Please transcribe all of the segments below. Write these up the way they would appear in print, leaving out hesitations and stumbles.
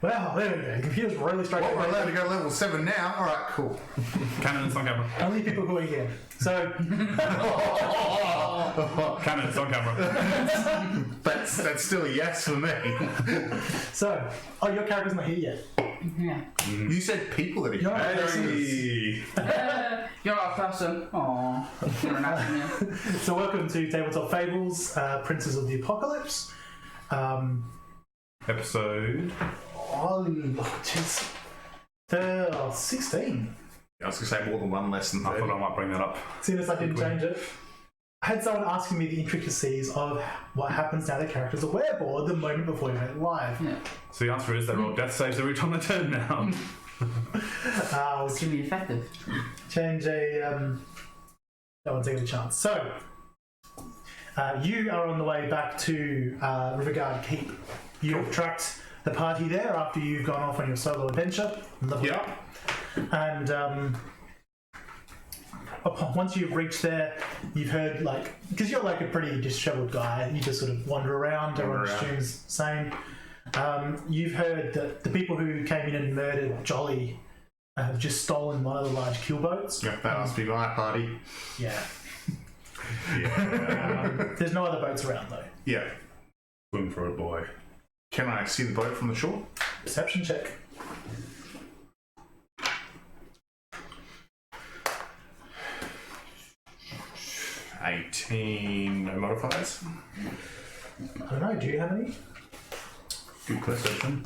Well, there we go. The computer's really struggling. Well, we're allowed to go level 7 now. Alright, cool. Cannons on camera. Only people who are here. So... Cannons on camera. That's still a yes for me. So, your character's not here yet. Yeah. You said people that are You're here. not Hey. You're not a person. Aww. You're an actor. So welcome to Tabletop Fables, Princes of the Apocalypse. Episode. Oh, jeez. 16. I was going to say more than one less than I 30. thought I might bring that up. Seeing as I didn't change it. I had someone asking me the intricacies of what happens now the characters are wearable the moment before you went live. Yeah. So the answer is they're all death saves every time they turn now. It's going to be effective. Change a... that one's taking a chance. So, you are on the way back to Riverguard Keep. You have tracked the party there after you've gone off on your solo adventure and leveled up. And once you've reached there, you've heard, like, because you're like a pretty disheveled guy, you just sort of wander around, everyone assumes same. You've heard that the people who came in and murdered Jolly have just stolen one of the large kill boats. Yeah, that must be my party. Yeah. Yeah. There's no other boats around though. Yeah. Swim for it, boy. Can I see the boat from the shore? Perception check. $18, no modifiers. I don't know, do you have any? Good question.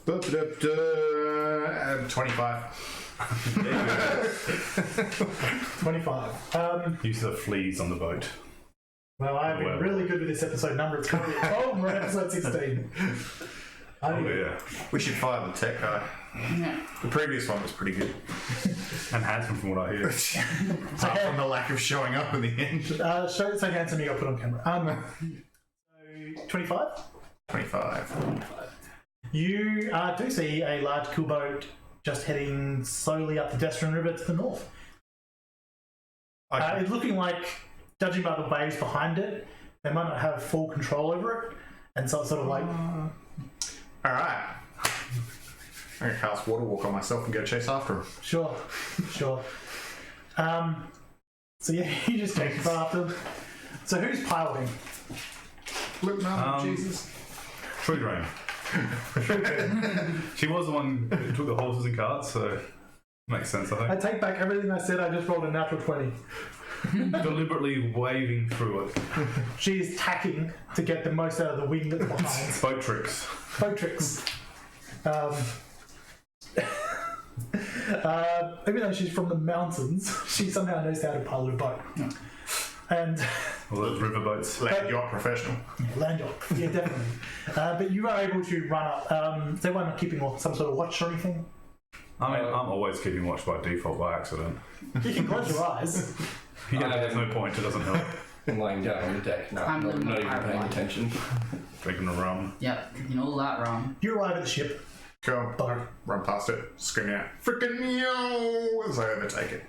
25. 25. Use the fleas on the boat. Well, I've been really good with this episode number. It's currently 12, we're on episode 16. Oh yeah. We should fire the tech guy. Yeah. The previous one was pretty good. And handsome from what I hear. Apart from the lack of showing up in the end. Show it so handsome you got put on camera. So, 25? 25. You do see a large kill boat just heading slowly up the Destron River to the north. It's looking like, judging by the waves behind it, they might not have full control over it, and so it's sort of like... Alright. I'm going to cast Water Walk on myself and go chase after him. Sure. So yeah, you just take it after them. So who's piloting? Look, man, Jesus. Truedream. She was the one who took the horses and carts, so makes sense, I I think. take back everything I said. I just rolled a natural 20. Deliberately waving through it. She's tacking to get the most out of the wind that's behind. Boat tricks. Boat tricks. Even though she's from the mountains, she somehow knows how to pilot a boat. And All those river boats. Land yacht professional. land yacht, yeah, definitely. But you are able to run up. Is anyone keeping some sort of watch or anything? I mean, I'm always keeping watch by default by accident. You can close your eyes. Yeah, there's no point, it doesn't help. I'm lying down on the deck, not even paying attention. Drinking a rum. Yep, drinking all that wrong. You arrive at the ship. Go. Bar. Run past it, scream out, frickin' yo! As I overtake it.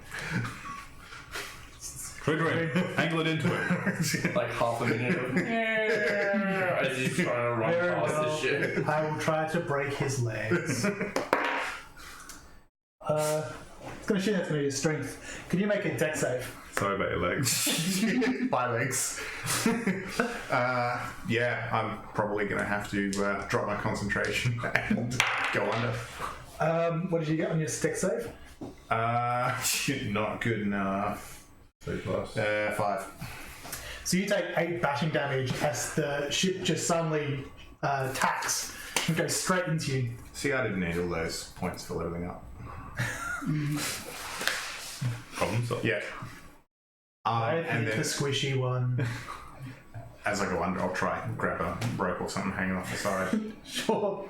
Truedream, angle it into it. Like half a minute of as he's trying to run Very past well. this shit. I will try to break his legs. It's going to shoot at me with strength. Can you make a deck save? Sorry about your legs. My legs. Yeah, I'm probably going to have to drop my concentration and go under. What did you get on your deck save? Not good enough. 2 plus. 5. So you take 8 bashing damage as the ship just suddenly tacks and goes straight into you. See, I didn't need all those points for leveling up. Problem solved. Yeah. I And hit the then, squishy one. as I go under, I'll try and grab a rope or something hanging off the side. Sure.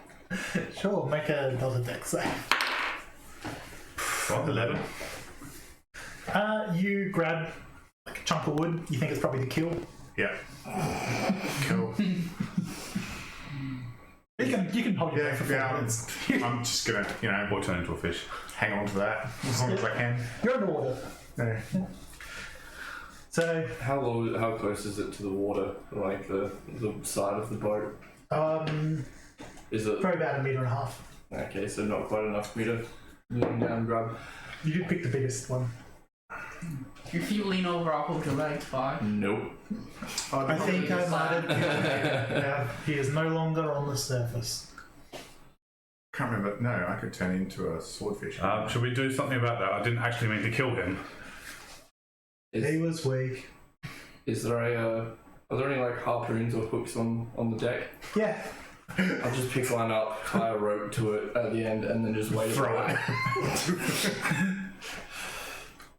Sure, make another deck save. What, 11? You grab like a chunk of wood. You think it's probably the kill. Yeah. Cool. You can hold your Yeah, breath for 4 yeah. minutes. I'm just gonna, Or turn into a fish. hang on to that as long as I can. You're underwater. Yeah. So, How close is it to the water? Like the side of the boat? Is it probably about 1.5 meters. okay? So not quite enough for me to lean down and grab. You did pick the biggest one. If you lean over, I'll hold your legs, fine. Nope. I think I might have killed him. Now, he is no longer on the surface. Can't remember. No, I could turn into a swordfish. Should we do something about that? I didn't actually mean to kill him. He was weak. Is there are there any like harpoons or hooks on the deck? Yeah. I'll just pick one up, tie a rope to it at the end, and then just wait Throw it.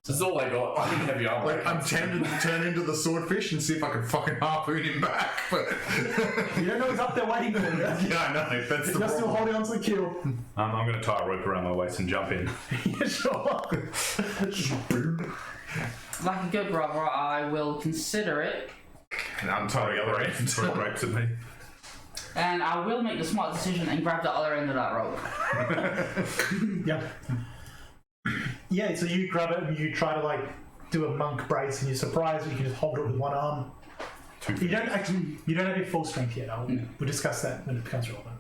That's all I got. I'm heavy armor. Like, I'm tempted to turn into the swordfish and see if I can fucking harpoon him back, but... You don't know he's up there waiting for you. Yeah, I know, that's the You're still problem. holding on to the kill. I'm going to tie a rope around my waist and jump in. Yeah, sure. Like a good brother, I will consider it, And I'm tying the other end. Throw ropes at me. and I will make the smart decision and grab the other end of that rope. Yeah. Yeah, so you grab it and you try to like do a monk brace and you're surprised you can just hold it with one arm. You don't have your full strength yet. We'll discuss that when it becomes relevant.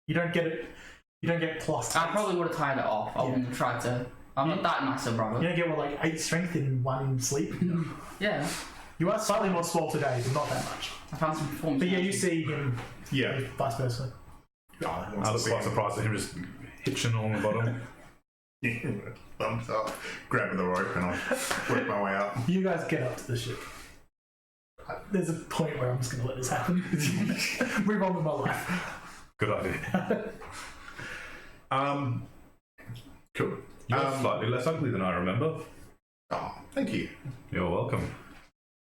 You don't get plus. I probably would have tied it off. I wouldn't have tried to. I'm not that nice a brother. You don't get like 8 strength in 1 sleep. Yeah. You are slightly more swole today, but not that much. I found some performance. But yeah, you see him. Yeah. Vice versa. Oh, I was quite surprised at him just hitching along the bottom. Thumbs up. Grabbing the rope and I'll work my way up. You guys get up to the ship. There's a point where I'm just going to let this happen. Move on with my life. Good idea. Cool. You're slightly less ugly than I remember. Oh, thank you. You're welcome.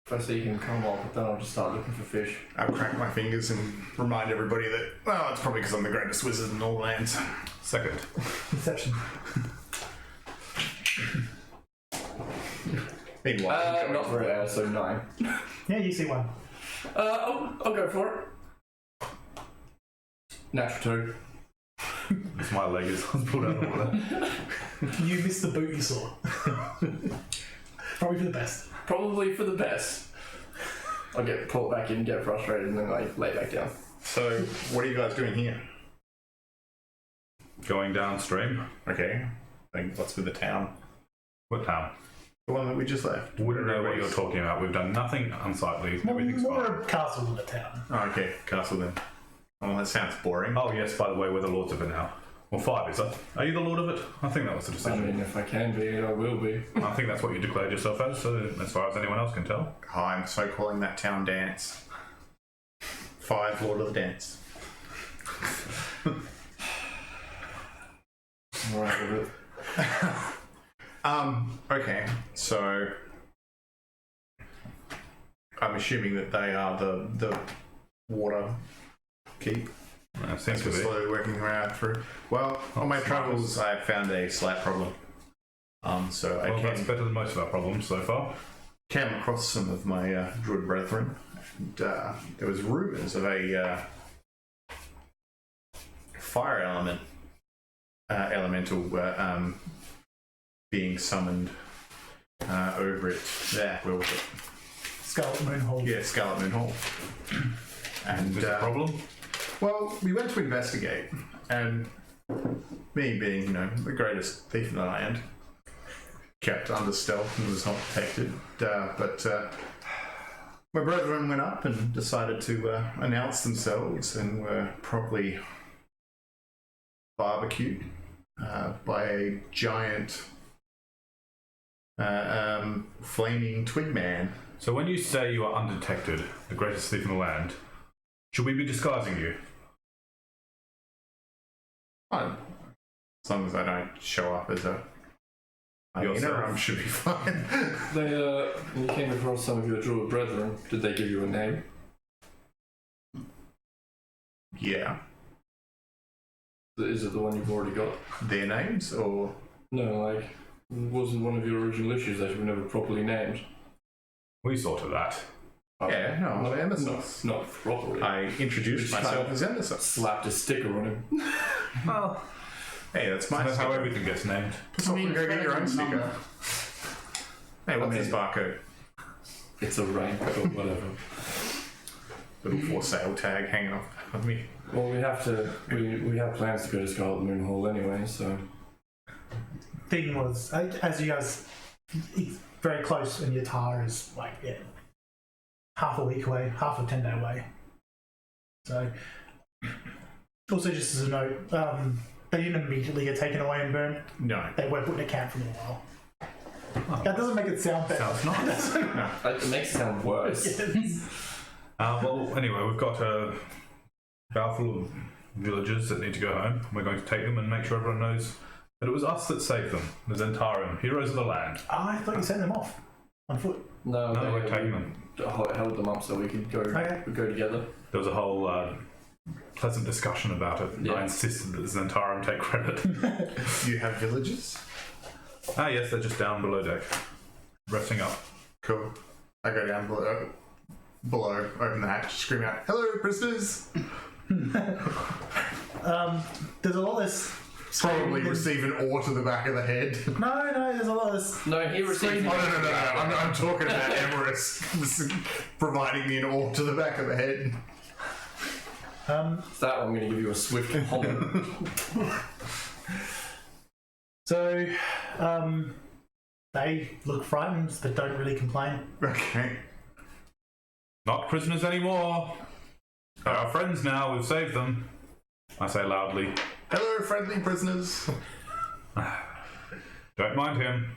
If I see him come up, then I'll just start looking for fish. I'll crack my fingers and remind everybody that, well, it's probably because I'm the greatest wizard in all lands. Second. Deception. Meanwhile, Not very so 9. Yeah, you see one. I'll go for it. Natural 2. My leg is pulled out of the water. You missed the boot you saw. Probably for the best. Probably for the best. I'll pull it back in, get frustrated, and then lay back down. So, what are you guys doing here? Going downstream. Okay. Like, what's with the town? What town? The one that we just left. Wouldn't know what you're talking about. We've done nothing unsightly. Everything's More fine. a castle than a town. Oh, okay. Castle then. Oh, that sounds boring. Oh yes, by the way, we're the lords of it now. Well, 5 is that? Are you the lord of it? I think that was the I decision. mean, if I can be, I will be. I think that's what you declared yourself as, so as far as anyone else can tell. Oh, I'm so calling that town dance. 5 Lord of the Dance. I'm alright with it. Okay, so I'm assuming that they are the water keep. Seems to We're be. slowly working our way through. Well, on my travels, I found a slight problem. So I Well, that's came better than most of our problems so far. across some of my druid brethren. And, there was rumours of a fire elemental being summoned over it. There, where was it? Scarlet Moon Hall. Yeah, Scarlet Moon Hall. And Is there a problem? well, we went to investigate, and me being, the greatest thief in the land, kept under stealth and was not detected. But my brethren went up and decided to announce themselves, and were promptly barbecued by a giant flaming twig man. So when you say you are undetected, the greatest thief in the land, should we be disguising you? As long as I don't show up as a Yourself. should be fine. When you came across some of your druid brethren, did they give you a name? Yeah. Is it the one you've already got? Their names, or No, wasn't one of your original issues that you were never properly named? We sorted that. yeah, no, I'm Emissos. Not properly. I introduced Just myself kind as Emissos. slapped a sticker on him. Well, Hey, that's my that's how sticker. everything gets named. So I mean, go it's get your better own than sticker. none. Hey, what's I this mean- barcode? It's a rank or whatever. Little for sale tag hanging off of me. Well, we have plans to go to Scarlet Moon Hall anyway, so Thing was, as you guys, it's very close, and your tar is half a week away, half a 10-day away. So, also just as a note, they didn't immediately get taken away and burned. No. They were put in a camp for a little while. That doesn't make it sound better. Sounds nice. it makes it sound worse. Well, anyway, we've got a bar full of villagers that need to go home. We're going to take them and make sure everyone knows that it was us that saved them. The Zhentarim, heroes of the land. I thought you sent them off on foot. No, No, they we're taking them. held them up so we could go Okay. go together. There was a whole pleasant discussion about it. Yeah. I insisted that the Zhentarim take credit. You have villages? Yes, they're just down below deck, resting up. Cool. I go down below, open the hatch, scream out, "Hello, prisoners!" There's a lot less. Probably receive an oar to the back of the head. No, there's a lot less. No, he received. No. I'm talking about Emharis providing me an oar to the back of the head. That I'm going to give you a swift pomel. So, they look frightened, but don't really complain. Okay. Not prisoners anymore. They're our friends now. We've saved them. I say loudly. Hello, friendly prisoners. Don't mind him.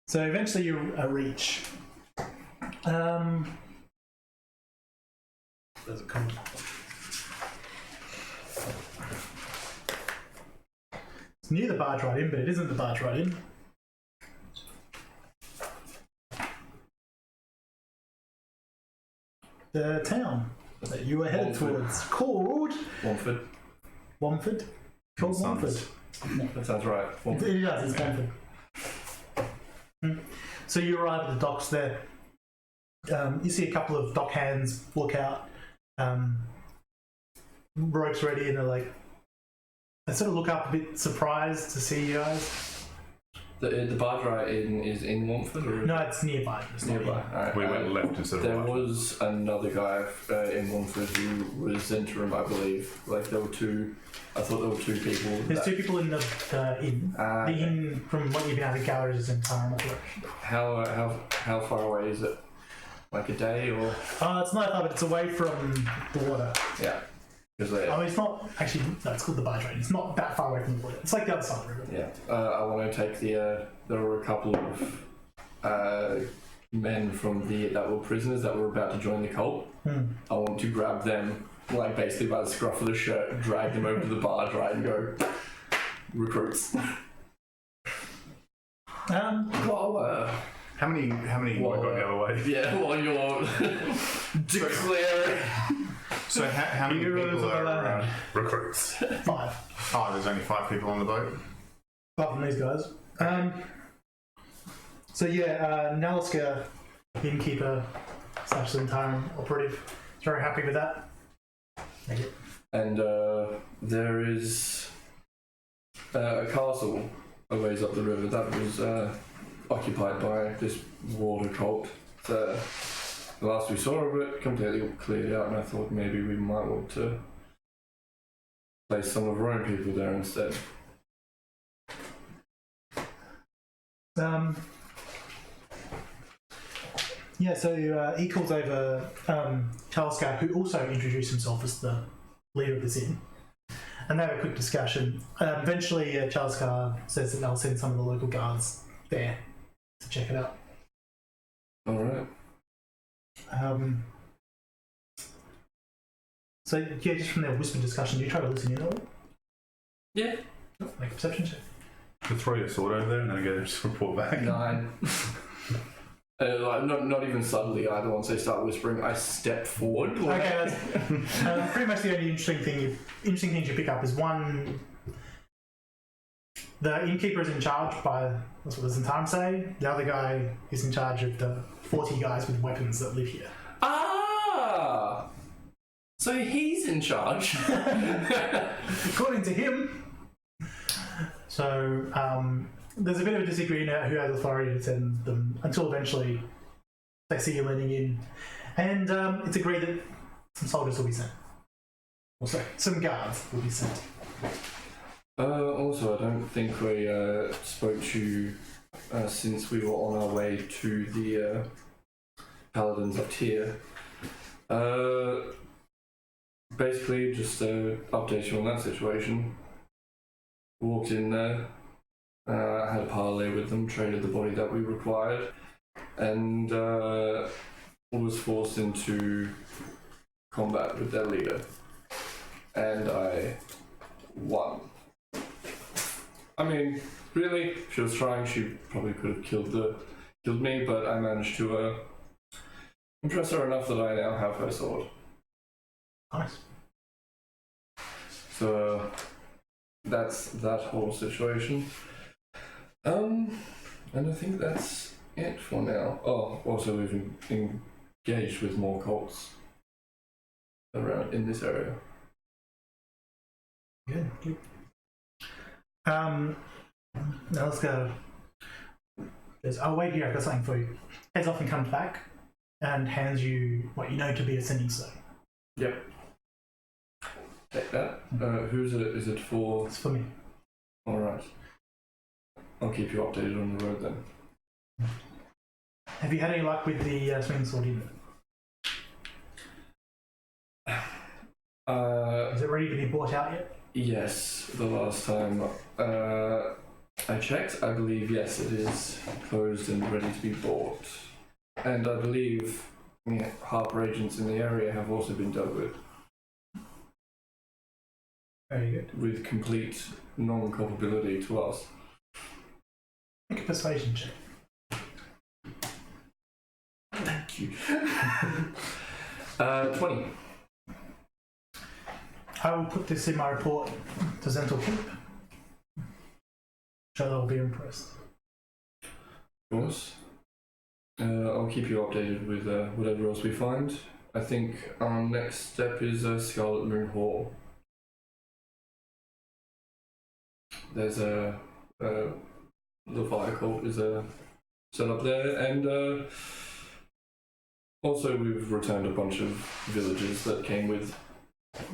So eventually you reach. Does it come? It's near the barge ride in, but it isn't the barge ride in. The town that you were headed Womford. towards, called Womford. Womford. Called Sounds- Womford. That sounds right. It Womford. does, it's Womford. So you arrive at the docks there. You see a couple of dock hands walk out, ropes ready, and they sort of look up a bit surprised to see you guys. The barge ride is in Womford, or No, it's nearby. It's not nearby? in. Alright, We went left instead of There right. was another guy in Womford who was Zhentarim, I believe. There were two. I thought there were two people. There's two people in the inn. The inn, from what you've been able to gather, is in Taram. How far away is it? Like a day or? It's not far, but it's away from the water. Yeah. Because It's not actually. No, it's called the barge ride. It's not that far away from the water. It's like the other side of the river. yeah. I want to take the. There were a couple of men from that were prisoners that were about to join the cult. I want to grab them, basically by the scruff of the shirt, drag them over to the barge ride and go recruits. Well, How many? Well, Going the other way. yeah, while you're declaring. So how many Heroes people of the are land. around? Recruits. 5. Oh, there's only 5 people on the boat. Apart from these guys. Naliska, innkeeper / Zhentarim operative, is very happy with that. Thank you. And there is a castle a ways up the river that was occupied by this water cult. The last we saw of it completely cleared out, and I thought maybe we might want to place some of our own people there instead. Yeah, so he calls over Charleska, who also introduced himself as the leader of this inn, and they have a quick discussion. Eventually, Charleska says that they'll send some of the local guards there to check it out. Alright. So, yeah, just from their whispered discussion, do you try to listen in on it? Yeah. Make a perception check. To throw your sword over there and then get a report back. 9. Like not even subtly either. Once they start whispering, I step forward. Like... Okay, that's pretty much the only interesting things you pick up is one. The innkeeper is in charge by, that's what the Zhentarim say. The other guy is in charge of the 40 guys with weapons that live here. Ah! So he's in charge. According to him. So, there's a bit of a disagreement who has authority to send them until eventually they see you leaning in. And it's agreed that some soldiers will be sent. Also, some guards will be sent. Also, I don't think we spoke to you since we were on our way to the paladins up here. Basically, just update you on that situation. Walked in there, had a parley with them, traded the body that we required, and was forced into combat with their leader. And I won. I mean, really, if she was trying, she probably could have killed me, but I managed to impress her enough that I now have her sword. Nice. So that's that whole situation. And I think that's it for now. Oh, also we've engaged with more cults around in this area. Good, good. Now let's go. I'll wait here, I've got something for you. Heads off and comes back and hands you what you know to be a sending stone. Yep. Take that. Who's it? Is it for? It's for me. Alright. I'll keep you updated on the road then. Have you had any luck with the swinging sword in? Is it ready to be bought out yet? Yes, the last time I checked, I believe yes, it is closed and ready to be bought. And I believe Harper agents in the area have also been dealt with. Very good. With complete non-culpability to us. Make a persuasion check. Thank you. 20. I will put this in my report to Zental Keep. Sure they'll be impressed. Of course. I'll keep you updated with whatever else we find. I think our next step is Scarlet Moon Hall. There's the fire cult is set up there, and also we've returned a bunch of villagers that came with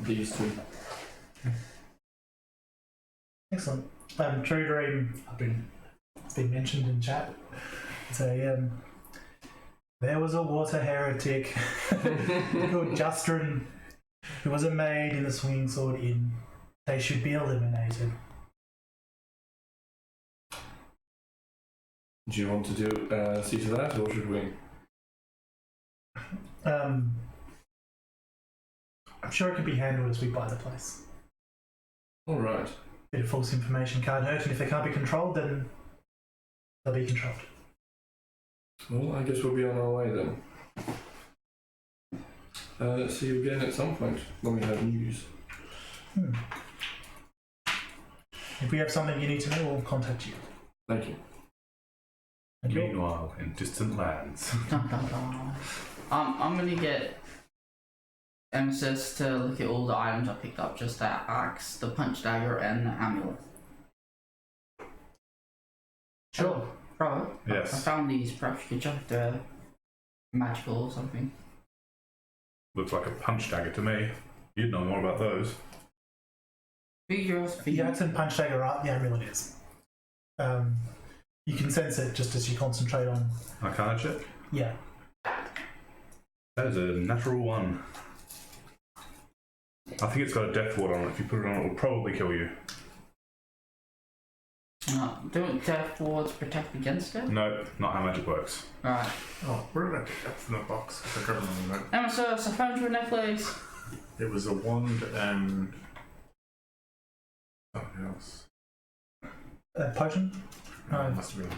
these two. Excellent. Truedream, it's been mentioned in chat. So there was a water heretic called Justrin who was a maid in the Swinging Sword Inn. They should be eliminated. Do you want to do see to that, or should we? I'm sure it can be handled as we buy the place. All right. Bit of false information can't hurt, and if they can't be controlled, then they'll be controlled. Well, I guess we'll be on our way then. See you again at some point when we have news. If we have something you need to know, we'll contact you. Thank you. Thank you. Meanwhile, in distant lands. I'm gonna get Emissos to look at all the items I picked up, just that axe, the punch dagger, and the amulet. Sure. Bro, I Yes. found these. Perhaps you could check if they're magical or something. Looks like a punch dagger to me. You'd know more about those. Figures. Yeah, it's in punch dagger art. The amulet is. You can sense it just as you concentrate on. Arcana check. Yeah. That is a natural 1. I think it's got a death ward on it. If you put it on, it will probably kill you. Don't death wards protect against it? No, not how magic works. Right. Oh, where did I pick that from the box? I can't remember. Emissos, I found your necklace. It was a wand and something else. Potion? No, it must have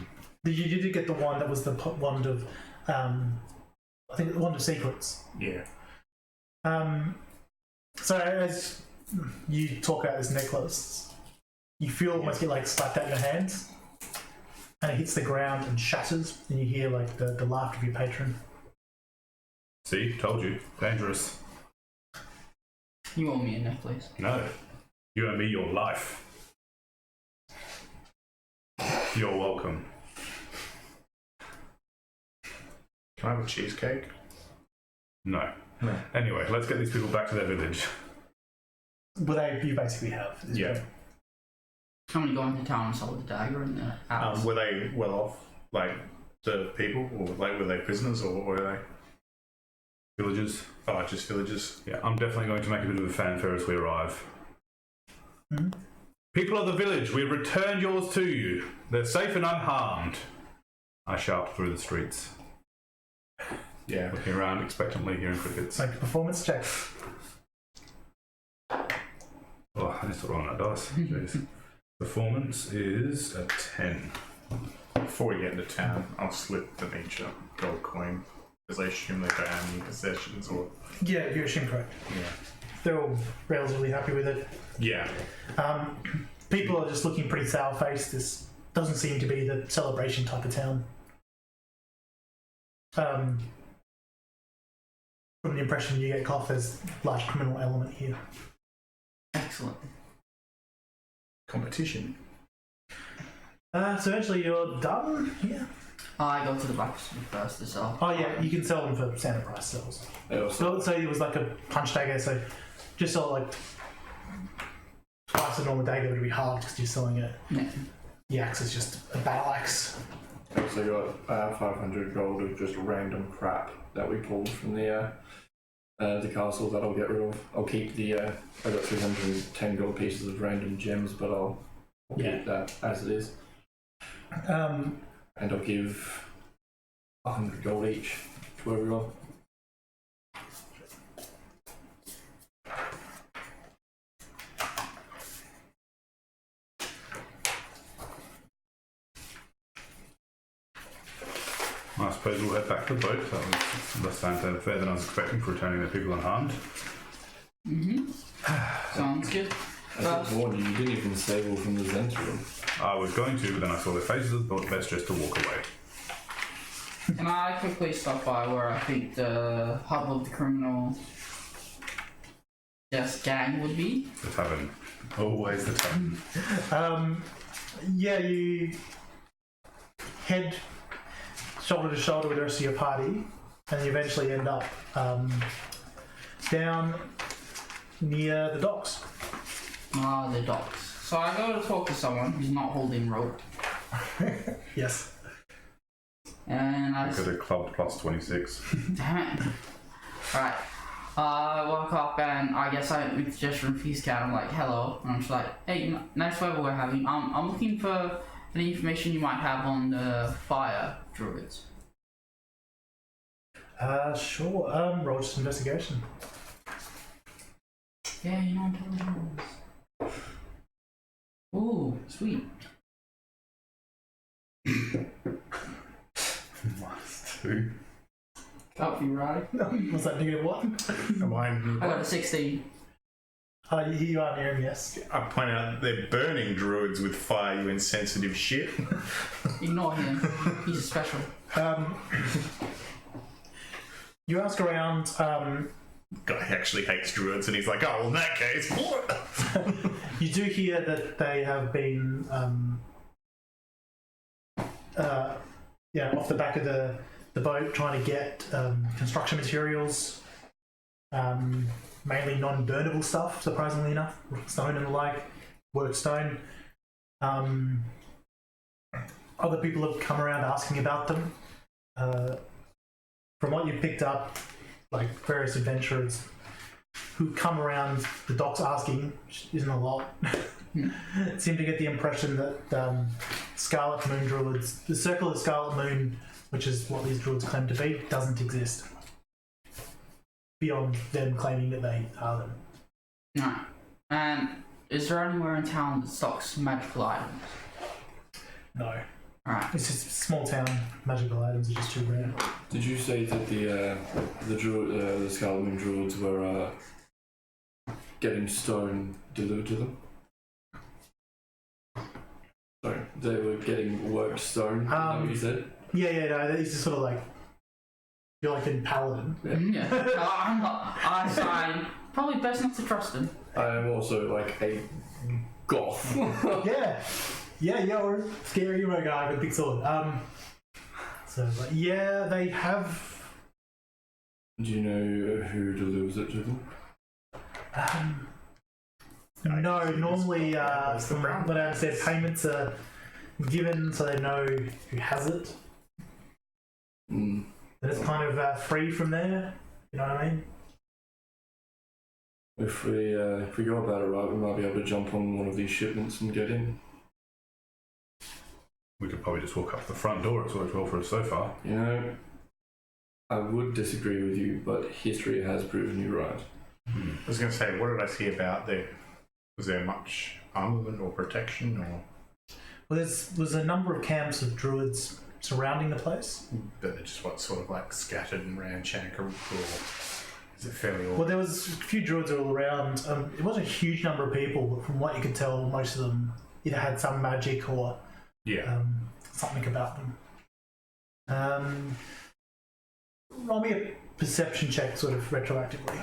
been. You did get the one that was the wand of. I think the wand of secrets. Yeah. So as you talk about this necklace, you feel almost get like slapped out of your hands, and it hits the ground and shatters, and you hear like the laughter of your patron. See, told you. Dangerous. You owe me a necklace. No. You owe me your life. You're welcome. Can I have a cheesecake? No. No. Anyway, let's get these people back to their village. But you basically have. Yeah. I'm gonna go into town and sell the dagger and the axe. Were they well off, like the people, or like were they prisoners, or were they? Villagers. Oh, just villagers. Yeah, I'm definitely going to make a bit of a fanfare as we arrive. Mhm. People of the village, we have returned yours to you. They're safe and unharmed. I shout through the streets, Yeah. looking around expectantly, hearing crickets. Make a performance check. Oh, I just got wrong on that dice. Jeez. Performance is a 10. Before we get into town, I'll slip them each a gold coin because I assume they don't have any possessions, or Yeah, you're assumed correct. yeah. They're all relatively happy with it. Yeah. People are just looking pretty sour-faced. This doesn't seem to be the celebration type of town. From the impression you get, Koth, there's a large criminal element here. Excellent. Competition. So eventually you're done here. I go to the blacksmith first to sell. Oh yeah, you can sell them for standard price sales. They also, So let's say it was like a punch dagger, so just sell like twice the normal dagger, but it'd be hard because you're selling it. Yeah. The axe is just a battle axe. I also got 500 gold of just random crap that we pulled from the castle that I'll get rid of. I'll keep the. I got 310 gold pieces of random gems, but I'll keep that as it is. And I'll give 100 gold each to everyone. I suppose we'll head back to the boat. That was less fanfare than I was expecting for returning the people unharmed. Sounds good. I just warned you, you didn't even save all from the Zhentarim. I was going to, but then I saw their faces and thought best just to walk away. Can I quickly stop by where I think the hub of the criminal just gang would be? The tavern. Always the tavern. Yeah, you head shoulder to shoulder with the rest of your party, and you eventually end up down near the docks. Ah, the docks. So I go to talk to someone who's not holding rope, Yes. and I Go to club plus 26. damn it. Alright. I walk up and I guess with just from Feast Cat, I'm like, hello. And I'm just like, hey, nice weather we're having. I'm looking for any information you might have on the fire druids. Sure. Roll just investigation. Yeah, you know I'm telling you. Ooh, sweet. -2. Can't be right. Was that negative one? Am I? I got a 16. You are near him, yes. I point out they're burning druids with fire, you insensitive shit. Ignore him. He's special. You ask around. Guy actually hates druids, and he's like, oh, well, in that case, You do hear that they have been off the back of the boat trying to get construction materials, mainly non-burnable stuff, surprisingly enough, stone and the like, work stone. Other people have come around asking about them. From what you've picked up, like various adventurers who come around the docks asking, which isn't a lot, seem to get the impression that Scarlet Moon Druids, the Circle of the Scarlet Moon, which is what these Druids claim to be, doesn't exist. Beyond them claiming that they are them. No. And is there anywhere in town that stocks magical items? No. Alright. It's just small town, magical items are just too rare. Did you say that the Scarlet Moon Druids were getting stone delivered to them? Sorry, they were getting worked stone. Is that what you said? No, he's just sort of like, you're like in Paladin. Yeah. I'm not. I sign. Probably best not to trust him. I am also like a goth. Or a scary emo guy with a big sword. They have. Do you know who delivers it to them? No, normally, from what I said, payments are given so they know who has it. And it's kind of free from there. You know what I mean? If we go about it right, we might be able to jump on one of these shipments and get in. We could probably just walk up to the front door. It's worked well for us so far. You know, I would disagree with you, but history has proven you right. I was going to say, what did I see about there? Was there much armament or protection, or? Well, was a number of camps of druids surrounding the place. But they're just sort of like scattered and ransacked, or is it fairly all? Well, there was a few druids all around. It wasn't a huge number of people, but from what you could tell, most of them either had some magic or something about them. Roll me a perception check, sort of retroactively.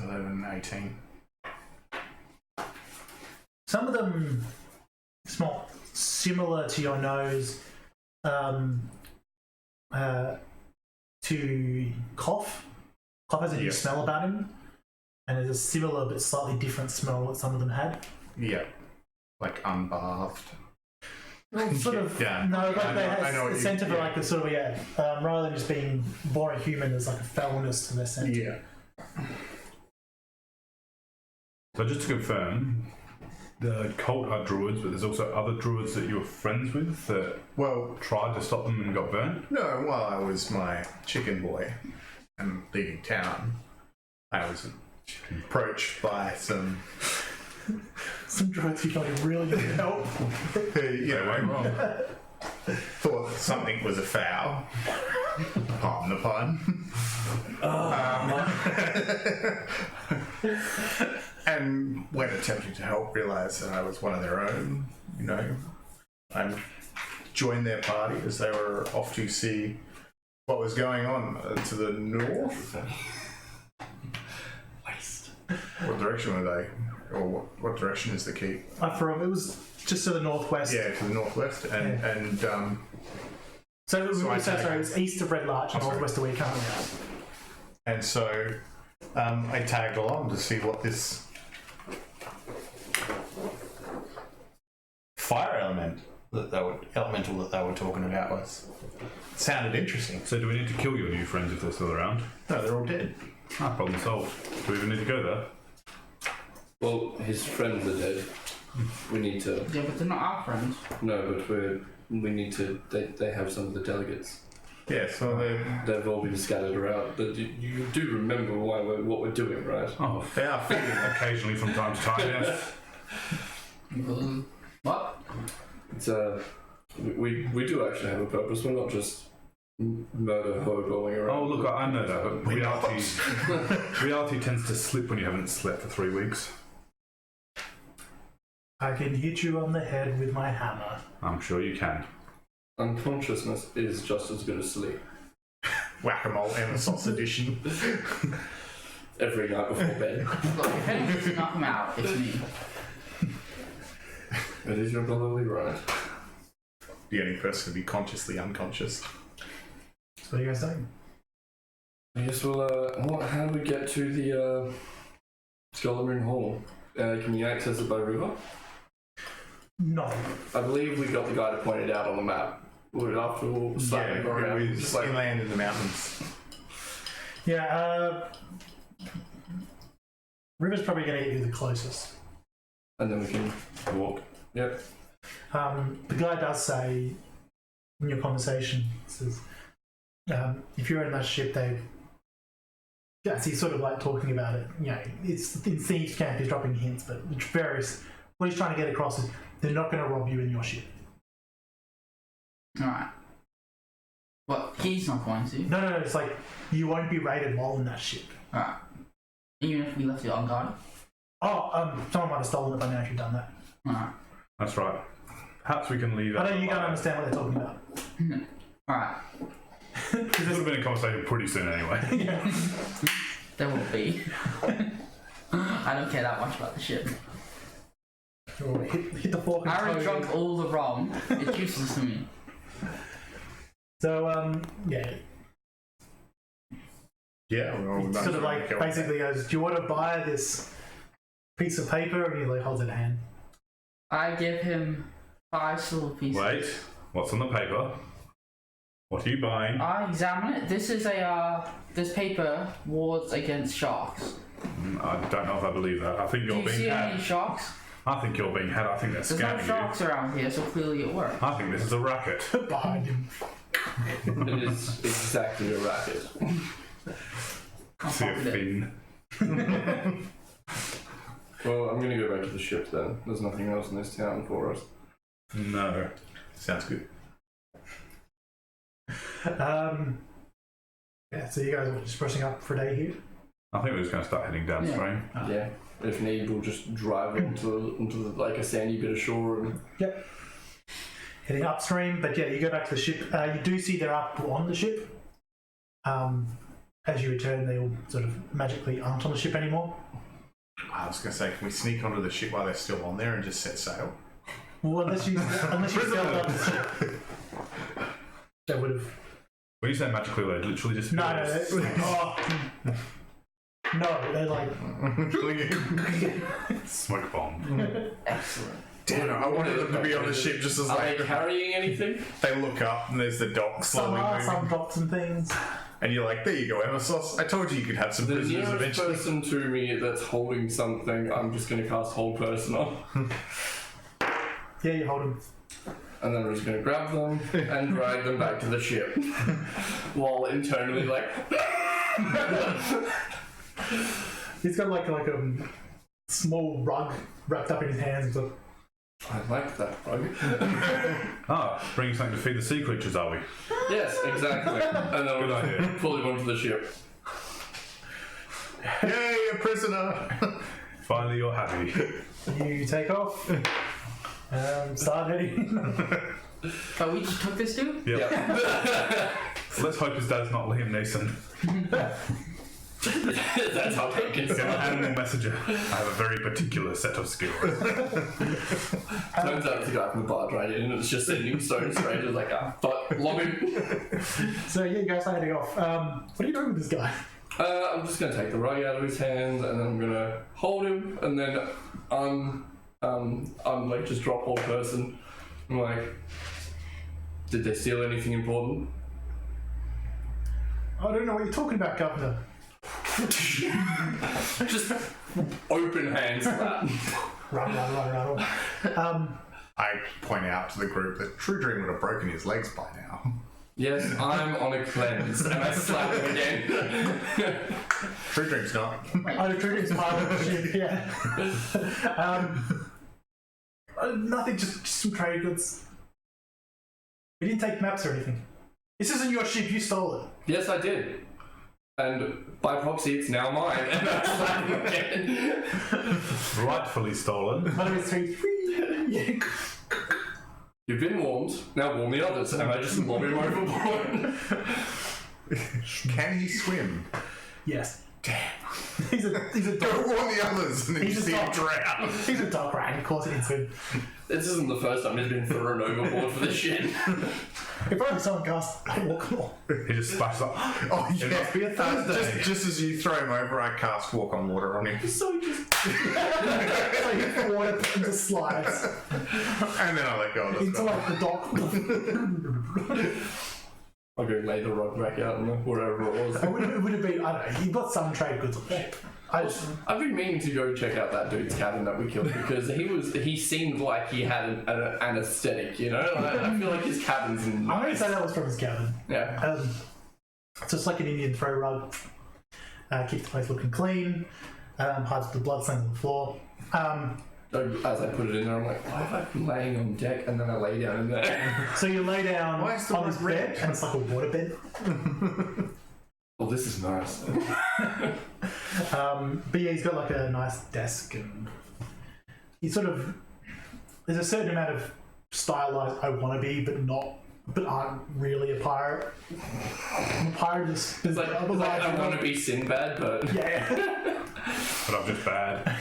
11, 18. Some of them smell similar to your nose, to Cough. Cough has a new smell about him, and there's a similar but slightly different smell that some of them had. Yeah, like unbathed. Well, sort of. Yeah. No, like they I know have the scent of it, like the sort of rather than just being born human, there's like a foulness to their scent. Yeah. So just to confirm, the cult are druids, but there's also other druids that you were friends with that tried to stop them and got burned? No, while I was my chicken boy and leaving town, I was approached by some druids who thought he really needed help. Thought something was afoul. Pardon the pun. And when attempting to help, realised that I was one of their own. You know, I joined their party as they were off to see what was going on to the north. Waste. What direction were they? Or what direction is the keep? It was just to the northwest. Yeah, to the northwest, and So it was east of Red Larch and northwest of where you currently are. And so I tagged along to see what this fire elemental that they were talking about was. It sounded interesting. So do we need to kill your new friends if they're still around? No, they're all dead. Problem solved. Do we even need to go there? Well, his friends are dead. We need to. Yeah, but they're not our friends. No, but we need to. They have some of the delegates. Yeah, so They've all been scattered around. You do remember what we're doing, right? Oh, they are feeding. occasionally from time to time, yes. What? It's we do actually have a purpose. We're not just murder hoboing around. Oh, look, I know that, but reality tends to slip when you haven't slept for 3 weeks. I can hit you on the head with my hammer. I'm sure you can. Unconsciousness is just as good as sleep. Whack-a-mole Emissos edition. Every night before bed. Look, if anyone's knock him out, it's me. That is your probably right. the only person to be consciously unconscious. So what are you guys saying? I guess we'll. How do we get to the Skeleton Hall? Can you access it by river? No. I believe we got the guy to point it out on the map. After we'll slap him around. it was Just like, inland in the mountains. Yeah, River's probably going to get you the closest. and then we can walk. Yep. The guy does say in your conversation, says, if you're in that ship, yes, he's sort of like talking about it. You know, it's in Thieves' Camp, he's dropping hints, but what he's trying to get across is they're not going to rob you in your ship. Alright. Well, he's not going to. No, it's like you won't be raided while in that ship. Alright. Even if we left it unguarded? Someone might have stolen it by now if you've done that. Alright. That's right. Perhaps we can leave it. I know you don't understand what they're talking about. Alright. This would have been a conversation pretty soon anyway. Yeah. There will be. I don't care that much about the ship. Or hit the fork and I already toe. drunk all the rum. It's useless to me. So, yeah. Yeah, well, He sort of like basically goes, do you want to buy this piece of paper? And he like holds it in a hand. I give him 5 silver pieces. Wait, what's on the paper? What are you buying? I examine it. This is this paper wards against sharks. I don't know if I believe that. I think Do you're you see being any had. sharks? I think you're being had. I think they're There's no scamming sharks around here, so clearly it works. you. I think this is a racket. Behind him. It is exactly a racket. I'm See a confident. fin. Well, I'm gonna go back to the ship then. There's nothing else in this town for us. No. Sounds good. Yeah, so you guys are just brushing up for a day here? I think we're just going to start heading downstream. Yeah. If need, we'll just drive onto like a sandy bit of shore and. Yep. Heading upstream, but yeah, you go back to the ship. You do see they're up on the ship. As you return, they all sort of magically aren't on the ship anymore. I was going to say, can we sneak onto the ship while they're still on there and just set sail? Well, unless you sailed up the ship, they would have. When you say magically, they literally just. No, they're like. Smoke bomb. Excellent. Damn it, I wanted them to be on the ship just as Are like they carrying anything? they look up and there's the dock Some slowly are, moving. some drops and things. And you're like, there you go, Emissos. I told you you could have some The prisoners nearest eventually. person to me that's holding something, I'm just gonna cast Hold Person on. Yeah, you hold them. And then we're just gonna grab them and drag them back to the ship. While internally like He's got like a small rug wrapped up in his hands. He's like, I like that rug. Bringing something to feed the sea creatures, are we? Yes, exactly. And then Good we'll idea. pull him onto the ship. Yay, a prisoner! Finally, you're happy. you take off. Start heading. But we just took this dude? Yep. Yeah. Let's hope his dad's not Liam Neeson. That's how they can He's an animal messenger. I have a very particular set of skills. Turns out it's the guy from the bar right in and it's just sending stone straight. It's like, but lob him. So yeah, you guys are heading off. What are you doing with this guy? I'm just gonna take the rug out of his hands and then I'm gonna hold him and then I'm like just drop Hold Person. I'm like, did they steal anything important? I don't know what you're talking about, Governor. Just open hands slap. Run. I point out to the group that Truedream would have broken his legs by now. Yes, I'm on a cleanse and I slap him again. Truedream's not. Oh, the Truedream's part of the ship, yeah. Nothing, just some trade goods. We didn't take maps or anything. This isn't your ship, you stole it. Yes, I did. And by proxy, it's now mine. And I slap him again. Rightfully stolen. One of his three. Yeah. You've been warned, now warn the others. And I just lob him overboard. Can he swim? Yes. Damn. He's a Go dog. warn the others, and then you He's a see him dog. drown. He's a dog rat. Of course, it's him. This isn't the first time he's been thrown overboard for this shit. If only someone cast walk on water. He just splashes up. Oh, It must be a Thursday. just as you throw him over, I cast Walk on Water on him. So he just So the water just slides And then I let go of the into spell. like the dock. I'll go lay the rug back out and whatever it was. It would have been, I don't know, he got some trade goods on the ship. I've been meaning to go check out that dude's cabin that we killed because he seemed like he had an anesthetic, you know? I feel like his cabin's in. I'm going to say that was from his cabin. Yeah. So it's like an Indian throw rug. Keeps the place looking clean. Hides the blood stains on the floor. As I put it in there, I'm like, why have I been laying on deck and then I lay down in there? So you lay down Why is the on this rug red? bed, and it's like a water bed. Oh, this is nice. But yeah, he's got like a nice desk, and he sort of, there's a certain amount of stylized I want to be, but aren't really a pirate. I'm a pirate just It's like I want to be Sinbad, but yeah. But I'm just bad.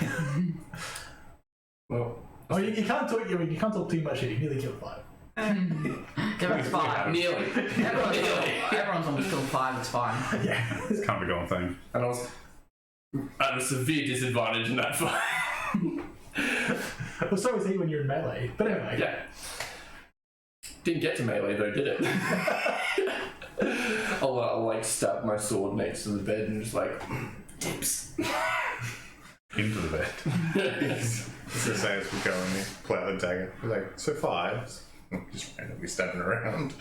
well, Oh, you can't talk. I mean, you can't talk too much. You nearly killed 5. It's fine. nearly. Everyone's on still 5, it's fine. Yeah. It's kind of a going thing. And I was at a severe disadvantage in that fight. Well, so is he when you're in melee. But anyway. Yeah. Didn't get to melee though, did it? I'll like stab my sword next to the bed and just like tips. Into the bed. So say as we go and we play out the dagger. We're like, so 5. Just randomly stabbing around.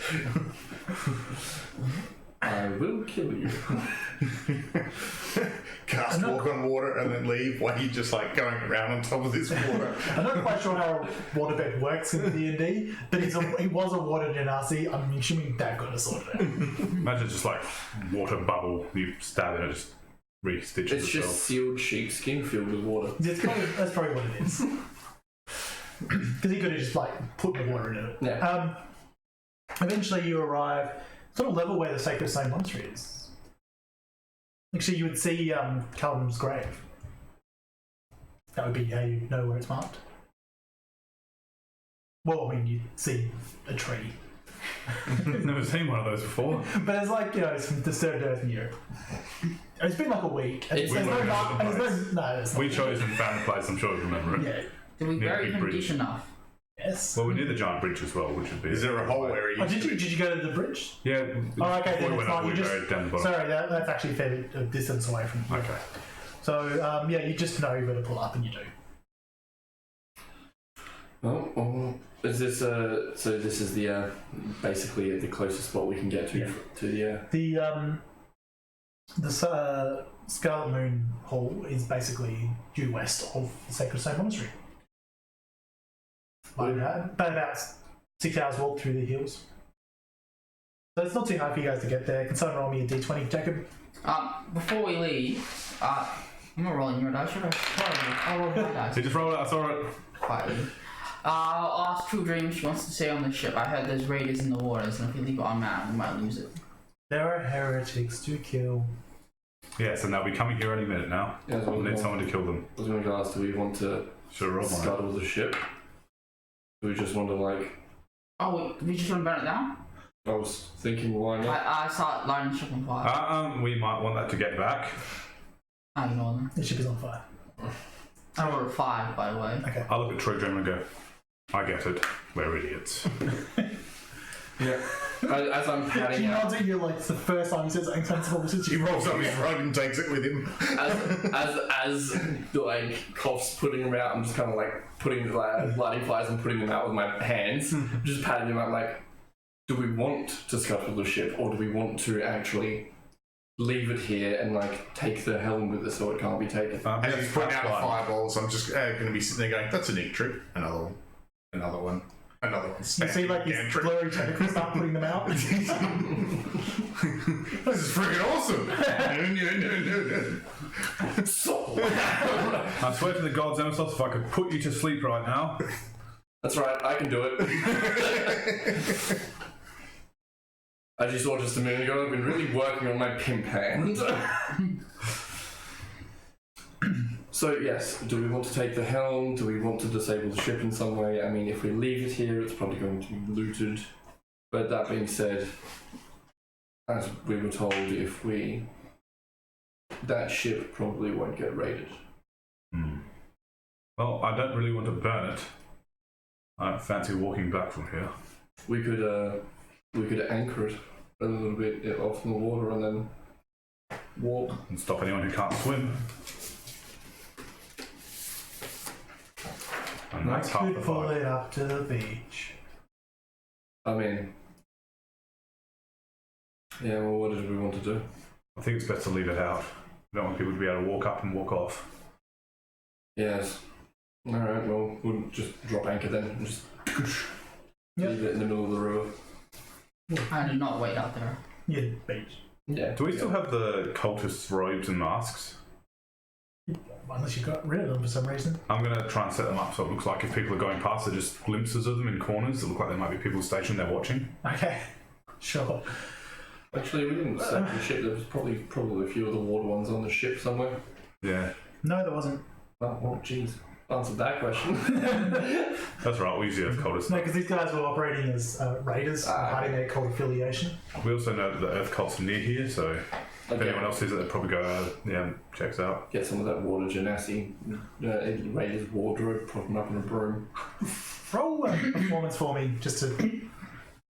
I will kill you. Cast Walk on Water and then leave while you're just like going around on top of this water. I'm not quite sure how a waterbed works in D&D, but he was a water genasi. I'm assuming Dad got a sword out. Imagine just like water bubble. You stab it and it just re-stitches It's itself. just sealed sheepskin filled with water. That's probably what it is. Because he could have just like put the water in it. Yeah. Eventually you arrive sort of level where the Sacred Stone Monastery is. Actually, you would see Callum's grave. That would be how you know where it's marked. Well, I mean, you'd see a tree. I've never seen one of those before. But it's like, you know, some disturbed earth in Europe. It's been like a week. And It's there's been no, like and there's no, it's not. We chose and found a place, I'm sure you remember it. Yeah. Did we Near bury Big him Bridge. deep enough? Yes. Well, we did the giant bridge as well, which would be. Is there a hole where he Oh, used to be? did you go to the bridge? Yeah. Oh, okay, before then we it's went not. up, You we just, buried down the bottom. sorry, that's actually a fair bit of distance away from you. Okay. So, yeah, you just know you've got to pull up, and you do. Oh, is this so this is the basically the closest spot we can get to Yeah. the The Scarlet Moon Hall is basically due west of the Sacred Stone Monastery. Like about 6 hours walk through the hills. So it's not too hard for you guys to get there. Can someone roll me a d20, Jacob? Before we leave, I'm not rolling your dice, should I? I'll roll my dice. So just roll it, I saw it. Quietly. I'll ask Truedream if she wants to stay on the ship. I heard there's raiders in the waters, and if we leave it unmanned, we might lose it. There are heretics to kill. Yes, and they'll be coming here any minute now. Yeah, We'll need someone to kill them. I was going to ask, do we want to Should have rolled one. scuttle the ship? Do we just want to like? Oh, we just want to burn it down? I was thinking, why not? I start lighting the ship on fire. We might want that to get back. I ignore them. The ship is on fire. I rolled a 5, by the way. Okay. I'll look at Truedream and go, I get it. We're idiots. Yeah. As I'm She padding out, nods at you like it's the first time he says something sensible since He you rolls up his rug and takes it with him. as like coughs putting them out, I'm just kind of like putting like lighting fires and putting them out with my hands, just patting them out like, do we want to scuttle the ship or do we want to actually leave it here and like take the helm with us so it can't be taken? As he's putting out the fire. fireballs, I'm just going to be sitting there going, that's a neat trick. Another one. Another one. Another one. You see like these Again, trick. blurry tentacles start putting them out. This is freaking awesome. I swear to the gods, Emissos, if I could put you to sleep right now. That's right, I can do it. As you saw just a minute ago, I've been really working on my pimp hand. So yes, do we want to take the helm? Do we want to disable the ship in some way? I mean, if we leave it here, it's probably going to be looted. But that being said, as we were told, that ship probably won't get raided. Well, I don't really want to burn it. I don't fancy walking back from here. We could anchor it a little bit off in the water and then walk. And stop anyone who can't swim. And I that's half the could pull fight. it up to the beach. I mean, yeah, well, what did we want to do? I think it's best to leave it out. We don't want people to be able to walk up and walk off. Yes. Alright, well, we'll just drop anchor then and just leave it in the middle of the river. I do not wait out there. Yeah, beach. Yeah. Do we still have the cultists' robes and masks? Unless you got rid of them for some reason. I'm going to try and set them up so it looks like if people are going past, they're just glimpses of them in corners that look like there might be people stationed there watching. Okay, sure. Actually, we didn't set the ship. There was probably a few of the water ones on the ship somewhere. Yeah. No, there wasn't. Oh, jeez. Answered that question. That's right, we usually have cultists. No, because these guys were operating as raiders, hiding their cult affiliation. We also know that the Earth cults are near here, so if anyone else sees it, they'd probably go, checks out. Get some of that water genasi, Raiders wardrobe, prop them up in a broom. Roll a performance for me, just to...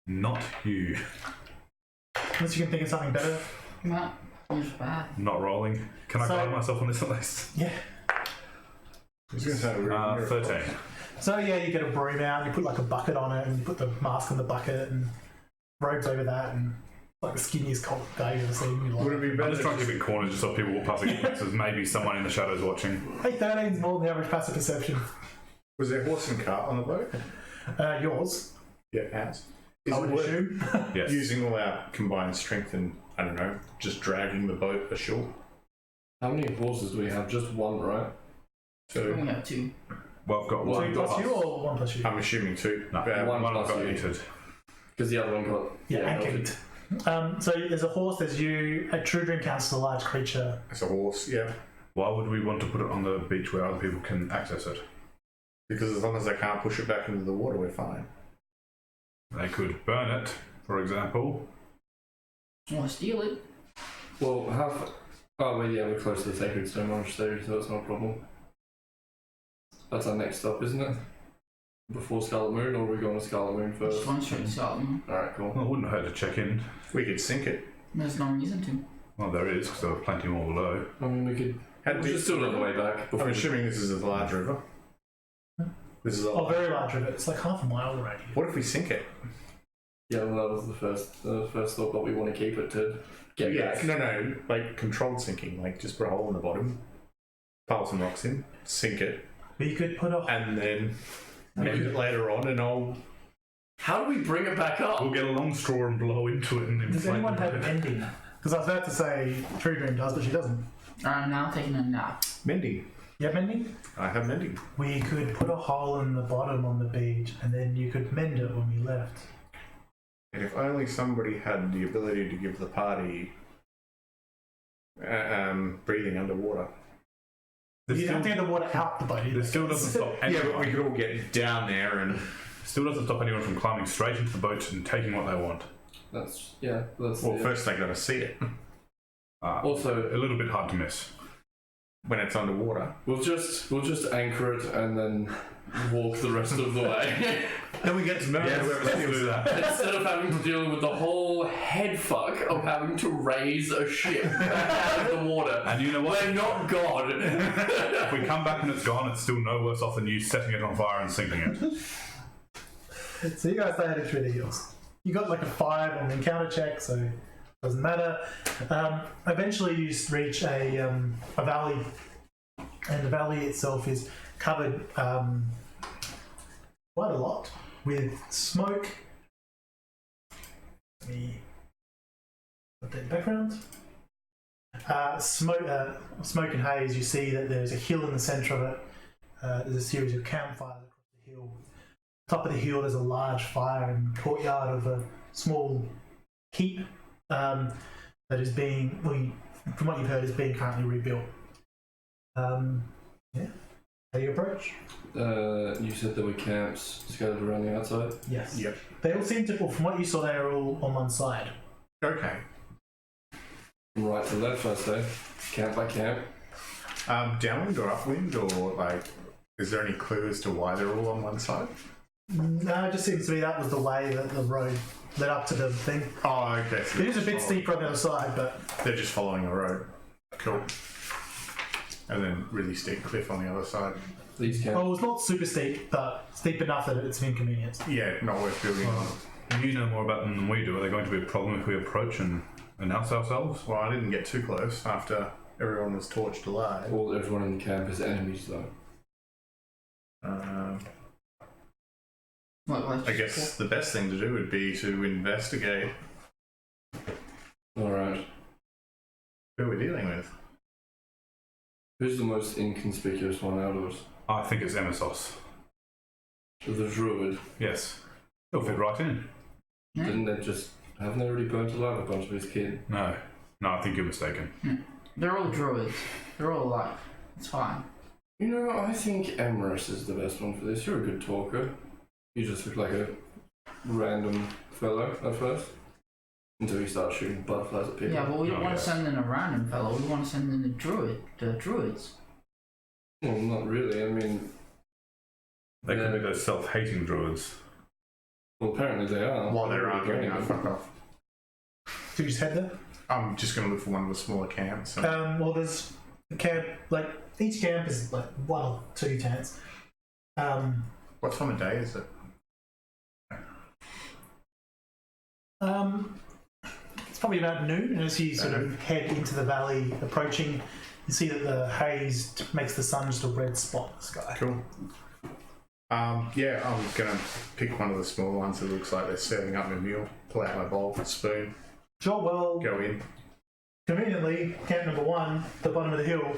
Not you. Unless you can think of something better. No, it's bad. Not rolling. Can I So- guide myself on this at least? Yeah. I was going to say 13. So yeah, you get a broom out, you put like a bucket on it, and you put the mask on the bucket, and robes over that, and like the skinniest cult guy you've ever seen. Would it be I'm better just trying to keep it corners just so people walk past again, so there's maybe someone in the shadows watching. Hey, 13's more than the average passive perception. Was there horse and cart on the boat? Yours, Yeah, ours. Is I it would worth assume. Yes. using all our combined strength and, I don't know, just dragging the boat ashore? How many horses do we have? Just one, right? We So only have 2. Well, I've got Two one. plus you or 1 plus you? I'm assuming 2. No, one one I've plus got you. entered. Because the other one got... Yeah, melted. anchored. So there's a horse, there's you. A Truedream counts as a large creature. It's a horse, yeah. Why would we want to put it on the beach where other people can access it? Because as long as they can't push it back into the water, we're fine. They could burn it, for example. Or steal it. Well, oh, well, yeah, we're close to the Sacred Stone Monastery, so it's not a problem. That's our next stop, isn't it? Before Scarlet Moon, or are we going to Scarlet Moon Just first? going straight to Scotland. Alright, cool. Well, it wouldn't hurt to check in. We could sink it. There's no reason to. Well, there is, because there are plenty more below. I mean, we could... How We'll deep just do it on the way back. I'm assuming this is a large river. This is a Oh, very large river. It's like half a mile already. What if we sink it? Yeah, well, that was the first thought, but we want to keep it to get back. No, like controlled sinking. Like just put a hole in the bottom, pile some rocks in, sink it, But you could put a... and then mend it later on, and I'll... How do we bring it back up? We'll get a long straw and blow into it and inflate Does anyone the have boat. mending? Because I was about to say Truedream does, but she doesn't. I'm now taking a nap. Mending. You have mending? I have mending. We could put a hole in the bottom on the beach, and then you could mend it when we left. And if only somebody had the ability to give the party breathing underwater. You have to get the water out the boat. This still doesn't stop Yeah, anyone. but we could all get down there and... Still doesn't stop anyone from climbing straight into the boat and taking what they want. That's Well, first they gotta see it Also, A little bit hard to miss. when it's underwater. we'll just anchor it and then walk the rest of the way. Then we get to know whoever let's steals do that. that. Instead of having to deal with the whole head fuck of having to raise a ship out of the water. And you know what? We're not God. If we come back and it's gone, it's still no worse off than you setting it on fire and sinking it. So you guys stay headed through the hills. You got like a 5 on the encounter check, so it doesn't matter. Eventually you reach a valley, and the valley itself is covered quite a lot with smoke. Let me update the background. Smoke and haze. You see that there's a hill in the centre of it. There's a series of campfires across the hill. Top of the hill, there's a large fire in the courtyard of a small keep that is being, from what you've heard, is being currently rebuilt. How do you approach? You said there were camps scattered around the outside. Yes. Yep. They all seem to, well, from what you saw, they are all on one side. Okay. From right to left, I say. Camp by camp. Downwind or upwind, or like, is there any clue as to why they're all on one side? No, it just seems to be that was the way that the road led up to the thing. Oh, okay. So It is a bit steeper on the other side, but they're just following a road. Cool. And then really steep cliff on the other side. These camps. well, it's not super steep, but steep enough that it's an inconvenience. Yeah, not worth building on. You know more about them than we do. Are they going to be a problem if we approach and announce ourselves? Well, I didn't get too close after everyone was torched alive. All everyone in the camp is enemies, though. I guess the best thing to do would be to investigate Alright. who we're dealing with. Who's the most inconspicuous one out of us? I think it's Emissos. The Druid. Yes. He'll fit right in. Didn't they just... Haven't they already burnt alive a bunch of his kid? No. No, I think you're mistaken. They're all druids. They're all like, it's fine. You know, I think Emharis is the best one for this. You're a good talker. You just look like a random fellow at first. Until you start shooting butterflies at people. Yeah, but we don't Oh, want to yes. send in a random fellow. We want to send in the druids. Well, not really. I mean... They could be those self-hating druids. Well, apparently they are. While they're What are arguing, you I doing? fuck off. So you just head there? I'm just going to look for one of the smaller camps. And Well, there's a camp, like, each camp is like 1 or 2 tents. what time of day is it? It's probably about noon, and as you sort of head into the valley, approaching, you see that the haze makes the sun just a red spot in the sky. Cool. Yeah, I'm going to pick one of the smaller ones that looks like they're serving up my meal. Pull out my bowl, spoon, Sure, well, go in. conveniently, camp number 1, the bottom of the hill,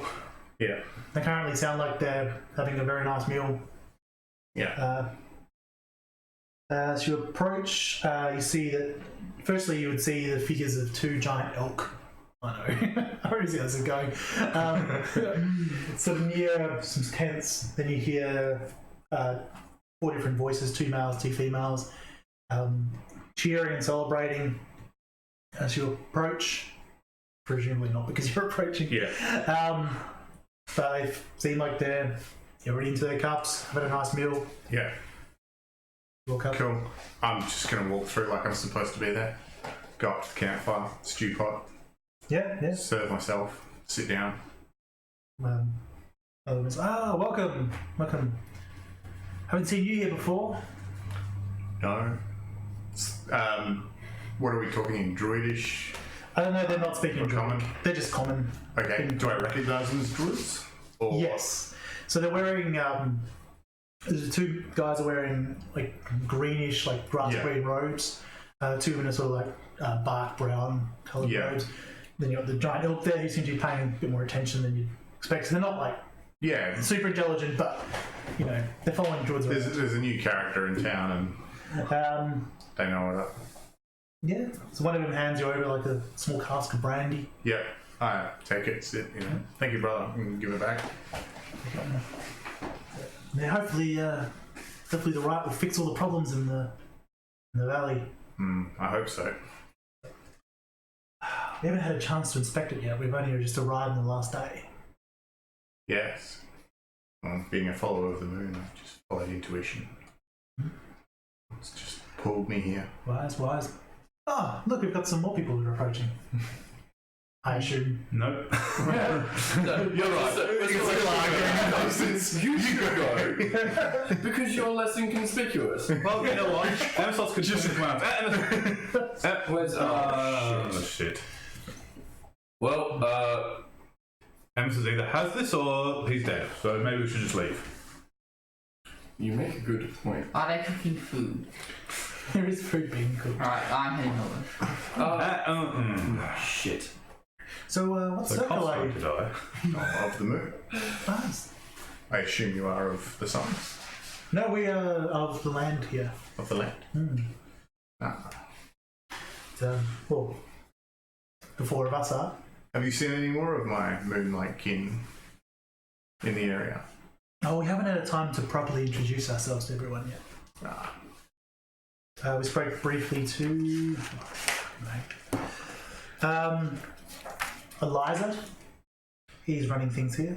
Yeah. they currently sound like they're having a very nice meal. Yeah. As you approach, you see that, firstly, you would see the figures of 2 giant elk. I know, I already see how's it going. Sort of near some tents, then you hear 4 different voices, 2 males, 2 females, cheering and celebrating as you approach. Presumably not because you're approaching. Yeah. But they seem like they're already into their cups, having a nice meal. Yeah. Walk up. Cool. I'm just going to walk through like I'm supposed to be there. Go up to the campfire, stew pot, Yeah. serve myself, sit down. Other ones, welcome. Haven't seen you here before. No. What are we talking in Druidish? I don't know, they're not speaking Or Druid. common? They're just common. Okay. Do I recognise them as Druids? Or Yes. So they're wearing, the 2 guys are wearing like greenish, like grass green robes. 2 in a sort of like bark brown coloured robes. Then you've got the giant elk there who seem to be paying a bit more attention than you'd expect. So they're not like Yeah. super intelligent, but you know, they're following druids around. There's a new character in town and they know it up. Yeah. So one of them hands you over like a small cask of brandy. Yeah. I take it, sit, Thank you, brother. And give it back. And then hopefully the right will fix all the problems in the valley. I hope so. We haven't had a chance to inspect it yet. We've only just arrived on the last day. Yes. Well, being a follower of the moon, I've just followed intuition. It's just pulled me here. Wise. Look, we've got some more people who are approaching. I assume. Nope. You're right. You should go. Because you're less inconspicuous. Well, you know what? Emissos could just come out. Where's... Oh, shit. Well, Emissos either has this or he's dead, so maybe we should just leave. you make a good point. Are they cooking food? There is food being cooked. Alright, I'm heading over. Shit. So, what So circle cops are going you? to die. Of the moon. Nice. I assume you are of the sun, No, we are of the land here. of the land. Well, the 4 of us are. Have you seen any more of my moon-like kin? in the area? Oh, we haven't had a time to properly introduce ourselves to everyone yet. We spoke briefly to Eliza. He's running things here.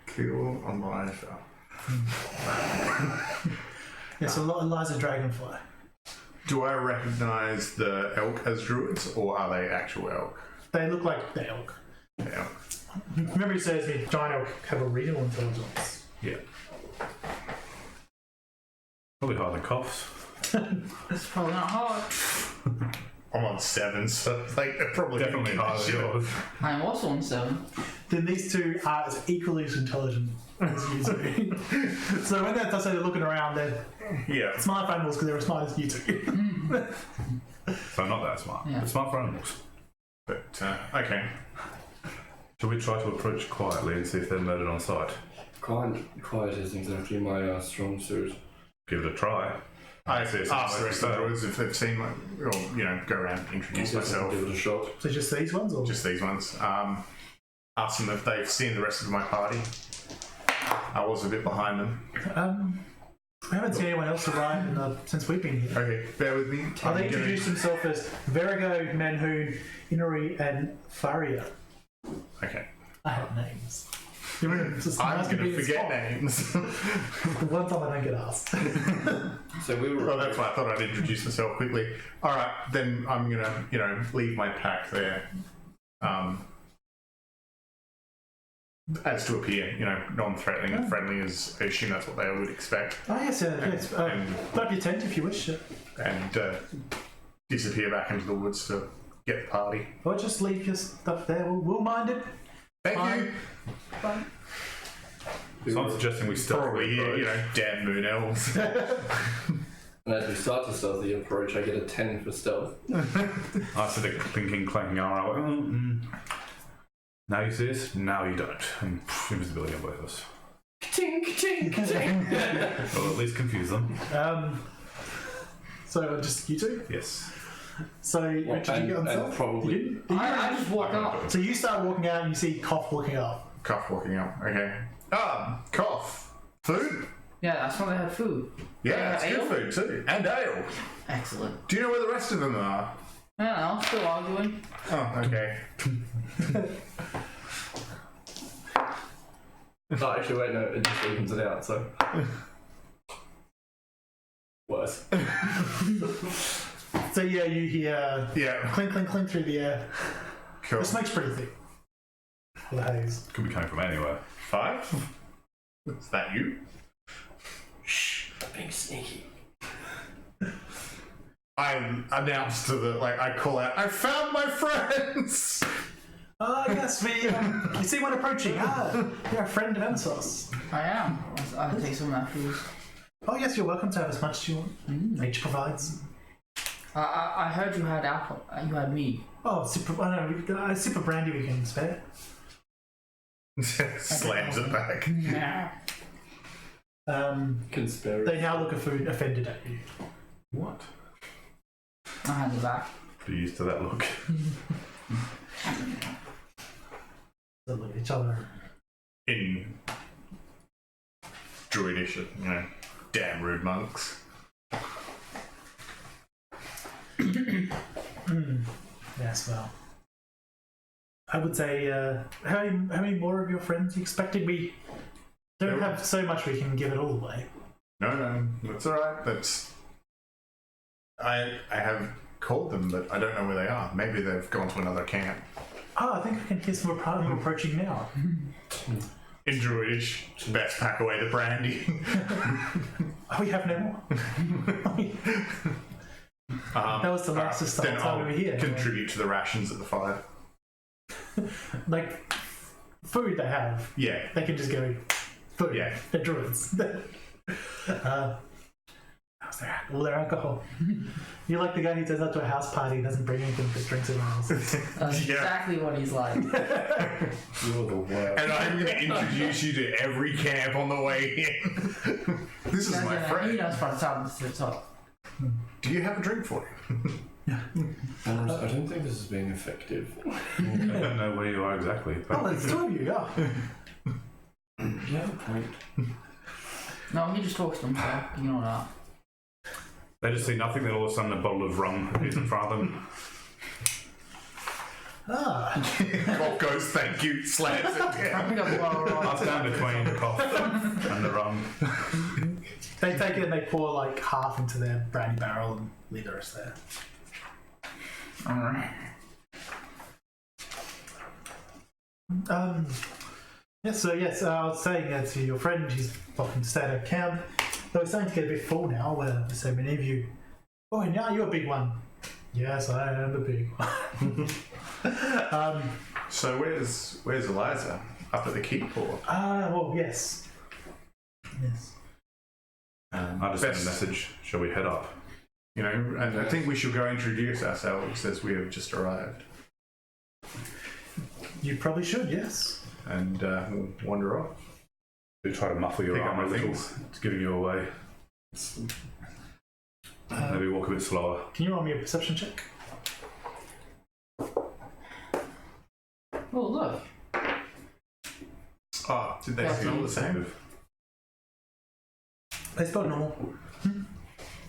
Cool, Eliza. Yes, Eliza Dragonfly. Do I recognise the elk as druids, or are they actual elk? They look like the elk. Yeah. Remember, he says the giant elk have a regional intelligence. Yeah. Probably higher than coughs. It's probably not hard. I'm on 7, so like they're probably Definitely higher than yours. I'm also on 7. Then these two are as equally as intelligent as you two. So when they're looking around, they're Yeah. smart for animals because they're as smart as you two. So not that smart. Yeah. But smart for animals. But okay. Shall we try to approach quietly and see if they're murdered on sight? Quiet isn't exactly my strong suit. Give it a try. I See, it's asked the rest of the fail. druids if they've seen, like, or go around, introduce myself. Give it a shot. So just these ones, or Just these ones. Ask them if they've seen the rest of my party. I was a bit behind them. we haven't seen anyone else arrive since we've been here. Okay, bear with me. They introduced themselves as Verigo, Manhoon, Inari, and Faria. Okay. I have names. You're in just a I'm nice going to convenient forget spot. names. The one time I don't get asked. So we were. Well, that's why I thought I'd introduce myself quickly. All right, then I'm going to, leave my pack there. As to appear, non-threatening and friendly, as I assume that's what they would expect. Oh, yes, yes. Put up your tent if you wish. And disappear back into the woods to get the party. Or just leave your stuff there. We'll mind it. Thank Fine. you. Fine. So I'm suggesting we stealthily Probably here, approach. damn moon elves. And as we start to stealthily approach, I get a 10 for stealth. I said a clinking, clanking arm. I went, Now you see us, now you don't. And invisibility on both of us. Tink, tink, tink. Or at least confuse them. So just you two? Yes. So Richard, did you get on and stealth? probably- You didn't? I just walk up. So you start walking out and you see Cough looking up. Cough walking up. Okay. Cough. Food? Yeah, that's why they had food. Yeah, it's good ale? food too. And ale. Excellent. Do you know where the rest of them are? Yeah, I'm still arguing. Oh, okay. Oh, actually, wait, no, it just evens it out, so. Worse. So yeah, you hear Yeah. clink, clink, clink through the air. Cool. The smoke's pretty thick. For the haze. Could be coming from anywhere. 5? Is that you? Shh, being sneaky. I announce to I call out, I found my friends! Ah, yes, you see one approaching. You're a friend of Emissos. I am. I'll take some of that food. Oh, yes, you're welcome to have as much as you want. Nature provides. I heard you had apple. You had me. Oh, a sip of brandy we can spare. Slams it back. Yeah. Conspiracy. They now look offended at you. What? I hand it back. Be used to that look. They look at each other. In Druidish, damn rude monks. Yes, well. I would say, how many more of your friends are you expecting? We don't have so much we can give it all away. No, that's alright. I have called them, but I don't know where they are. Maybe they've gone to another camp. Oh, I think I can hear some approaching now. In Druidish, best pack away the brandy. Oh, we have no more. That was the last of Then time I'll we were here. contribute to the rations at the fire. Like, food they have. Yeah. They can just go, food. Yeah. They're druids. How's all their alcohol? You're like the guy who turns up to a house party and doesn't bring anything but drinks and wines. That's Yeah. exactly what he's like. You're the worst. And I'm going to introduce you to every camp on the way in. This is my He friend. knows from the top to the top. Do you have a drink for him? I don't think this is being effective. I don't know where you are exactly. Oh, it's two of you, yeah. You have a point. No, he just talks to himself. You know that. They just see nothing, then all of a sudden a bottle of rum appears in front of them. Cough goes, thank you, slams it I down. think I blow her I off. stand between the cough and the rum. They take it and they pour like half into their brandy barrel and leave the rest there. Yes, I was saying to your friend, he's welcome to stay at camp. Though it's starting to get a bit full now, where so many of you. Oh, and now you're a big one. Yes, I am the big one. So where's Eliza? Up at the keep or? Well, yes. Yes. I just sent a message. Shall we head up? You know, and I think we should go introduce ourselves as we have just arrived. You probably should, yes. And we'll wander off. Do try to muffle your Pick up arm a my little. things. It's giving you away. Maybe walk a bit slower. Can you roll me a perception check? Oh, look. Oh, did they smell the same? They spelled normal.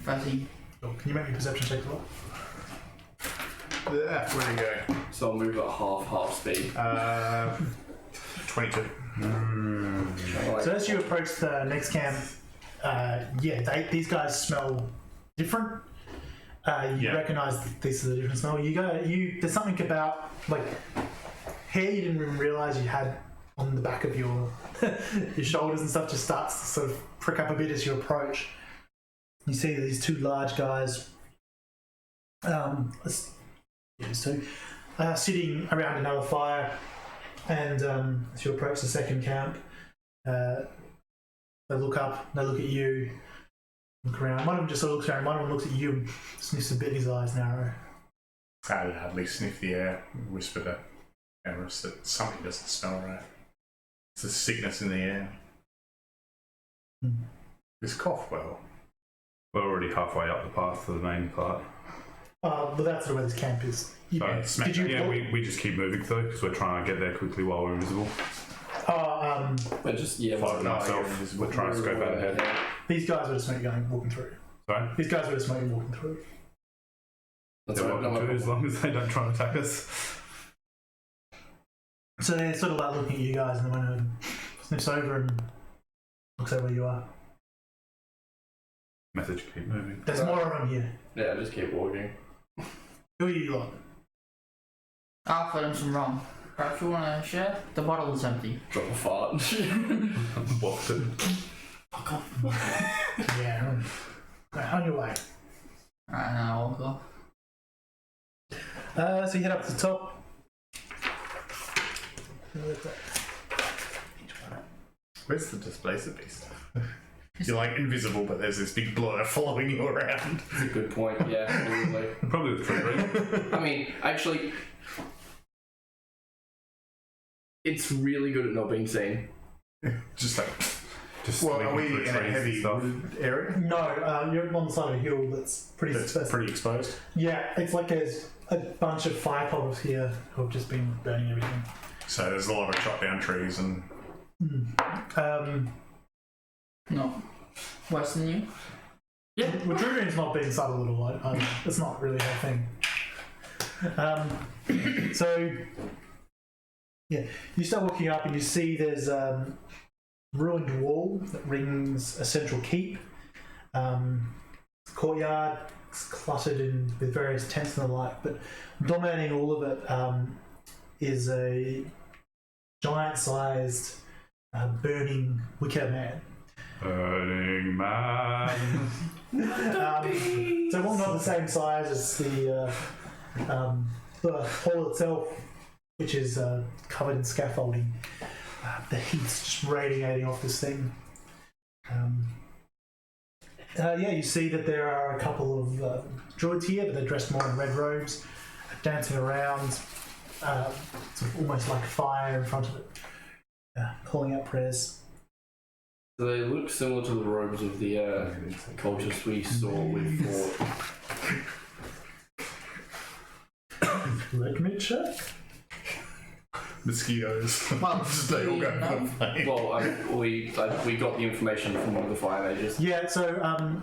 Fuzzy. Can you make me a perception check as well? Where'd he go? So I'll move at half speed. 22. So as you approach the next camp, these guys smell different. You recognise that this is a different smell. There's something about like hair you didn't even realise you had on the back of your your shoulders and stuff just starts to sort of prick up a bit as you approach. You see these two large guys, sitting around another fire, and as you approach the second camp, they look up, they look at you, look around. One of them just sort of looks around, one of them looks at you and sniffs a bit, his eyes narrow. I hardly sniff the air, whisper to Emharis that something doesn't smell right. It's a sickness in the air. This cough well. We're already halfway up the path to the main part. But that's sort of where this camp is. We just keep moving through because we're trying to get there quickly while we're invisible. But just Floating ourselves. We're trying to scope out ahead. These guys were just walking through. Sorry? These guys were just walking through. That's They're right, welcome to, as long as they don't try and attack us. So they're sort of like looking at you guys, and then one sniffs over and looks over where you are. Message, keep moving. There's more of them here. Yeah, just keep walking. Who are you lot? I'll put him some rum. Perhaps you want to share? The bottle is empty. Drop a fart. Waft it. Fuck off. Yeah. Right, on your way. Alright, now I'll go. So you head up to the top. Where's the displacer beast? You're like invisible, but there's this big blur following you around. That's a good point, yeah, probably. Probably with Truedream. I mean, actually, it's really good at not being seen. Just like, Just well, are we leaping in through a trees heavy and stuff. wooded area? No, you're on the side of a hill that's pretty That's pretty exposed. Yeah, it's like there's a bunch of fire poppers here who have just been burning everything. So there's a lot of chopped down trees and. No. Worse than you? Yeah, well, Truedream's not being subtle at all. It's not really her thing. So, yeah, you start walking up and you see there's a ruined wall that rings a central keep. Courtyard, it's cluttered with various tents and the like, but dominating all of it is a giant-sized burning Wicker Man. Burning Man. So while not the same size as the hall itself, which is covered in scaffolding, the heat's just radiating off this thing. You see that there are a couple of druids here, but they're dressed more in red robes, dancing around, sort of almost like fire in front of it, calling out prayers. So they look similar to the robes of the cultists we saw with Fort. Let me check. Mosquitoes. Well, They all go for no. the flame. Well, we got the information from one of the fire mages. Yeah, so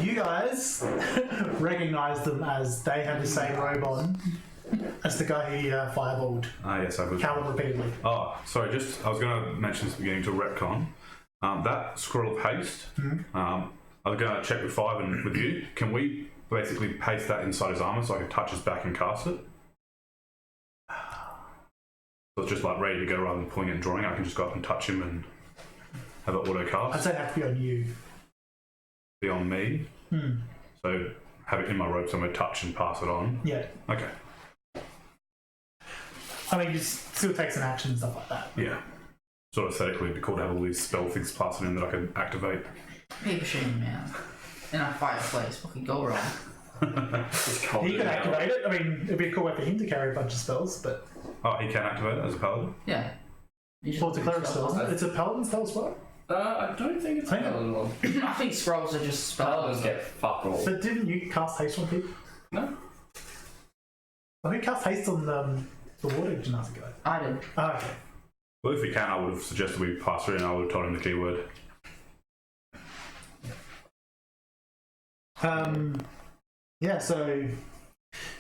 you guys recognize them as they have the same robe on as the guy who fireballed Ah, yes, I was. Callum repeatedly. Oh, sorry. I was going to mention this at the beginning to retcon. That scroll of haste. I was going to check with Five and with you. Can we basically paste that inside his armor so I can touch his back and cast it? So it's just like ready to go rather than pulling it and drawing. I can just go up and touch him and have it auto I'd cast. say it has to be on you. Be on me. So have it in my robe, so I'm going to touch and pass it on. Yeah. Okay. I mean, it still takes an action and stuff like that. Yeah. Sort of aesthetically, it'd be cool to have all these spell things plastered in that I can activate. Paper shame, man. In a fireplace, what could go wrong? Just cold He it can out. activate it. I mean, it'd be a cool way for him to carry a bunch of spells, but Oh, he can activate it as a paladin? Yeah. You just well, it's a cleric put spell, isn't it? It's a paladin spell as well. I don't think it's a Hang on. paladin one. I think scrolls are just Paladins spells. get fuck all. But didn't you cast haste on people? No. Oh, who cast haste on the water gymnastic guy? I did. Oh, okay. Well, if we can, I would have suggested we pass through and I would have told him the keyword. Yeah, so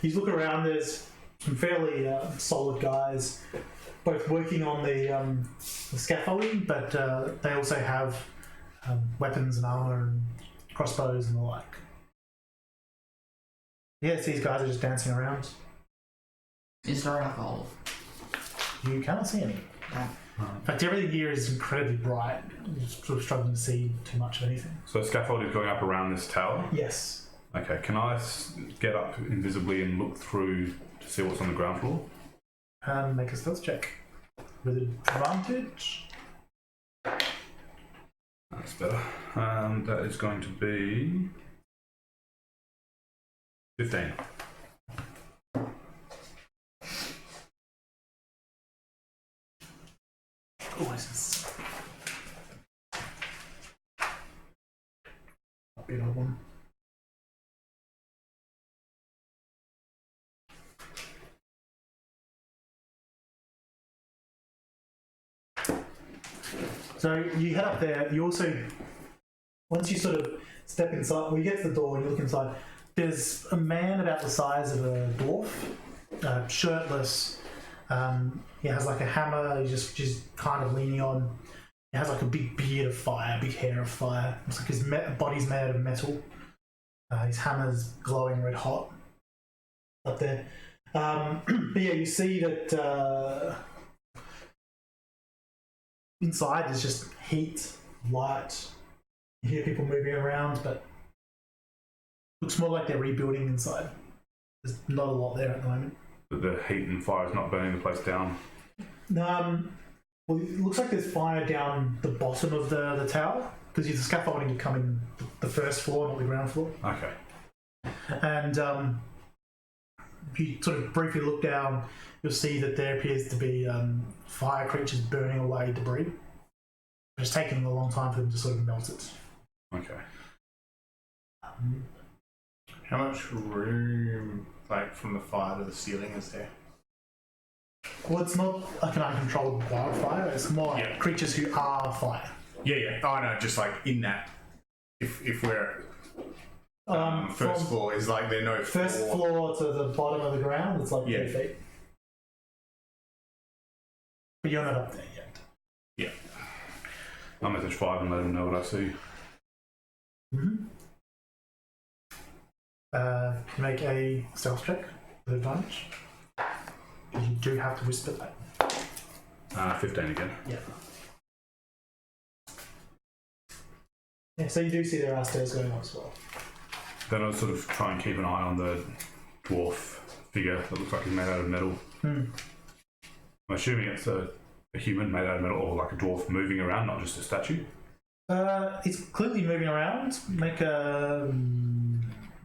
you look around, there's some fairly solid guys both working on the scaffolding, but they also have weapons and armour and crossbows and the like. Yes, these guys are just dancing around. Is there alcohol? You cannot see any. In fact, everything here is incredibly bright. You're sort of struggling to see too much of anything. So scaffold is going up around this tower. Yes. Okay, can I get up invisibly and look through to see what's on the ground floor? Make a stealth check with advantage. That's better. That is going to be 15. Oh, this is might be another one. So you head up there. You also, once you sort of step inside, well, you get to the door and you look inside. There's a man about the size of a dwarf, shirtless. He has like a hammer. He's just kind of leaning on. He has like a big beard of fire, big hair of fire. Looks like his body's made out of metal. His hammer's glowing red hot up there. But yeah, you see that inside there's just heat, light. You hear people moving around, but looks more like they're rebuilding inside. There's not a lot there at the moment. But the heat and fire is not burning the place down. Well, it looks like there's fire down the bottom of the tower because the scaffolding would come in the first floor, not the ground floor. Okay. And if you sort of briefly look down, you'll see that there appears to be fire creatures burning away debris. It's taking a long time for them to sort of melt it. Okay. How much room, like from the fire to the ceiling, is there? Well, it's not like an uncontrolled wildfire. It's more like Yeah. creatures who are fire. Yeah. Oh no, just like in that. If we're first From floor, is like there no first floor to the bottom of the ground, it's like 3 feet. But you're not up there yet. Yeah. I'll message 5 and let him know what I see. Make a stealth check with advantage. You do have to whisper that. 15 again. Yeah. Yeah, so you do see there are stairs going up as well. Then I'll sort of try and keep an eye on the dwarf figure that looks like he's made out of metal. I'm assuming it's a human made out of metal or like a dwarf moving around, not just a statue. It's clearly moving around. Make a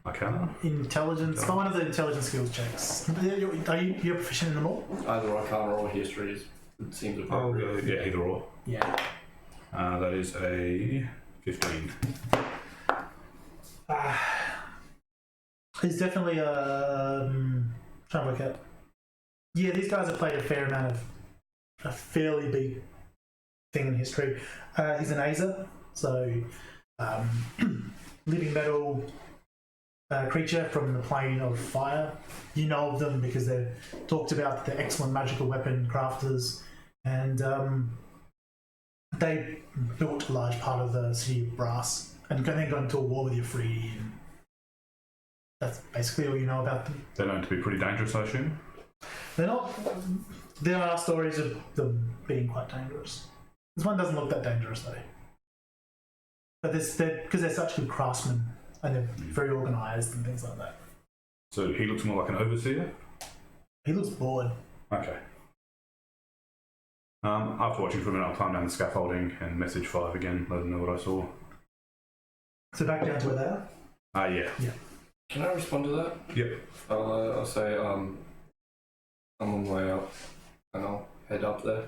Arcana? intelligence. One of the intelligence skills checks. You're proficient in them all? Either Arcana or History it seems appropriate. Yeah, either or. Yeah. That is a 15. There's definitely Trying to work out. Yeah, these guys have played a fair amount of a fairly big thing in history. He's an Azer, so living metal creature from the plane of fire. You know of them because they've talked about the excellent magical weapon crafters, and they built a large part of the city of Brass, and then got into a war with Yafridi. That's basically all you know about them. They're known to be pretty dangerous, I assume. They're not. There are stories of them being quite dangerous. This one doesn't look that dangerous though. But because they're such good craftsmen and they're very organised and things like that. So he looks more like an overseer? He looks bored. Okay. After watching for a minute, I'll climb down the scaffolding and message 5 again, let them know what I saw. So back down to where they are? Yeah. Can I respond to that? Yep. I'll say I'm on my way up, and I'll head up there.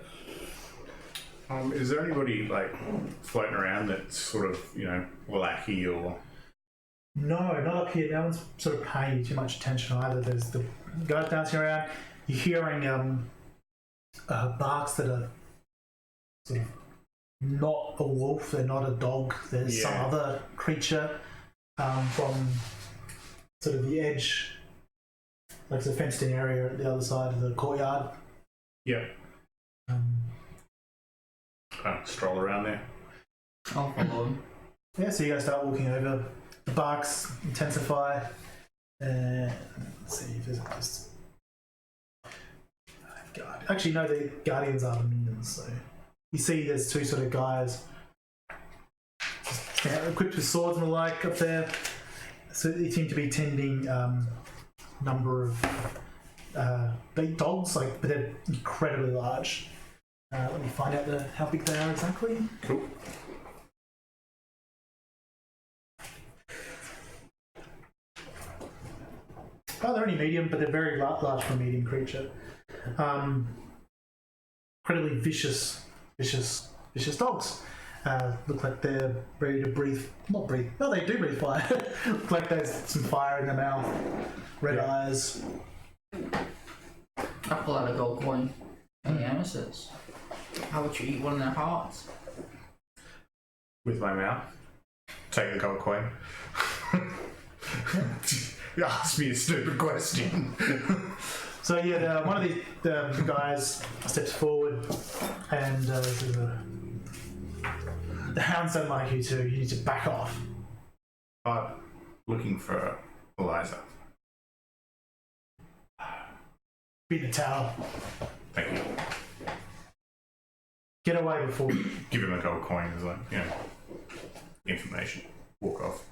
Is there anybody like floating around that's sort of, wacky or? No, not up here. No one's sort of paying you too much attention either. There's the guys dancing around. You're hearing barks that are sort of not a wolf. They're not a dog. There's some other creature from sort of the edge, like the fenced-in area at the other side of the courtyard. Yeah. Stroll around there. I'll follow him. Yeah, so you guys start walking over. The barks intensify. And let's see if there's just. Actually, no, the guardians are the minions. So you see, there's two sort of guys just equipped with swords and the like up there. So they seem to be tending number of big dogs, but they're incredibly large. Let me find out how big they are exactly. Cool. Oh, they're only medium, but they're very large for a medium creature. Incredibly vicious dogs. Look like they're ready to breathe. Not breathe. No, they do breathe fire. Look like there's some fire in their mouth. Red eyes. I pull out a gold coin. Hey, Emissos, how would you eat one of their hearts? With my mouth. Take the gold coin. You asked me a stupid question. So yeah, one of the guys steps forward and the hounds don't like you too. You need to back off. Looking for Eliza. Be the tower. Thank you. Get away before. Give him a gold coin as like, information. Walk off.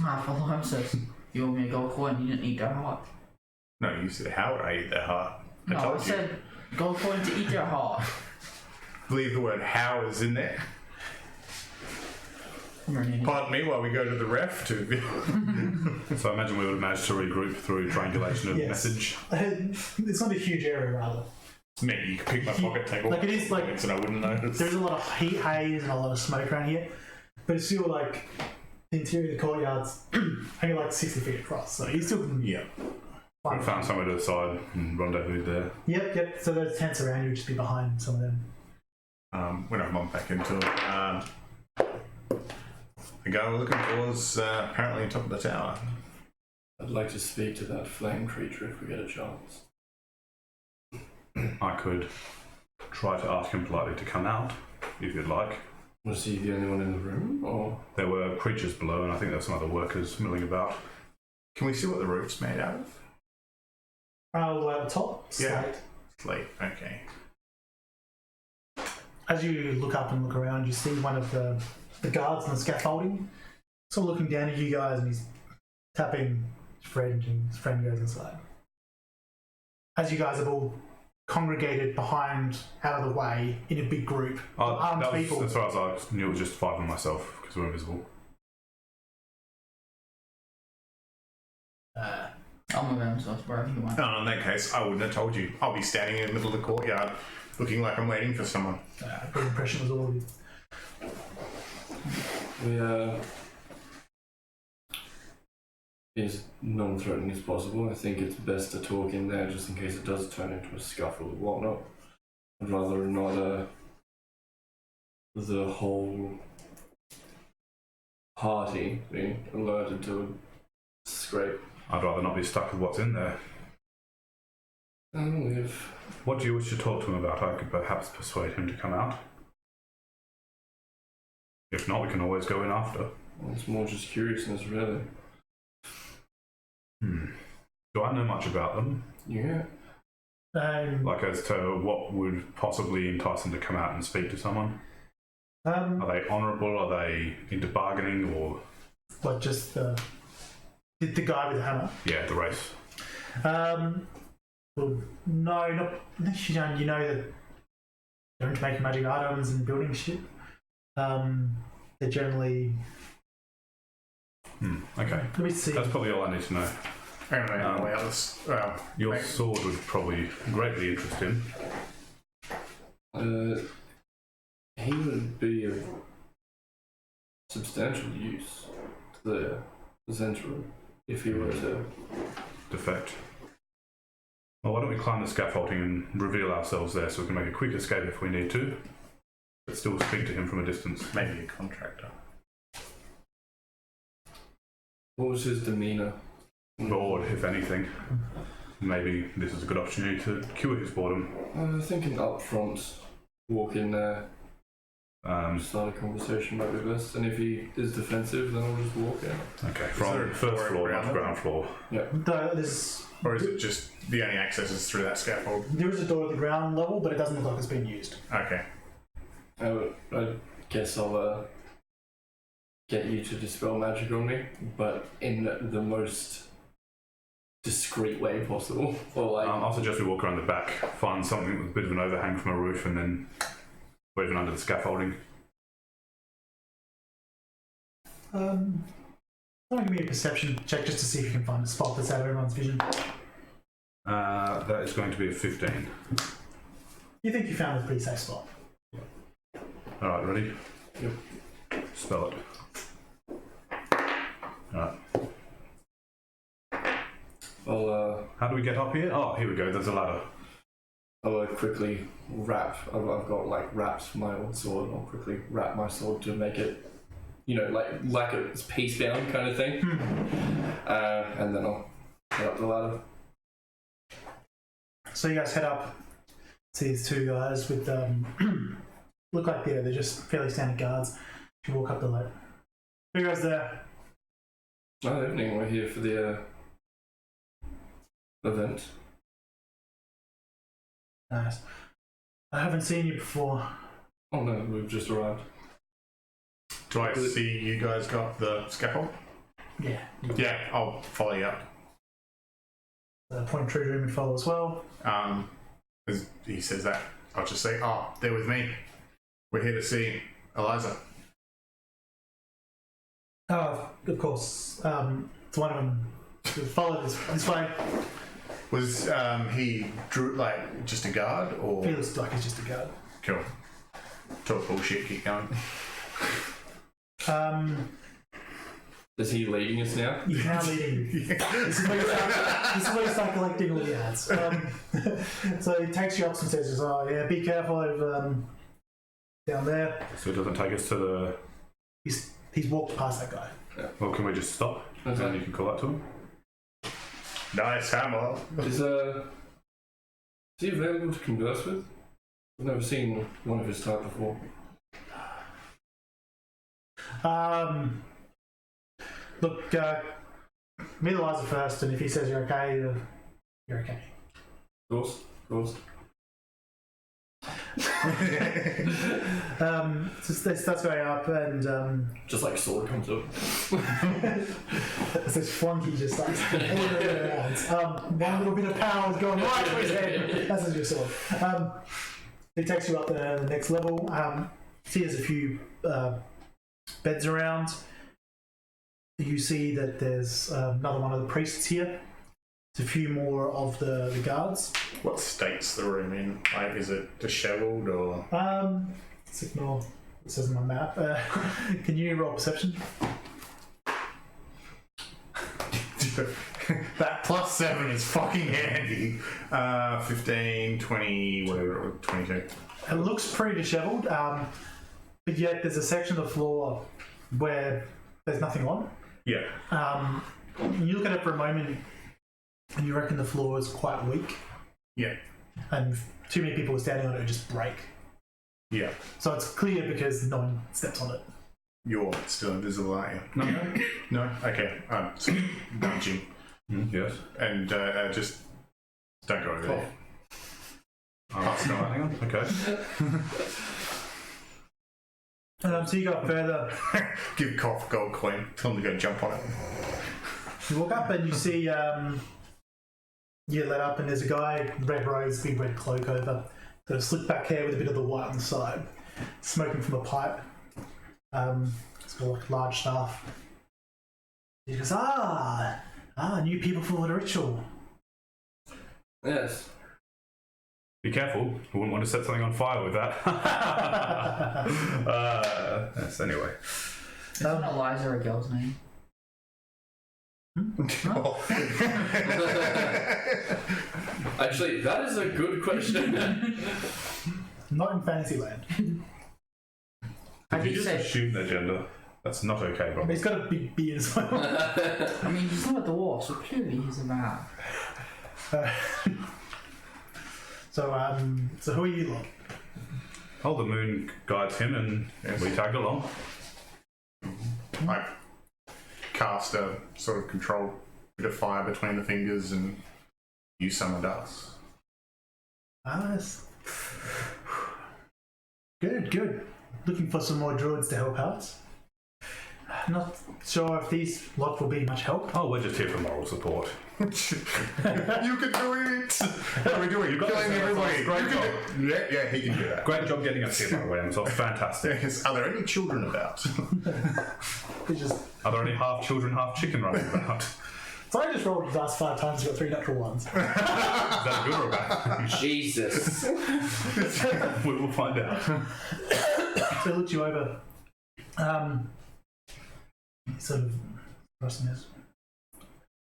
I follow him, says, you owe me a gold coin, you didn't eat their heart. No, you said, how would I eat their heart? I said gold coin to eat their heart. I believe the word how is in there. Pardon me while we go to the ref to... So I imagine we would have managed to regroup through triangulation of message. It's not a huge area, rather. It's me. You can pick my pocket, take all it is like and I wouldn't notice. There's a lot of heat haze and a lot of smoke around here, but it's still like the interior of the courtyard's only like 60 feet across, so you still can. Yeah. We found somewhere to the side and rendezvous there. Yep. So those tents around you would just be behind some of them. When I mom back into it, the guy we're looking for is apparently on top of the tower. I'd like to speak to that flame creature if we get a chance. I could try to ask him politely to come out, if you'd like. Was he the only one in the room, or? There were creatures below, and I think there were some other workers milling about. Can we see what the roof's made out of? At the top, slate. Slate, okay. As you look up and look around, you see one of the guards on the scaffolding, sort of looking down at you guys, and he's tapping his friend, and his friend goes inside. As you guys have all congregated behind, out of the way, in a big group, armed people. As far as I knew, it was just 5 of myself, because we're invisible. I'll move Emissos wherever you want. Oh, in that case, I wouldn't have told you. I'll be standing in the middle of the courtyard, looking like I'm waiting for someone. Good impression was all of you. as non-threatening as possible. I think it's best to talk in there just in case it does turn into a scuffle or whatnot. I'd rather not the whole party being alerted to a scrape. I'd rather not be stuck with what's in there. If What do you wish to talk to him about? I could perhaps persuade him to come out. If not, we can always go in after. it's more just curiousness, really. Do I know much about them? Yeah. Like as to what would possibly entice them to come out and speak to someone? Are they honourable? Are they into bargaining? Or what, just the guy with the hammer? yeah, the race. Well, no, not unless you know that they're into making magic items and building shit. They're generally. Okay, Let me see. that's probably all I need to know. Anyway, on the way out, Your Right. sword would probably greatly interest him. He would be of substantial use to the Zhentarim if he were to. Defect. Well, why don't we climb the scaffolding and reveal ourselves there so we can make a quick escape if we need to, but still speak to him from a distance. maybe a contractor. What was his demeanour? Bored, if anything. Maybe this is a good opportunity to cure his boredom. I'm thinking up front, walk in there, start a conversation might be best. And if he is defensive, then I'll just walk in. Okay, there from a first door floor, around not it? ground floor. Or is it just the only access is through that scaffold? There is a door at the ground level, but it doesn't look like it's been used. Okay. I guess I'll get you to dispel magic on me, but in the most discreet way possible. Or like, I'll suggest we walk around the back, find something with a bit of an overhang from a roof, and then wave it under the scaffolding. Someone give me a perception check just to see if you can find a spot that's out of everyone's vision. That is going to be a 15. You think you found a pretty safe spot? Alright, ready? Yep. Spell it. Alright. How do we get up here? Oh, here we go, there's a ladder. I'll quickly wrap. I've got like wraps for my old sword. I'll quickly wrap my sword to make it, like it's piece bound kind of thing. And then I'll head up the ladder. So you guys head up to these two guys with look like they're just fairly standard guards. You walk up the ladder. Who goes there? Oh, evening. We're here for the event. Nice. I haven't seen you before. Oh no, we've just arrived. Do I see you guys got the scaffold? Yeah. Yeah, I'll follow you up. Point Truedream would follow as well. As he says that, I'll just say, "Oh, they're with me. We're here to see Eliza." Oh, of course. It's one of them. Follow this way. Was he just a guard or? Feels like he's just a guard. Cool. Talk bullshit. Keep going. Is he leading us now? He's now leading you. This is where you start collecting all the ads. So he takes you up and says, "Oh yeah, be careful of down there." So it doesn't take us to the... He's walked past that guy. Well, can we just stop? Okay. And you can call that to him? Nice hammer. Is he available to converse with? I've never seen one of his type before. Look, meet Eliza first, and if he says you're okay, you're okay. Of course. So starts going up, and Just like sword comes up. it's this flunky just starts ordering around. One little bit of power is going right for his head. That's your sword. He takes you up the next level. See there's a few beds around. You see that there's another one of the priests here. There's a few more of the guards. What state's the room in? Like, is it dishevelled or? Let's ignore what it says on my map. Can you roll perception? That +7 is fucking handy. 15, 20, whatever, 22. It looks pretty dishevelled, but yet there's a section of the floor where there's nothing on. Yeah. You look at it for a moment, and you reckon the floor is quite weak, Yeah. and if too many people are standing on it, it would just break. Yeah. So it's clear because no one steps on it. You're still invisible, aren't you? No. No? Okay. I'm nudging. Yes. And just don't go over there. Hang on. Okay. So you go further. Give Cough gold coin. Tell him to go jump on it. You walk up and you see you let up, and there's a guy, red rose, big red cloak over, got a slick back hair with a bit of the white on the side, smoking from a pipe. It's got like large staff. He goes, new people for the ritual. Yes. Be careful. I wouldn't want to set something on fire with that. Yes, anyway. Isn't Eliza a girl's name? Actually, that is a good question. Not in Fantasyland. If you just assume their gender, that's not okay, bro. He's got a big beard as well. I mean, he's not a dwarf, so clearly he's a man. So who are you lot? Oh, the moon guides him, and we tagged along. I cast a sort of controlled bit of fire between the fingers and you summoned us. Yes. Good. Looking for some more druids to help out. Not sure if these lot will be much help. Oh, we're just here for moral support. You can do it! What are we doing? You've got Killing everybody! Great You job. can do- Yeah, he can do that. Great job getting us here, by the way. Emharis. Fantastic. Yes. Are there any children about? Which is, Are there any half children, half chicken running about? so I just rolled the last 5 times, got 3 natural ones. Is that a good or a bad? Jesus. We will find out. So he looked you over. Sort of crossing this.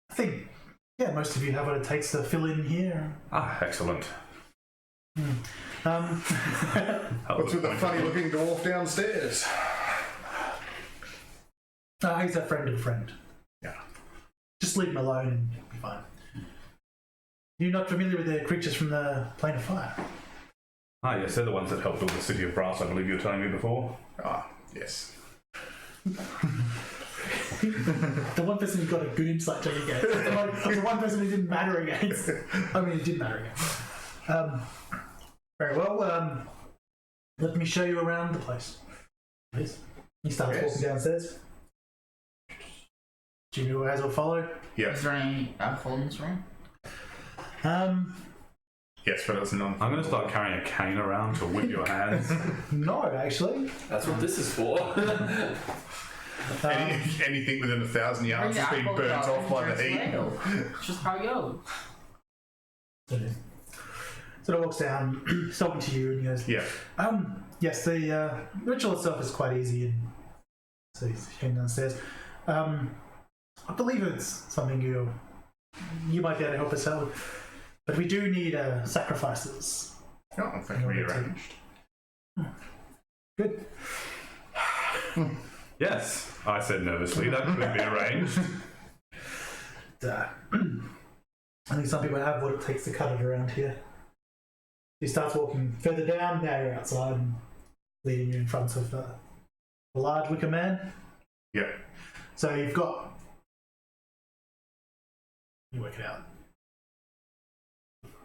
I think, most of you have what it takes to fill in here. Ah, excellent. What's with the funny looking dwarf downstairs? He's a friend of a friend. Yeah. Just leave him alone and you'll be fine. You're not familiar with the creatures from the Plane of Fire? Ah, yes, they're the ones that helped build the City of Brass, I believe you were telling me before. Ah, yes. The one person who got a good insight check against. The one person who didn't matter against. I mean, it did matter against. Very well. Let me show you around the place, please. He starts walking downstairs. Jimmy will as well follow. Yeah. Is there any alcohol in this room? Yes, but it's not. I'm going to start carrying a cane around to whip your hands. No, actually. That's what this is for. Anything within 1,000 yards is being burnt off by the heat. It's just how you go. So he walks down, he's talking to you, and he goes, Yeah. yes, the ritual itself is quite easy, and so he's heading downstairs. I believe it's something you might be able to help us out with, but we do need sacrifices. Oh, I think rearranged. Good. Yes, I said nervously, that could be arranged. I think some people have what it takes to cut it around here. He starts walking further down, now you're outside, and leading you in front of the large Wicker Man. Yeah. So you've got... You work it out.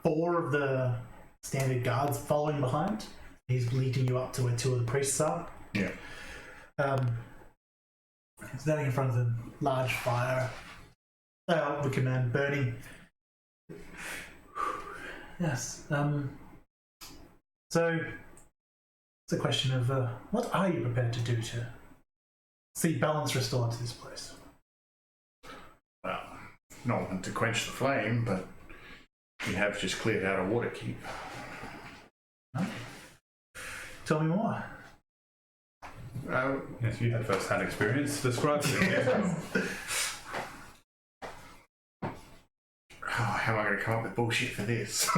4 of the standard guards following behind. He's leading you up to where 2 of the priests are. Yeah. Standing in front of the large fire. Wicker Man burning. Yes. So it's a question of what are you prepared to do to see balance restored to this place? Well, not one to quench the flame, but we have just cleared out a water keep. Okay. Tell me more. Yes, you had first-hand experience. Describe it. come up with bullshit for this.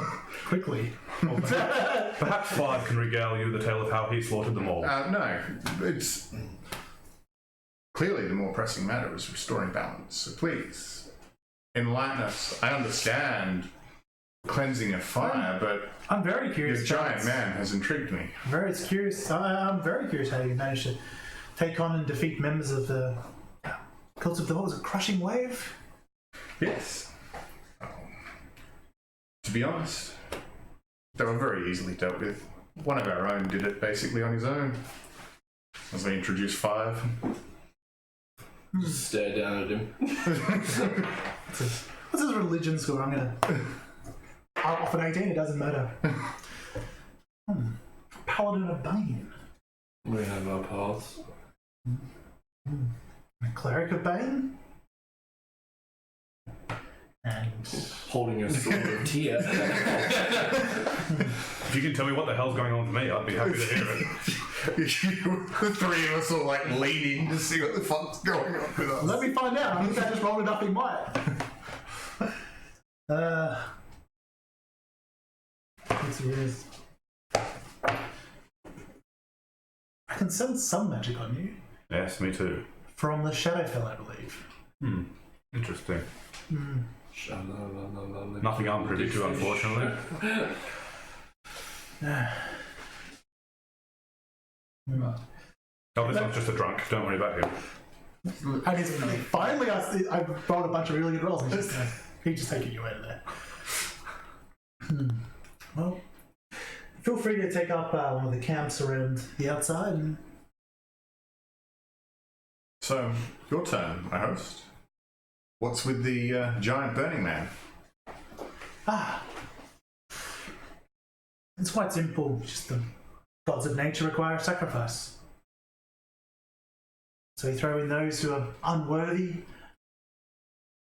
Quickly. Perhaps 5 can regale you the tale of how he slaughtered them all. No, it's clearly the more pressing matter is restoring balance. So please, enlighten us. I understand cleansing of fire, but I'm very curious. your giant man has intrigued me. I'm very curious how you managed to take on and defeat members of the Cult of the, what was it, Crushing Wave? Yes. To be honest, they were very easily dealt with. One of our own did it basically on his own. As they introduced 5. Just stare down at him. What's his religion score? I'm gonna. Off an 18, it doesn't matter. Paladin of Bane. We have our paths. A Cleric of Bane. And Holding a sword of tear. If you can tell me what the hell's going on with me, I'd be happy to hear it. The 3 of us all like leaning to see what the fuck's going on with us. let me find out. I think I just rolled a nothing might. Let's see, yes. I can sense some magic on you. Yes, me too. From the Shadowfell, I believe. Interesting. Nothing Nothing I'm privy to, unfortunately. Oh, this one's just a drunk. Don't worry about him. And it's finally, I rolled a bunch of really good rolls. And he's just taking you out of there. Well, feel free to take up one of the camps around the outside. And So, your turn, my host. What's with the giant burning man? it's quite simple. Just the gods of nature require a sacrifice. So you throw in those who are unworthy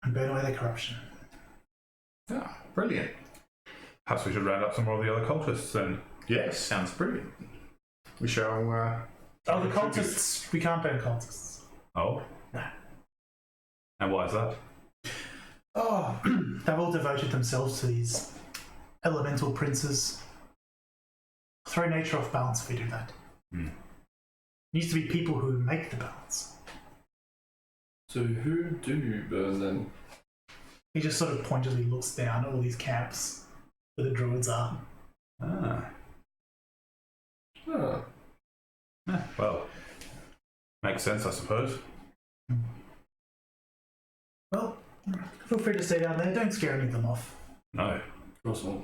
and burn away their corruption. Ah, brilliant. Perhaps we should round up some more of the other cultists then. Yes, sounds brilliant. We shall. Oh, the cultists, we can't burn cultists. Oh? No. And why is that? Oh, they've all devoted themselves to these elemental princes. Throw nature off balance if we do that. It needs to be people who make the balance. So who do you burn then? He just sort of pointedly looks down at all these camps where the druids are. Ah. Ah. Well, makes sense, I suppose. Well, feel free to stay down there. Don't scare any of them off. No. Of course not.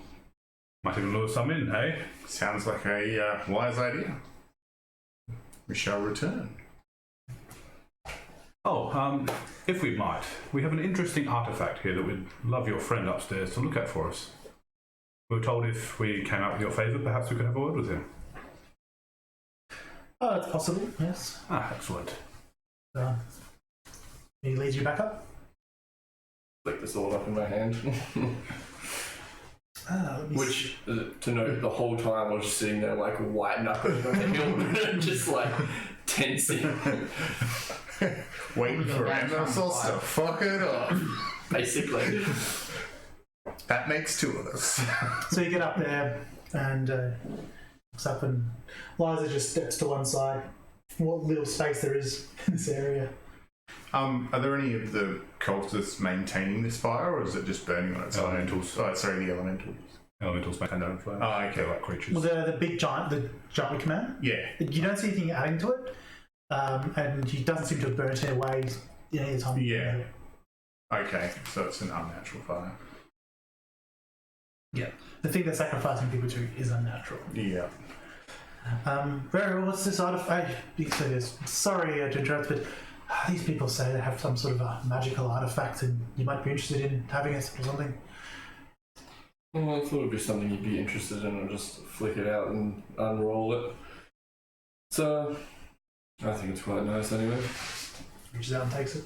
Might even lure some in, hey? Sounds like a wise idea. We shall return. Oh, if we might, we have an interesting artifact here that we'd love your friend upstairs to look at for us. We were told if we came out with your favour, perhaps we could have a word with him. Oh, it's possible, yes. Ah, excellent. He leads you back up. Flick the sword up in my hand. Let me Which, to note, the whole time I was just sitting there like white knuckling on the hill, just like tensing. Waiting for back on Emissos to fuck it up. Basically. That makes 2 of us. So you get up there and looks up, and Liza just steps to one side. What little space there is in this area. Are there any of the cultists maintaining this fire, or is it just burning on its own? Elementals. Oh, sorry, the elementals. Elementals maintain their own flame. Oh, okay. They're like creatures. Well, the big giant, the giant Wicker Man. Yeah. You don't see anything adding to it, and he doesn't seem to have burnt it away any time. Yeah. Okay, so it's an unnatural fire. Yeah. The thing they're sacrificing people to is unnatural. Yeah. Very well, what's this artifact? Sorry to interrupt, but these people say they have some sort of a magical artifact and you might be interested in having it or something. Well, I thought it would be something you'd be interested in. I'll just flick it out and unroll it. So, I think it's quite nice anyway. Reaches out and takes it.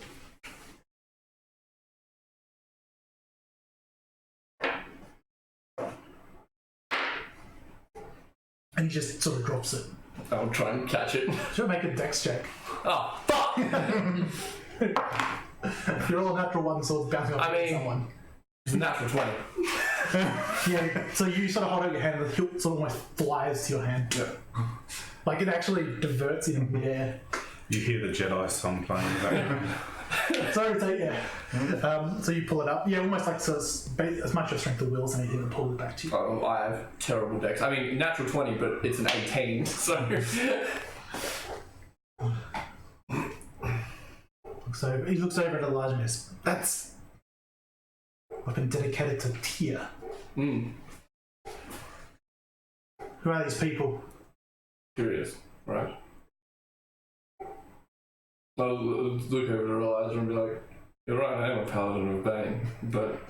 And he just sort of drops it. I'll try and catch it. Should I make a dex check? Oh, fuck! You're all natural one, so it's bouncing off I mean- someone. It's a natural 20. Yeah, so you sort of hold out your hand and the hilt sort of almost flies to your hand. Yeah. Like it actually diverts in midair. You hear the Jedi song playing in the background. So you pull it up. Yeah, almost like so it's as much of strength of will as anything to pull it back to you. Oh, I have terrible decks. I mean, natural 20, but it's an 18, so... So he looks over at Elijah and goes, "That's weapon dedicated to Tyr. Hmm. Who are these people?" Curious, right? I'll look over to Elijah and be like, "You're right, I am a paladin of Bane, but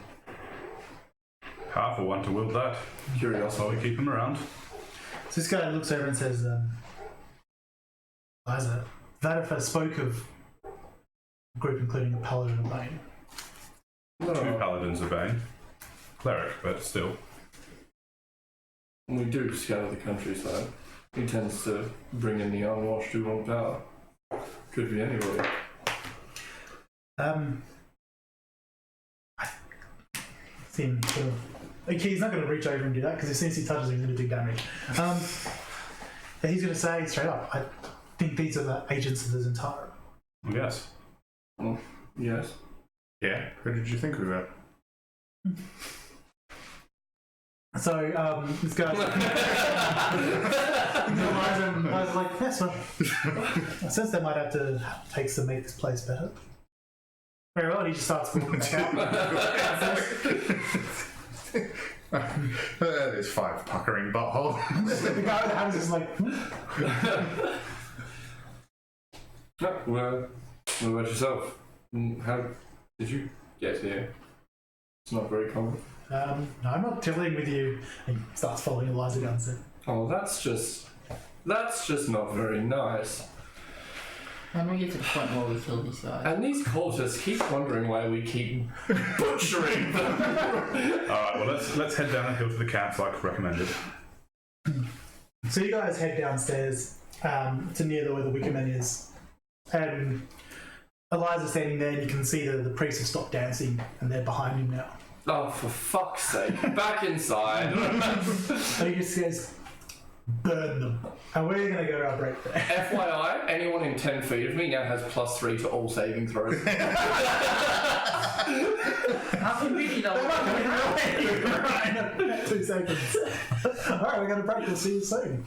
Powerful one to wield that. That's why we keep him around. So this guy looks over and says, "Elijah, Vadifer spoke of a group including a paladin of Bane." no, 2 paladins of Bane. Cleric, but still. we do scour the countryside. He tends to bring in the unwashed who want power. Could be anybody. I see him sort of. Okay, he's not going to reach over and do that because as soon as he touches him, he's going to do damage. But he's going to say straight up, "I think these are the agents of the Zhentarim." Yes. Oh, yes. Yeah. Who did you think we were? So this guy's Elijah's like, "Yes, well, I sense they might have to take to make this place better." Very well, and he just starts walking back out. There's 5 puckering buttholes. The guy with the hat is just like, No, well, what about yourself? How did you get here? It's not very common. "No, I'm not tiddling with you." And he starts following Elijah downstairs. Oh, that's just not very nice. When we get to the point where we kill these guys. And these cultists keep wondering why we keep butchering them. Alright, well let's head down the hill to the camp like recommended. So you guys head downstairs to near where the Wicker Man is. And Elijah's standing there and you can see the priests have stopped dancing and they're behind him now. Oh, for fuck's sake. Back inside. So he just says, "Burn them." And we're going to go to our break there. FYI, anyone in 10 feet of me now has +3 to all saving throws. How convenient though. Right, 2 seconds. Alright, we're going to break. We'll see you soon.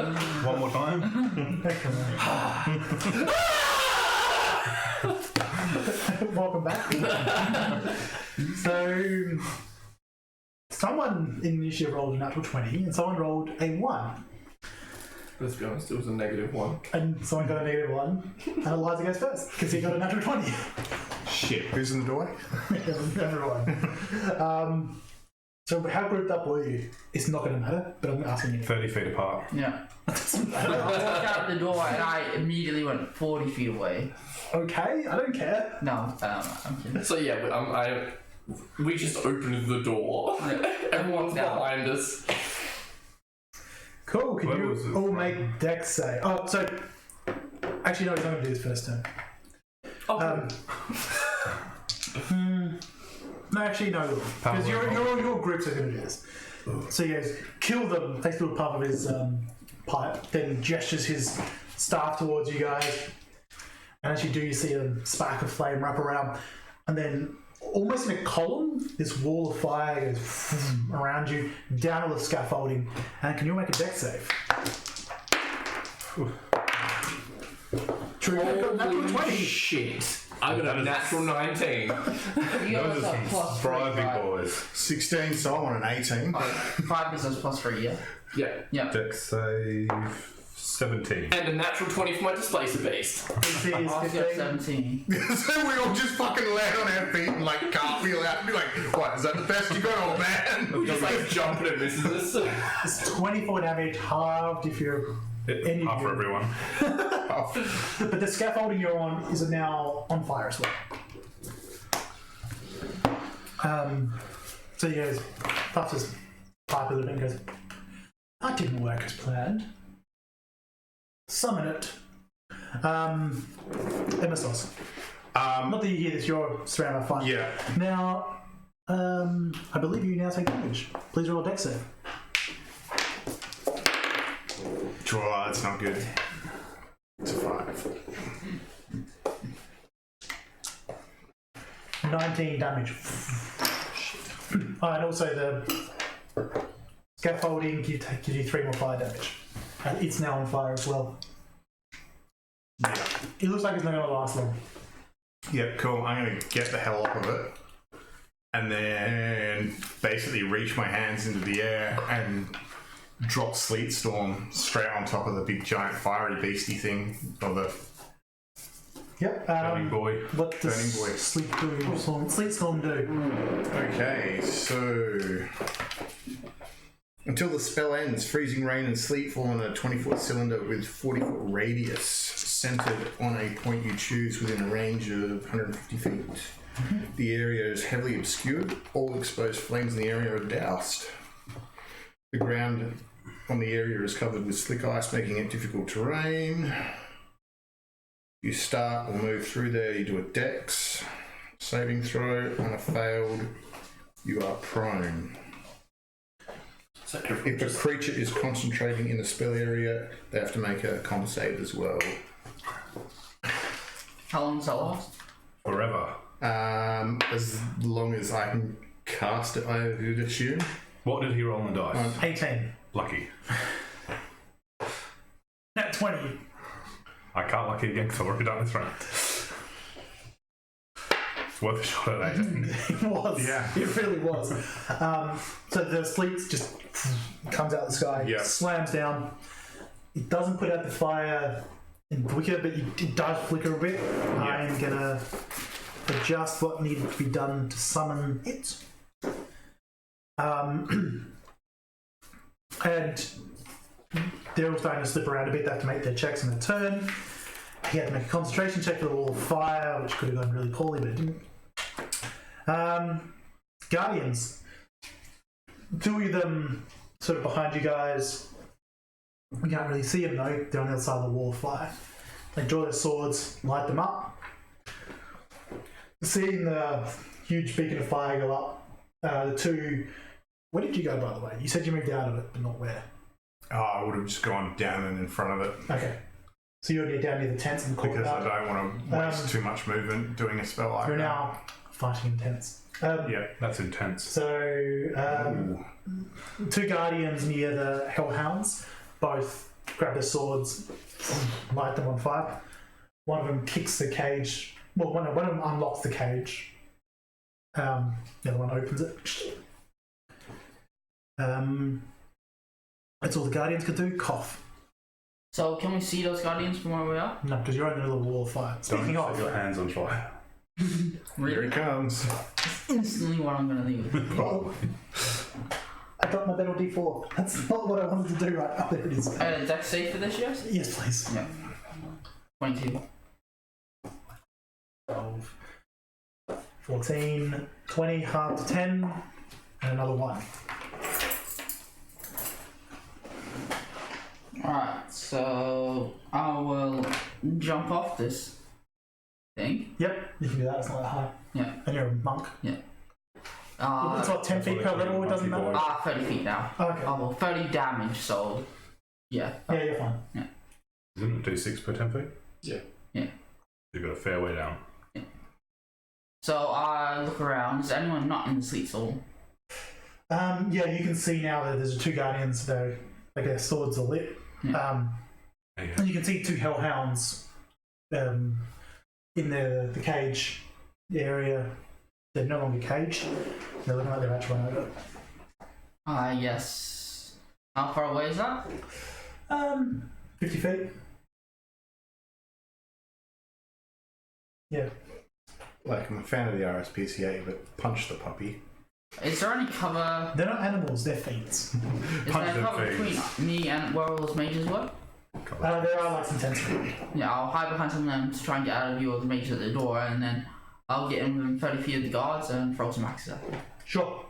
One more time. Welcome back. So, someone in the initiative rolled a natural 20 and someone rolled a 1. Let's be honest, it was a -1. And someone got a -1. And Eliza goes first because he got a natural 20. Shit, who's in the doorway? Everyone. So how grouped up were you? It's not going to matter, but I'm asking you. 30 feet apart. Yeah. I walked out the door and I immediately went 40 feet away. Okay, I don't care. No, I'm kidding. So yeah, we just opened the door. Everyone's behind us. Cool, can Where you was it all from? make dex save? Oh, so... Actually, no, he's not going to do this first turn. Oh, No, actually, no. Because your groups are going to do this. So he goes, kill them, takes a little puff of his pipe, then gestures his staff towards you guys. And as you do, you see a spark of flame wrap around. And then, almost in a column, this wall of fire goes around you, down to the scaffolding. And can you make a dex save? True, you've got natural 20. shit. I got a natural 19. You Those got are a some plus 3, sprightly right? boys. 16, so I want an 18. 5 is plus 3, yeah? Yeah. Yeah. Dex save 17. And a natural 20 for my displacer beast. AC is I got 15. 17. So we all just fucking land on our feet and like cartwheel out and be like, what, is that the best you got, old man? We just like jumping and misses us. It's 24 damage, halved if you're... Any Half of for you. everyone. But the scaffolding you're on is now on fire as well. So he goes, puffs his pipe a little bit and goes, that didn't work as planned. Summon it. Emissos. Not that you hear this, you're surrounded by fire. Yeah. Now, I believe you now take damage. Please roll a dex save. Draw, that's not good. It's a 5. 19 damage. And also the scaffolding gives you 3 more fire damage. And it's now on fire as well. Yeah. It looks like it's not going to last long. Yep, cool. I'm going to get the hell off of it. And then basically reach my hands into the air and drop Sleet Storm straight on top of the big giant fiery beastie thing. Or the Yep. Burning boy. What does Burning boy. Sleet Storm do? Okay, so until the spell ends, freezing rain and sleet fall on a 20-foot cylinder with 40-foot radius, centered on a point you choose within a range of 150 feet. The area is heavily obscured. All exposed flames in the area are doused. The ground on the area is covered with slick ice, making it difficult terrain. You start or move through there, you do a dex saving throw. On a failed, you are prone. So If the creature is concentrating in the spell area, they have to make a con save as well. How long does that last? Forever. As long as I can cast it, I would assume. What did he roll on the dice? 18. Lucky. Nat 20. I can't lucky again because I've already done this round. It's worth a shot at 18. It was. Yeah. It really was. So the sleet just comes out of the sky, Yeah. slams down. It doesn't put out the fire in Wicker, but it does flicker a bit. Yeah. I'm going to adjust what needed to be done to summon it. And they're all starting to slip around a bit. They have to make their checks on their turn. He had to make a concentration check for the wall of fire, which could have gone really poorly, but it didn't. Guardians. 2 of them sort of behind you guys. We can't really see them though. They're on the other side of the wall of fire. They draw their swords, light them up. Seeing the huge beacon of fire go up, the 2... Where did you go, by the way? You said you moved out of it, but not where. Oh, I would have just gone down and in front of it Okay. So you're down near the tents and the because I courtyard. don't want to waste too much movement doing a spell like You're that. now fighting in tents. Yeah. That's intense. So, Ooh. 2 guardians near the Hellhounds, both grab their swords, light them on fire. One of them kicks the cage. Well, one of them unlocks the cage. The other one opens it. That's all the guardians could do. Cough. So can we see those guardians from where we are? No, because you're in the middle of a wall of fire. Speaking Don't of, set your hands on fire. Here he comes. Instantly what I'm gonna do. I dropped my battle D4. That's not what I wanted to do right now. There it is. Dex save for this, yes? Yes, please. Yeah. 22. 12, 14, 20, half to 10, and another 1. Alright, so I will jump off this thing. Yep, you can do that. It's not that high. Yeah. And you're a monk. Yeah. It's what, 10 feet per level? It doesn't matter? 30 feet now. Oh, okay. Oh, well, 30 damage, so yeah. Yeah, you're fine. Isn't it D6 per 10 feet? Yeah. Yeah. You've got a fair way down. So I look around. Is anyone not in the sleep stall? Yeah, you can see now that there's 2 guardians there. Like their swords are lit. And you can see 2 hellhounds in the cage area. They're no longer caged. They're looking like they're actually over. Yes. How far away is that? 50 feet. Yeah. Like, I'm a fan of the RSPCA, but punch the puppy. Is there any cover? They're not animals, they're fiends. Is Punch there their cover face. between me and where all those mages were? There are like some tentacles. Yeah, I'll hide behind some of them to try and get out of view of the mages at the door, and then I'll get in within 30 feet of the guards and throw some axes at them. Sure.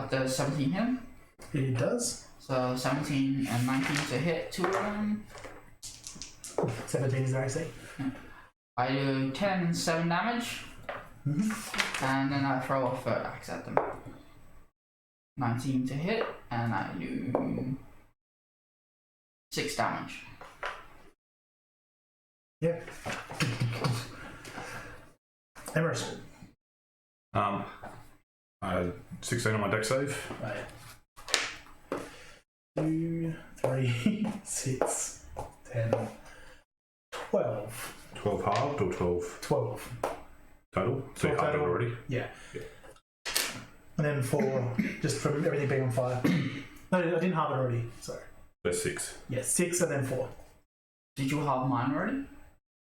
There's 17 him. It does. So 17 and 19 to hit 2 of them. 17 is their AC. I do 10 and 7 damage. And then I throw a third axe at them. 19 to hit, and I do 6 damage. Yeah. Emharis. I had 16 on my deck save. Right. 2, 3, 6, 10, 12. 12 halved or 12 12. total? So you 12 halved it total. already? Yeah. And then 4, just from everything being on fire. No, I didn't have it already. Sorry. There's 6. Yeah, 6 and then 4. Did you have mine already?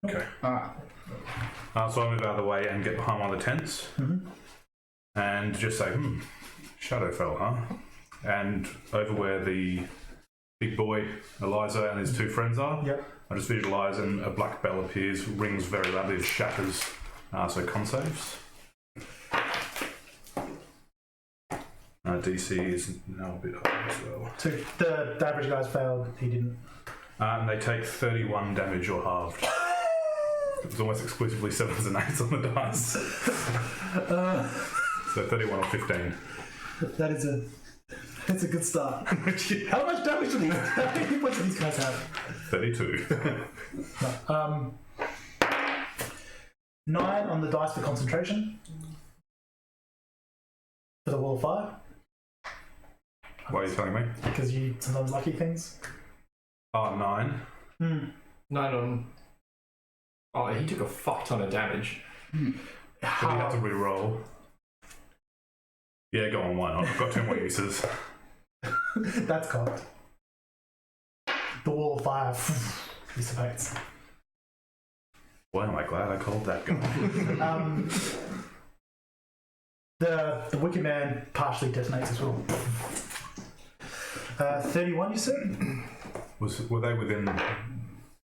Okay. Alright. So I move out of the way and get behind one of the tents and just say, Shadowfell, huh? And over where the big boy, Eliza, and his 2 friends are, Yep. I just visualise and a black bell appears, rings very loudly, it shatters. So con saves. DC is now a bit higher as well. So the average guy's failed. He didn't. And they take 31 damage or halved. It's almost exclusively 7s and 8s on the dice. So 31 or 15. That's a good start. How much damage do these? How many points do these guys have? 32. No. 9 on the dice for concentration. For the wall of fire. Why are you telling me? Because you sometimes lucky things. Oh, 9. 9 on. Oh, he took a fuck ton of damage. But he had to re-roll. Yeah, go on, why not? I've got 2 more uses. That's cocked. The wall of fire dissipates. Boy, am I glad I called that guy. The Wicker Man partially detonates as well. 31, you said? Were they within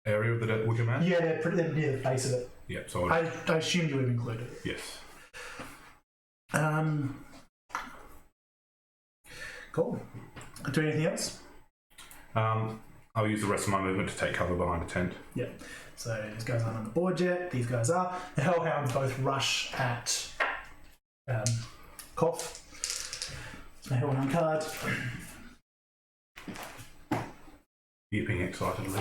area of the Wicker Man? Yeah, they're near the face of it. Yep, so I assumed you would have included it. yes. Cool. Do anything else? I'll use the rest of my movement to take cover behind a tent. Yeah. So these guys aren't on the board yet. These guys are. The Hellhounds both rush at Cough. The Hellhound card. Yipping excitedly.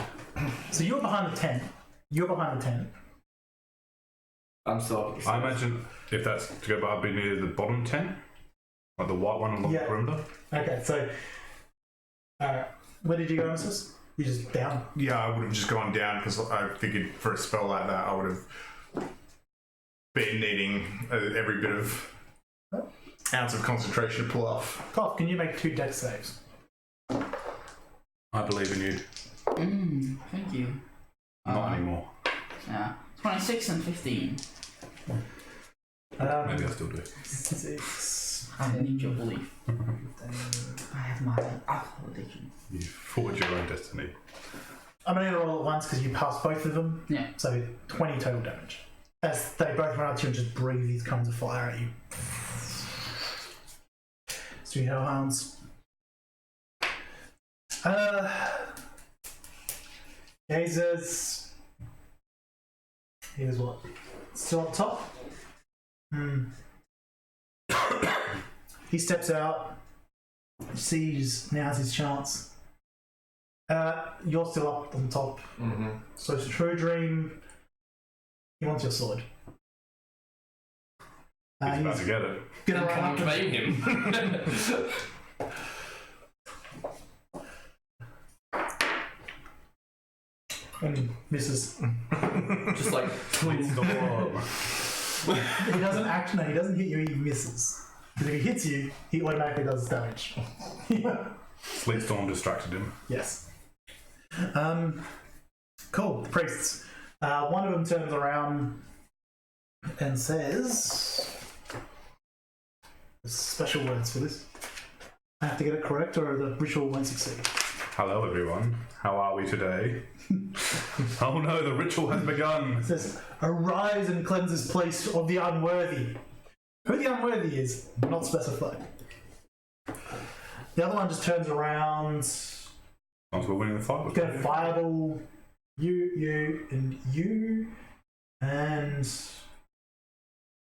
So you're behind the tent. I'm still up at the I imagine if that's to go by, I'd be near the bottom tent. Like the white one along Yeah. the perimeter? Okay, so where did you go, Emissos? You just down. Yeah, I would have just gone down because I figured for a spell like that, I would have been needing every bit of ounce of concentration to pull off. Cough, can you make 2 dex saves? I believe in you. Thank you. Not anymore. Yeah. 26 and 15. Maybe I still do. 6. I need your belief. I have my alcohol addiction. You forge your own destiny. I'm going to roll at once because you passed both of them. Yeah. So 20 total damage. As they both run up to you and just breathe these cones of fire at you. 3 hellhounds. Here's what? Still up top? He steps out, sees now's his chance. You're still up on top. Mm-hmm. So it's a Truedream. He wants your sword. He's about to get it. Gonna run Can up you and claim him? and misses. Just like Please stop. He doesn't actually. No, he doesn't hit you. He misses. Because if he hits you, he automatically does damage. Sleep Storm distracted him. Yes. Cool. The priests. One of them turns around and says, "There's special words for this. I have to get it correct, or the ritual won't succeed." Hello, everyone. How are we today? Oh no, the ritual has begun. It says, "Arise and cleanse this place of the unworthy." Who the unworthy is, not specified. The other one just turns around, Once we're winning the fight. with gonna them. fireball you, and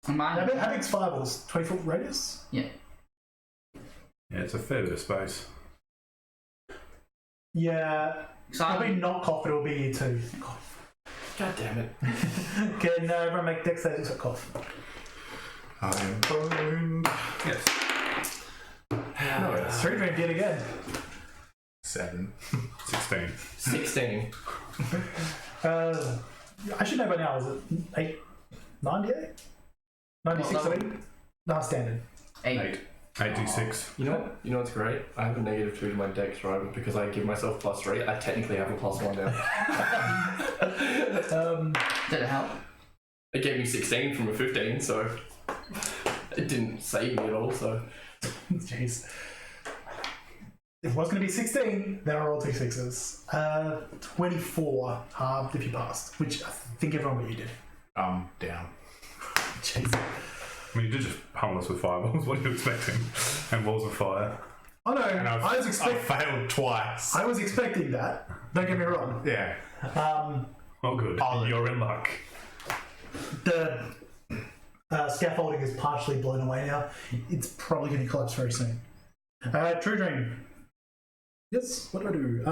Mine. how big's fireballs? 20-foot radius? Yeah, it's a fair bit of space. Yeah, So probably not cough, it'll be you too. God damn it. Can everyone make dex saves except cough? I am burned. Yes. No, it's Truedream did again. 7. 16. 16. I should know by now, is it 8? 98? 96, What I level? mean? No, standard. 8. 86. You know what's great? I have a -2 to my dex, right? But because I give myself +3, I technically have a +1 now. Did it help? It gave me 16 from a 15, so it didn't save me at all, so. Jeez. If it was going to be 16, then I rolled 2 6s. 24 halved if you passed, which I think everyone but you did. Down. Jeez. I mean, you did just pummel us with fireballs. What are you expecting? And walls of fire. Oh no, And I was I failed twice. I was expecting that. Don't get me wrong. Yeah. Oh, good. You're in luck. The scaffolding is partially blown away now. It's probably going to collapse very soon. Truedream. Yes, what do I do?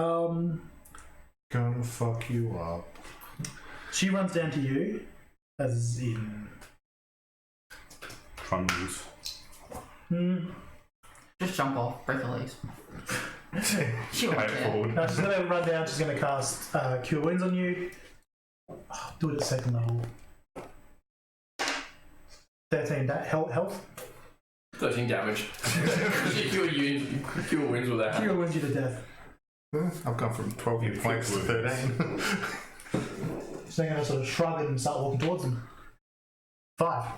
Gonna fuck you up. She runs down to you, as in. Trundles. Just jump off, break her legs. She won't Pay it care. forward. No, she's going to run down. She's going to cast Cure Wounds on you. Oh, do it at second level. 13 health. 13 damage. She cure wins with that. Cure Wounds you to death. I've gone from 12 hit points to 13. She's then going to sort of shrug and start walking towards him. 5.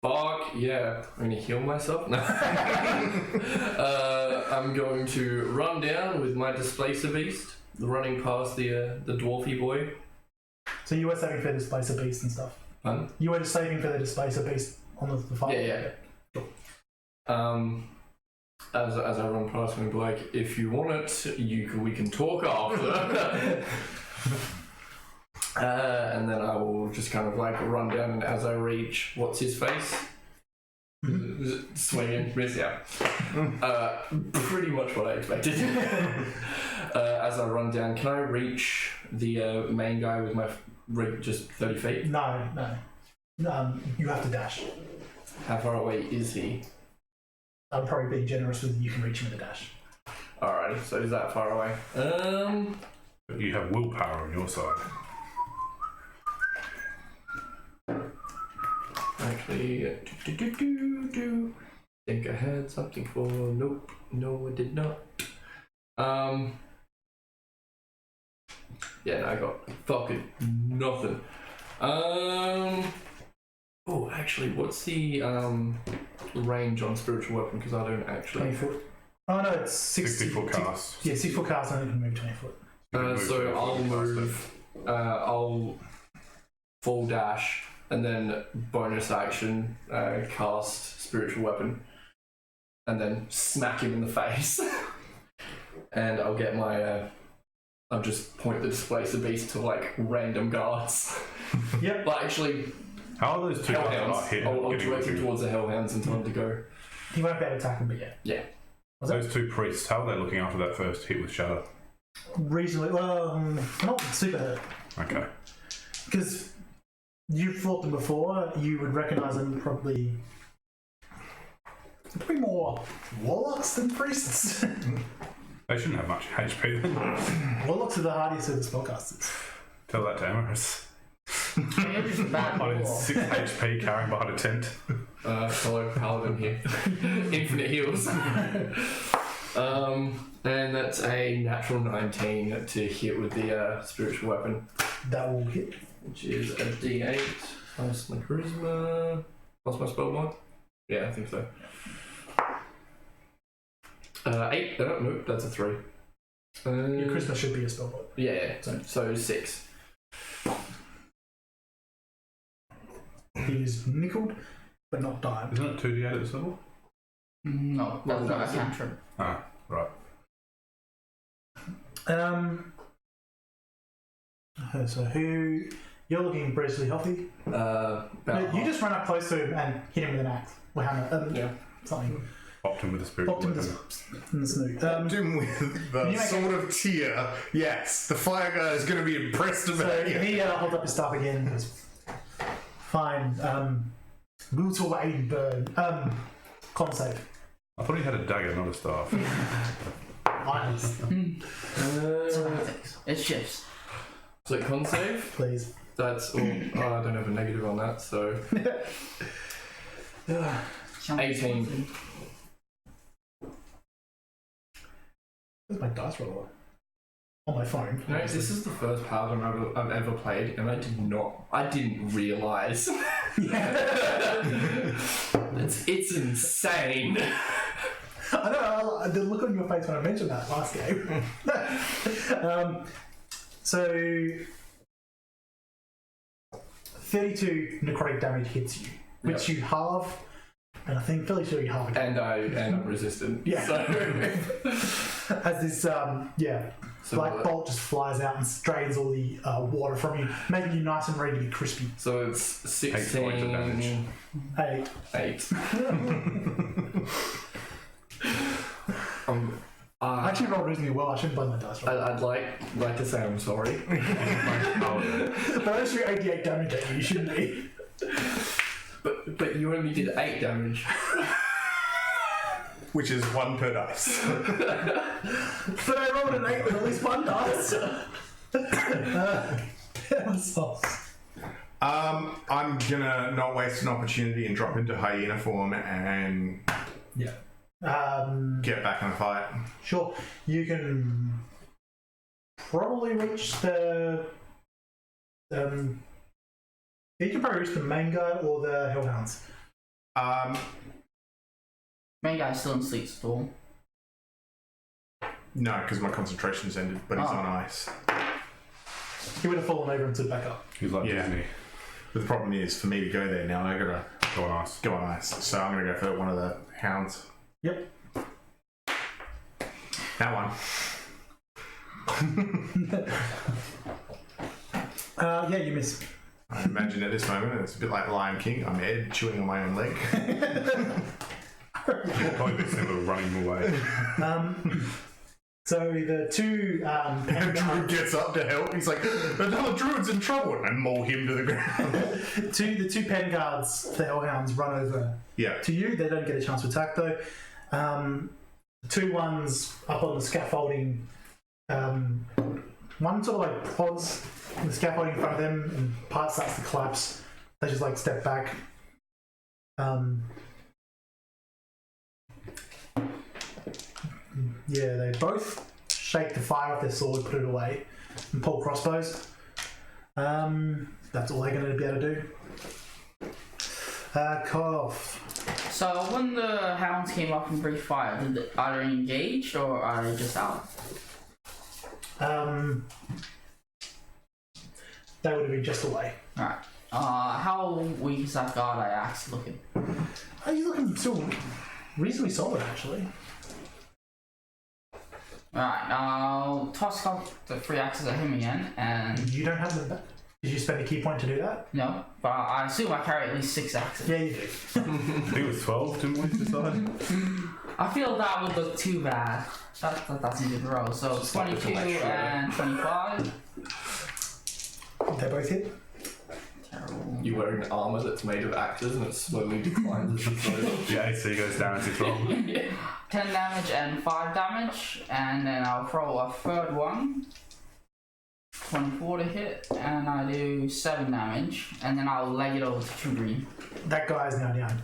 Fuck yeah. I'm gonna heal myself. No. I'm going to run down with my Displacer Beast, running past the dwarfy boy. So you were saving for the Displacer Beast and stuff. Pardon? You were just saving for the Displacer Beast on the fight. Yeah. As I run past him, be like, if you want it, we can talk after. And then I will just kind of like run down, and as I reach, what's his face? Swinging, miss, yeah. Pretty much what I expected. As I run down, can I reach the main guy with my just 30 feet? No. You have to dash. How far away is he? I'm probably being generous with you can reach him with a dash. Alrighty, so is that far away? But you have willpower on your side. Actually, think I had something for. Nope, no, I did not. Yeah, no, I got fucking nothing. Oh, actually, what's the range on spiritual weapon? Because I don't actually. 20 foot. Oh no, it's 60 foot cast. Yeah, 6 foot cast, and then you can move 20 foot. So I'll move. I'll full dash and then bonus action cast spiritual weapon, and then smack him in the face. And I'll get my. I'll just point the displacer beast to like random guards. Yep. But actually, How are those two guys hellhounds. not hit? I'll getting direct him you? towards the hellhounds and tell him to go. He won't be able to attack him, but yeah. Yeah. Those two priests, how are they looking after that first hit with Shadow? Reasonably, well, not super hurt. Okay. Because you've fought them before, you would recognise them probably more warlocks than priests. They shouldn't have much HP then. Warlocks are the hardiest of the spellcasters. Tell that to Emharis. You're just a bad On his warlock. 6 HP carrying behind a tent. Hello, paladin here. Infinite heals. And that's a natural 19 to hit with the spiritual weapon, That will hit. which is a d8 plus my charisma plus my spell mod. Yeah, I think so. 8. Nope, that's a 3. Your Christmas should be a spell bot. Yeah, so 6. He's nickled, but not died. Isn't it 2d8 at this level? No, that's not a cantrip. Ah, right. So who? You're looking briskly healthy. About No, you half. just run up close to him and hit him with an axe. Or hammer. Yeah. Something. Popped him with a spiritual Popped him weapon. in the snoot. Popped him with the Can you make sword of tear. Yes, the fire guy is going to be impressed about So you. he holds up his staff again and goes, fine. Brutal aid burn. Con save. I thought he had a dagger, not a staff. Eyes. It shifts. So con save. Please. That's all. Oh, I don't have a negative on that, so 18. Where's my dice roller? On my phone. No, this is the first paladin I've ever played, and I didn't realise. It's insane. I know, the look on your face when I mentioned that last game. So, 32 necrotic damage hits you, which you halve, and I think fairly sure you halve again. And I'm resistant. Yeah. So, As this, black bolt just flies out and strains all the water from you, making you nice and ready to be crispy. so it's 8 points of damage. 16. 8. 8. I actually rolled reasonably well. I shouldn't blame my dice roll. I'd like to say I'm sorry. But I just threw 88 damage at you. You shouldn't be. But you only did 8 damage. Which is 1 per dice. But I rolled an 8 with at least 1 dice. I'm gonna not waste an opportunity and drop into hyena form and Yeah. get back in the fight. Sure. You can probably reach the. You can probably reach the main guy or the hellhounds. Main guy's still in sleep storm. No, because my concentration's ended, but he's Oh. on ice. He would have fallen over and stood back up. He's like Yeah. Disney. But the problem is, for me to go there now, I gotta Go on ice. go on ice. So I'm gonna go for one of the hounds. Yep. That one. Yeah, you miss. I imagine at this moment it's a bit like Lion King. I'm Ed chewing on my own leg. Probably this thing of running away. So the two And Druid gets up to help. He's like, another Druid's in trouble, and I maul him to the ground. the two pen guards, the hellhounds, run over Yeah. to you. They don't get a chance to attack though. The two ones up on the scaffolding, one sort of like pods the scaffolding in front of them and part starts to collapse. They just like step back. Yeah, they both shake the fire off their sword, put it away, and pull crossbows. That's all they're going to be able to do. Cough. So when the hounds came up and breathed fire, are they engaged or are they just out? They would have been just away. Alright. How weak is that guard I axe looking? He's looking still reasonably solid, actually. Alright, I'll toss up the 3 axes at him again, and... You don't have them back. Did you spend a key point to do that? No, but I assume I carry at least 6 axes. Yeah, you do. I think it was 12, didn't we decide? I feel that would look too bad. That's a good roll. So 22 and 25. They both hit. Terrible. You wearing armour that's made of axes and it slowly declines as you throw The AC goes down as it's wrong. 10 damage and 5 damage, and then I'll throw a third one. 24 to hit, and I do 7 damage, and then I'll leg it over to Truedream. That guy's now down.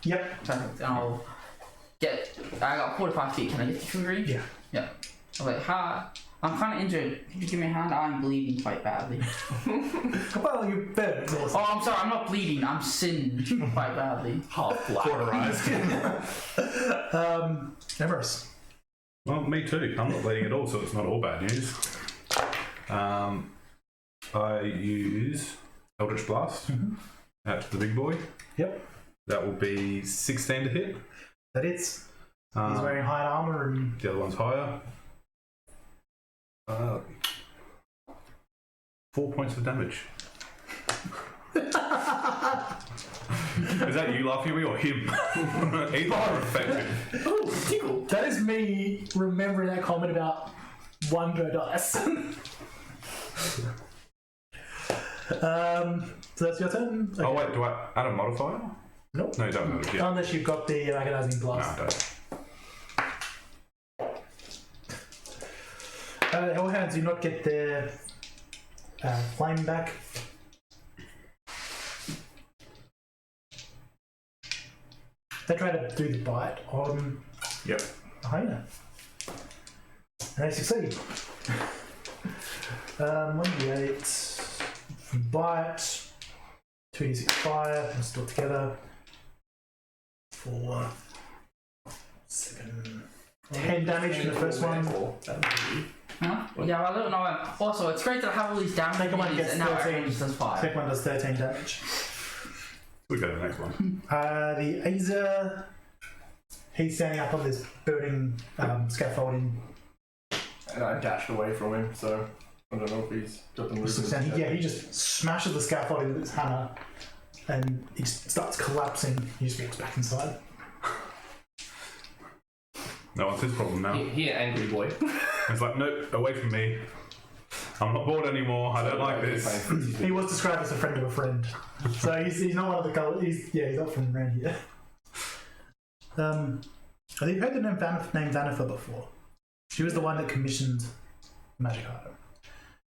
Yep. Perfect. And I'll get. I got 45 feet. Can I get to Truedream? Yeah. Yeah. Okay. Ha. I'm kind of injured. Could you give me a hand? I'm bleeding quite badly. Well, you're better. Oh, I'm sorry. I'm not bleeding. I'm singed quite badly. half black. Cauterized. Emharis. Well, me too. I'm not bleeding at all, so it's not all bad news. I use Eldritch Blast at the big boy. Yep. That will be 16 to hit. That hits. He's wearing hide armor and. The other one's higher. 4 points of damage. Is that you laughing at me or him? Either are effective. Oh, tickle. That is me remembering that comment about one go dice. So that's your turn. Okay. Oh wait, do I add a modifier? Nope. No, you don't. Yeah. Unless you've got the agonizing No, blast. I don't. Hellhounds do not get their flame back. They try to do the bite on Yep. the hyena. And they succeed. 1d8 bite, 2d6 fire, let's do it together. 4, 7, 10 damage from the first one. Huh? Yeah, well, I don't know. Also, it's great that I have all these damage Second one units, gets and now 13. everyone just does fire. Second one does 13 damage. We go to the next one. The Azer, he's standing up on this building scaffolding. And I dashed away from him, so I don't know if he's got the movement. Yeah, he just smashes the scaffolding with his hammer and he starts collapsing. He just walks back inside. No one's his problem now. He an angry boy. It's like, nope, away from me. I'm not bored anymore. I don't like this. He was described as a friend of a friend. So he's not one of the colours. He's not from around here. Have you heard the name Vanifer before? She was the one that commissioned the magic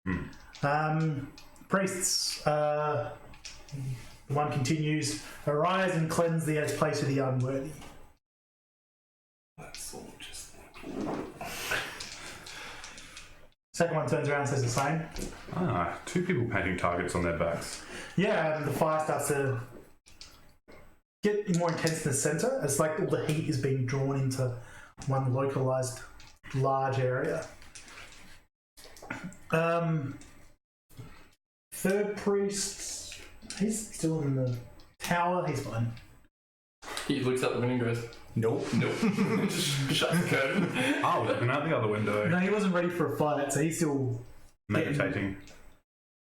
item. Priests. The one continues. Arise and cleanse the place of the unworthy. That's all just. Second one turns around and says the same. Ah, 2 people painting targets on their backs. Yeah, and the fire starts to get more intense in the centre. It's like all the heat is being drawn into one localised large area. Third priest, he's still in the tower. He's fine. He looks out the window and goes, Nope. nope. Just shuts the curtain. Oh, looking out the other window. No, he wasn't ready for a fight, so he's still. Meditating.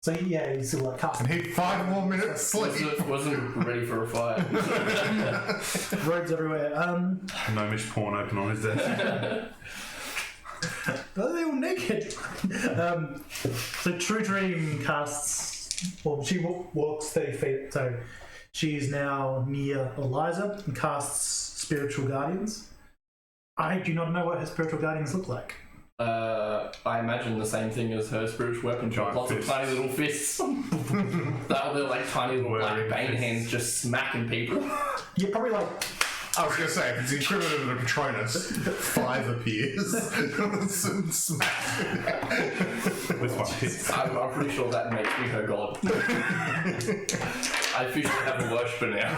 So he's still like casting. I need 5 more minutes sleep. Wasn't ready for a fight. Roads everywhere. Gnomish porn open on his desk. They're all naked. So Truedream casts. Well, she walks 30 feet, so She is now near Eliza and casts Spiritual Guardians. I do not know what her Spiritual Guardians look like. I imagine the same thing as her spiritual weapon. Giant Lots fists. of tiny little fists. They're like tiny little black Whirling bane fists. hands just smacking people. You're probably like, I was going to say, if it's the equivalent of a Patronus, 5 appears. Smack. With my hits. I'm pretty sure that makes me her god. I officially have a worshipper now.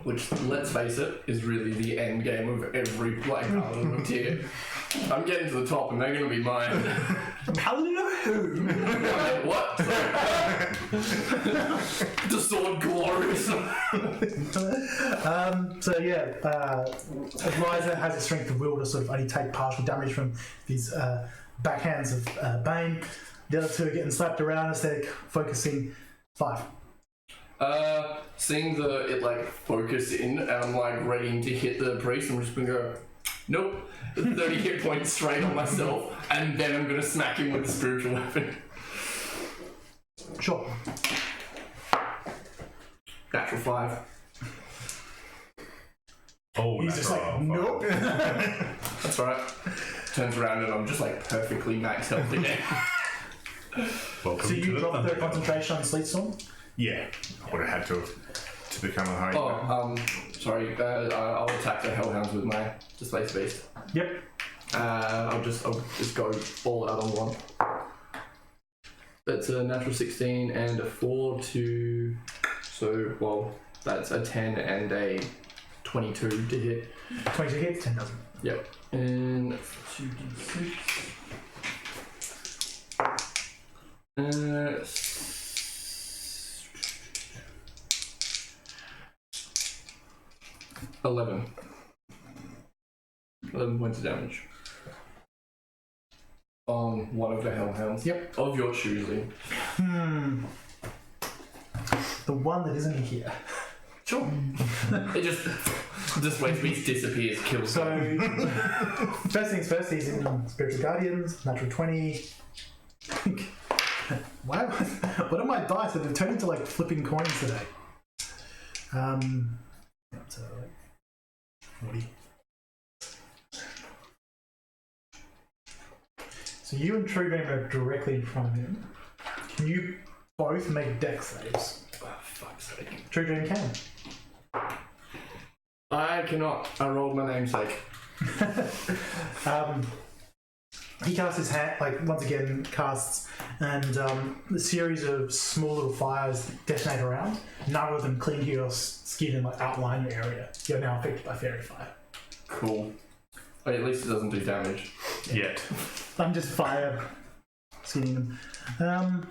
Which, let's face it, is really the end game of every Paladin of tier. I'm getting to the top and they're going to be mine. Paladin of who? What? The sword glorious. So yeah, Eliza has a strength of will to sort of only take partial damage from these backhands of Bane. The other two are getting slapped around as they're focusing 5. Seeing it like focus in and I'm like ready to hit the priest, I'm just gonna go, nope, 30 hit points straight on myself, and then I'm gonna smack him with the spiritual weapon. Sure. Natural 5. Oh, He's just like, nope. That's right. Turns around and I'm just like perfectly max health again. Welcome So to you the drop the Thunder. concentration on Sleet Storm? Yeah, I would have had to become a hurry. Sorry. I'll attack the Hellhounds with my Displace Beast. Yep. I'll just go all out on one. That's a natural 16 and a 4 to... So, well, that's a 10 and a 22 to hit. 22 hits, 10 doesn't. Yep. And 2d6. 11 points of damage. On one of the Hellhounds. Yep. Of your choosing. The one that isn't here. Sure. It just Displace Beast disappears, kills So, them. first things first, he's in Spiritual Guardians, natural 20. Wow, what are my dice? They've turned into like flipping coins today. So, like 40. So you and Truedream are directly in front of him. Can you both make dex saves? Oh, fuck's sake. Truedream can. I cannot. I rolled my namesake. He casts his hand, like once again casts, and a series of small little fires detonate around. None of them cling to your skin and like outline your area. You're now affected by fairy fire. Cool. Oh, at least it doesn't do damage. Yet. I'm just fire skinning them.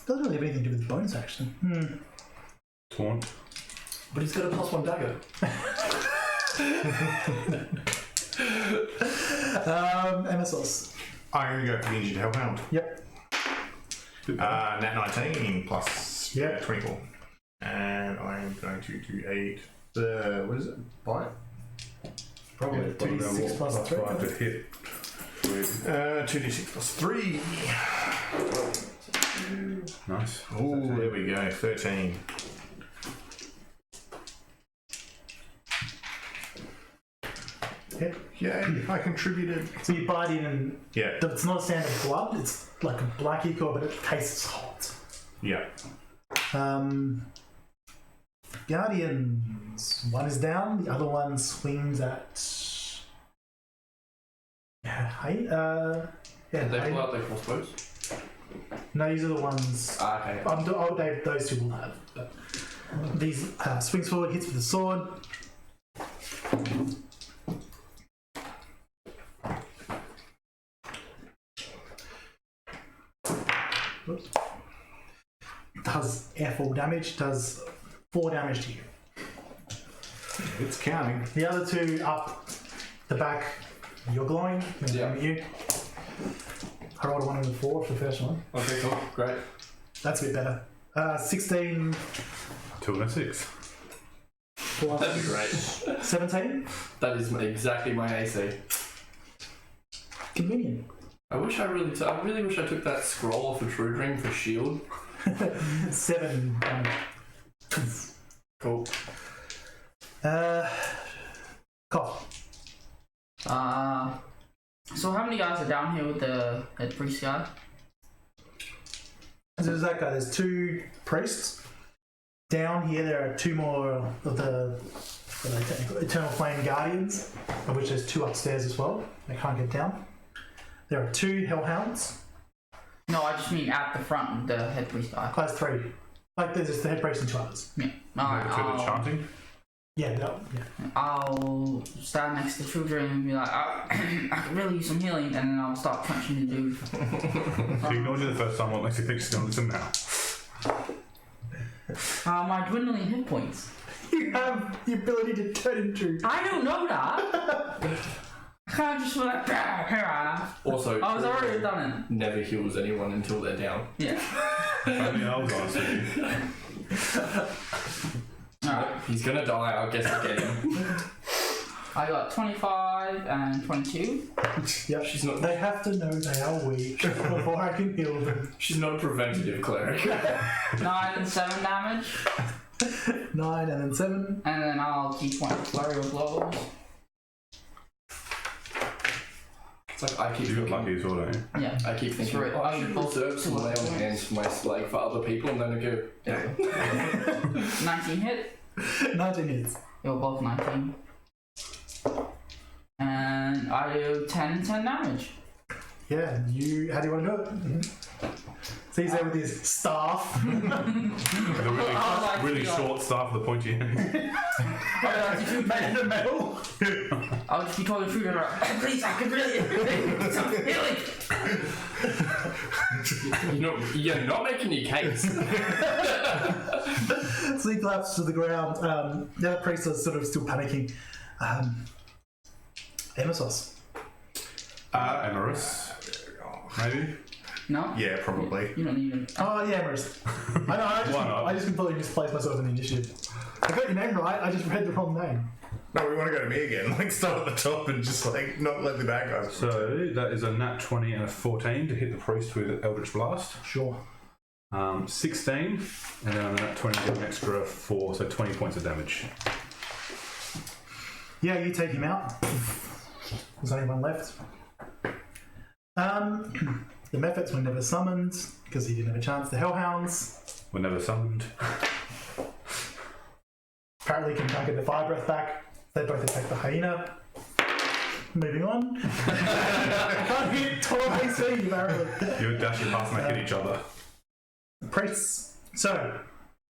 Doesn't really have anything to do with bonus action. Taunt. But he's got a +1 dagger. Emissos. I'm going to go for the Injured Hellhound. Yep. Nat 19 plus Yep. 24. And I'm going to do what is it? Bite? Probably 2d6 plus 3. 5 to hit. 2d6 plus 3. Nice. Oh, there we go. 13. Yep. Yay, I contributed. So you bite in and Yeah, it's not a standard blood, it's like a black ichor, but it tastes hot. yeah. Guardians. One is down, the other one swings at. Did they pull out their crossbows? No, these are the ones. Okay. Those two will have. But these swings forward, hits with the sword. Whoops. Does F4 damage, does 4 damage to you. It's counting. The other two up the back, you're glowing. Yeah. You. I rolled a 1 and a 4 for the first one. Okay, cool. Great. That's a bit better. 16 2 and a 6. That'd be great. plus 17. That is exactly my AC. Convenient. I really wish I took that scroll off of Truedream for shield. 7. Cool. Cough. So how many guys are down here with the head priest guy? So there's that guy. There's 2 priests. Down here, there are 2 more of the Eternal Flame Guardians, of which there's 2 upstairs as well. They can't get down. There are 2 Hellhounds. No, I just mean at the front, the head priest guy. There's 3. Like, there's just the head priest and 2 others. Yeah. Alright, Between the chanting. Yeah, no, yeah. I'll stand next to Truedream and be like, I could really use some healing, and then I'll start punching the dude. She ignored you the first time, what makes you think she's going to listen now? My dwindling hit points. You have the ability to turn into... I don't know that. I can't just be like, here I am. Also, I was already done it. Never heals anyone until they're down. Yeah. I mean, I was honest with you. Alright. He's gonna die, I'll guess I get him. I got 25 and 22. Yep. She's not. They have to know they are weak before I can heal them. She's not a preventative cleric. 9 and 7 damage. 9 and then 7. And then I'll keep one flurry of blows. It's like I keep You got thinking, lucky as well, don't you? Yeah. I keep thinking, Right. oh, I should reserve some lay on Points. hands for my for other people, and then I go, yeah. 19 hit. 19 hits. They were both 19. And I do 10 and 10 damage. Yeah, you. How do you want to do it? So he's there with his staff. The really, I was like, really yeah. short staff with the pointy end. Made of metal. I'll just be talking through her. Please, I can really do some healing. You're not making your case. So he collapses to the ground. The other priest is sort of still panicking. Emissos. Emharis. Maybe? No? Yeah, probably. You don't even. Oh, yeah, Emissos. I know, Why not? I just completely misplaced myself in the initiative. I got your name right, I just read the wrong name. No, we want to go to me again. Like, start at the top and just, like, not let the bad guys. So that is a nat 20 and a 14 to hit the priest with Eldritch Blast. Sure. 16, and then on the nat 20 get an extra 4, so 20 points of damage. Yeah, you take him out. There's only one left. The Mephits were never summoned because he didn't have a chance. The Hellhounds Were never summoned. apparently can get the fire breath back. They both attack the hyena. Moving on. I can't hit 12 AC apparently. You would dash it past and they hit each other. Priests. So,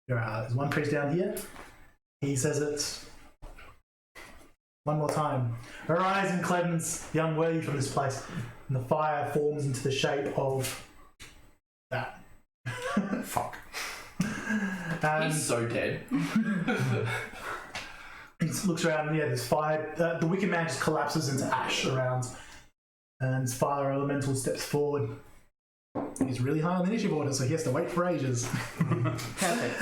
there's one priest down here. He says it one more time. Arise and cleanse young worthy from this place. And the fire forms into the shape of that. Fuck. He's so dead. He looks around and there's fire. The Wicker Man just collapses into ash around. And fire elemental steps forward. He's really high on the initiative order, so he has to wait for ages. Perfect.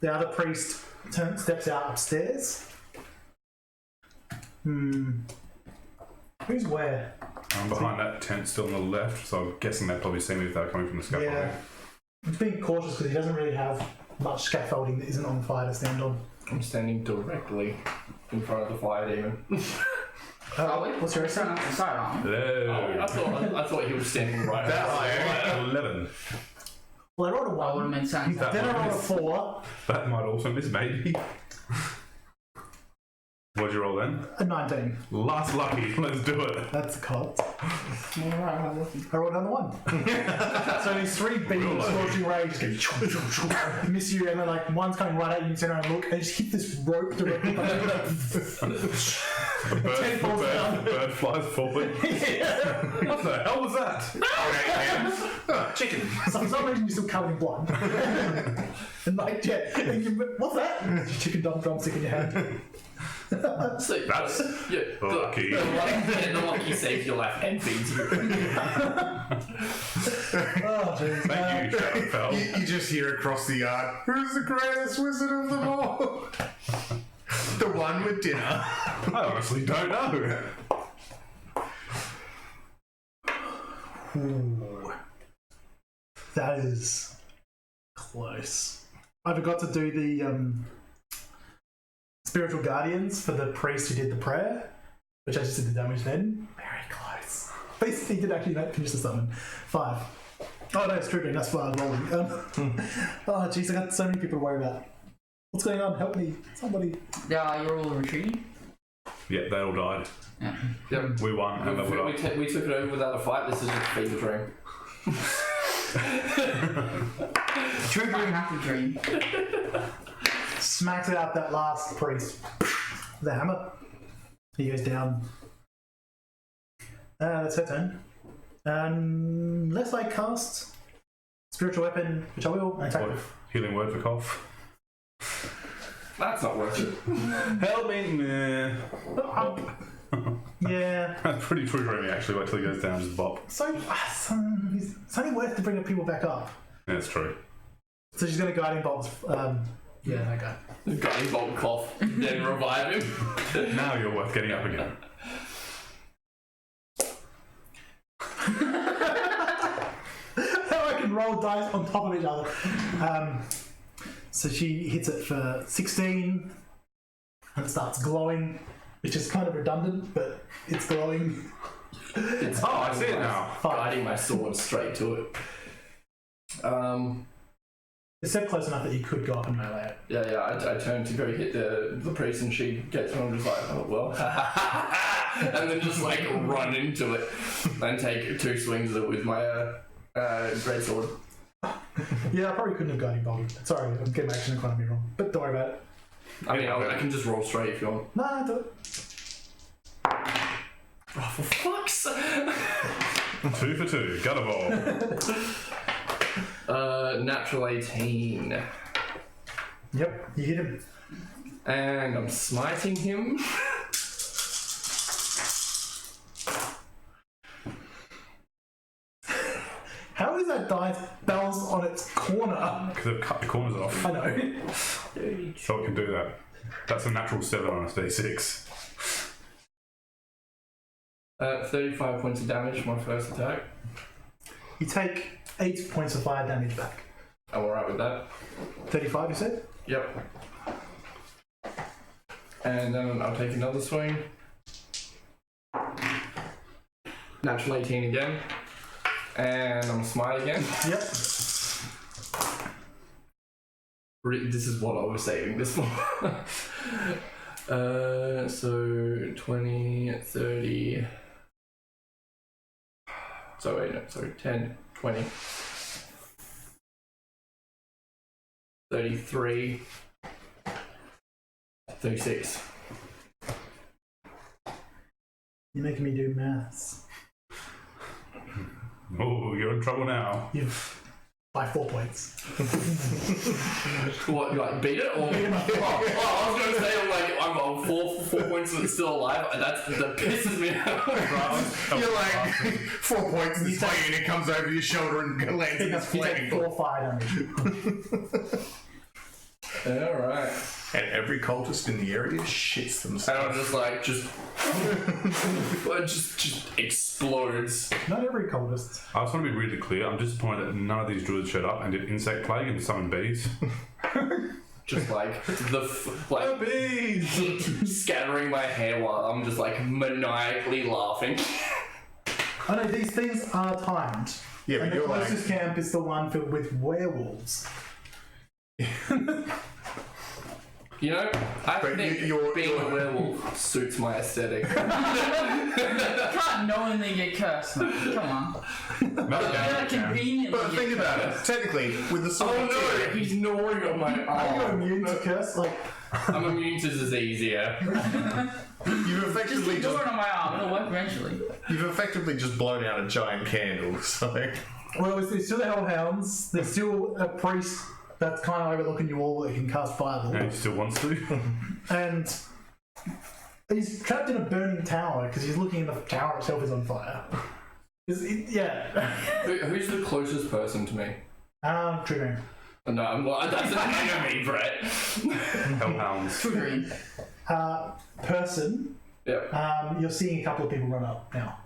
The other priest steps out upstairs. Who's where? I'm behind that tent still on the left, so I'm guessing they'd probably see me if they're coming from the scaffolding. Yeah. He's being cautious because he doesn't really have much scaffolding that isn't on fire to stand on. I'm standing directly in front of the fire demon. Oh, wait. What's your Turn AC? off the side arm. Hello. I thought he was standing right That outside. 11. Well, I rolled a That 1. would make sense. That Then I might rolled a miss. 4, That might also miss, maybe. What'd you roll then? a 19. Last lucky. Let's do it. That's a cot. Alright, I'm looking. I rolled another 1. So these 3 beams of scorching rays just go miss you, and then like one's coming right at you, you turn around and look, and just hit this rope directly behind you. A bird, falls down. bird flies forward. What the hell was that? Chicken. So for some reason you're still covered in blood. And like, yeah, and what's that? Chicken drumstick in your hand. So, That's lucky. The lucky saves your life and feeds you. Oh, jeez. Thank you, Shadowfell. You just hear across the yard, who's the greatest wizard of them all? The one with dinner. I honestly don't know. Ooh. That is close. I forgot to do the spiritual guardians for the priest who did the prayer, which I just did the damage then. Very close. But he did actually finish the summon. 5. Oh no, it's Truedream, that's why I'm rolling. Oh jeez, I got so many people to worry about. What's going on? Help me. Somebody. Yeah, you're all retreating? Yeah, they all died. Yeah. Yep. We won and leveled up. We took it over without a fight. This is just fever dream. Truedream Happy dream. smacks out that last priest. The hammer. He goes down. That's her turn. Unless I cast spiritual weapon, which I will, and attack What? with. Healing word for cough. That's not worth it. Help me! Meh. Yeah. That's pretty Truedreamy actually. Wait till he goes down, just bop. So, it's only worth to bring the people back up. Yeah, that's true. So she's going to guiding bolt. Yeah, that guy. Guiding bolt cough, then revive him. Now you're worth getting up again. How I can roll dice on top of each other. So she hits it for 16 and it starts glowing, which is kind of redundant, but it's glowing. It's I see it now. Guiding my sword straight to it. It's so close enough that you could go up and melee it. Yeah, I turn to go hit the priest and she gets me. I'm just like, oh well. And then just like run into it and take 2 swings at it with my great sword. Yeah, I probably couldn't have guiding bolted. Sorry, I'm getting my action economy wrong. But don't worry about it. I mean, I can just roll straight if you want. Nah, do it. Oh, for fuck's sake! 2 for 2. Gutterball. Natural 18. Yep, you hit him. And I'm smiting him. How is that dice balanced on its corner? Because they've cut the corners off. I know. So it can do that. That's a natural 7 on a D6. 35 points of damage, my first attack. You take 8 points of fire damage back. I'm alright with that. 35, you said? Yep. And then I'll take another swing. Natural 18 again. And I'm smite again. Yep. This is what I was saving this for. So 20, 30. So wait, no, sorry, 10, 20. 33. 36. You're making me do maths. Oh, you're in trouble now. By 4 points. What, you like beat it? Or I was going to say, I'm on 4 points and it's still alive. That pisses me out. You're like 4 points, and this my unit comes over your shoulder and lands in this You take flaming 4 fire damage. Alright. And every cultist in the area shits And themselves. I'm just like, just explodes. Not every cultist. I just want to be really clear. I'm disappointed that none of these druids showed up and did insect plague and summoned bees. Just like Bees! scattering my hair while I'm just like maniacally laughing. I know these things are timed. Yeah, but And the you're like, closest camp is the one filled with werewolves. You know, I But think you're- being a werewolf suits my aesthetic. You can't knowingly get cursed. Come on. No, You're gonna conveniently but get think about cursed. it. Technically, with the sword, Oh no, he's gnawing on my Are you arm. immune to curse? Like, I'm immune to disease, yeah. you've Just effectively keep doing it on my arm. It'll work eventually. you've effectively just blown out a giant candle. So well, there's still the Hellhounds. There's still a priest that's kind of overlooking you all that can cast fireball. And he still wants to. And he's trapped in a burning tower because he's looking and the tower itself is on fire. Yeah. Who's the closest person to me? Truedream. No, I'm not. That's an enemy, Brett. Hellhounds. Truedream. Person. Yep. You're seeing a couple of people run up now.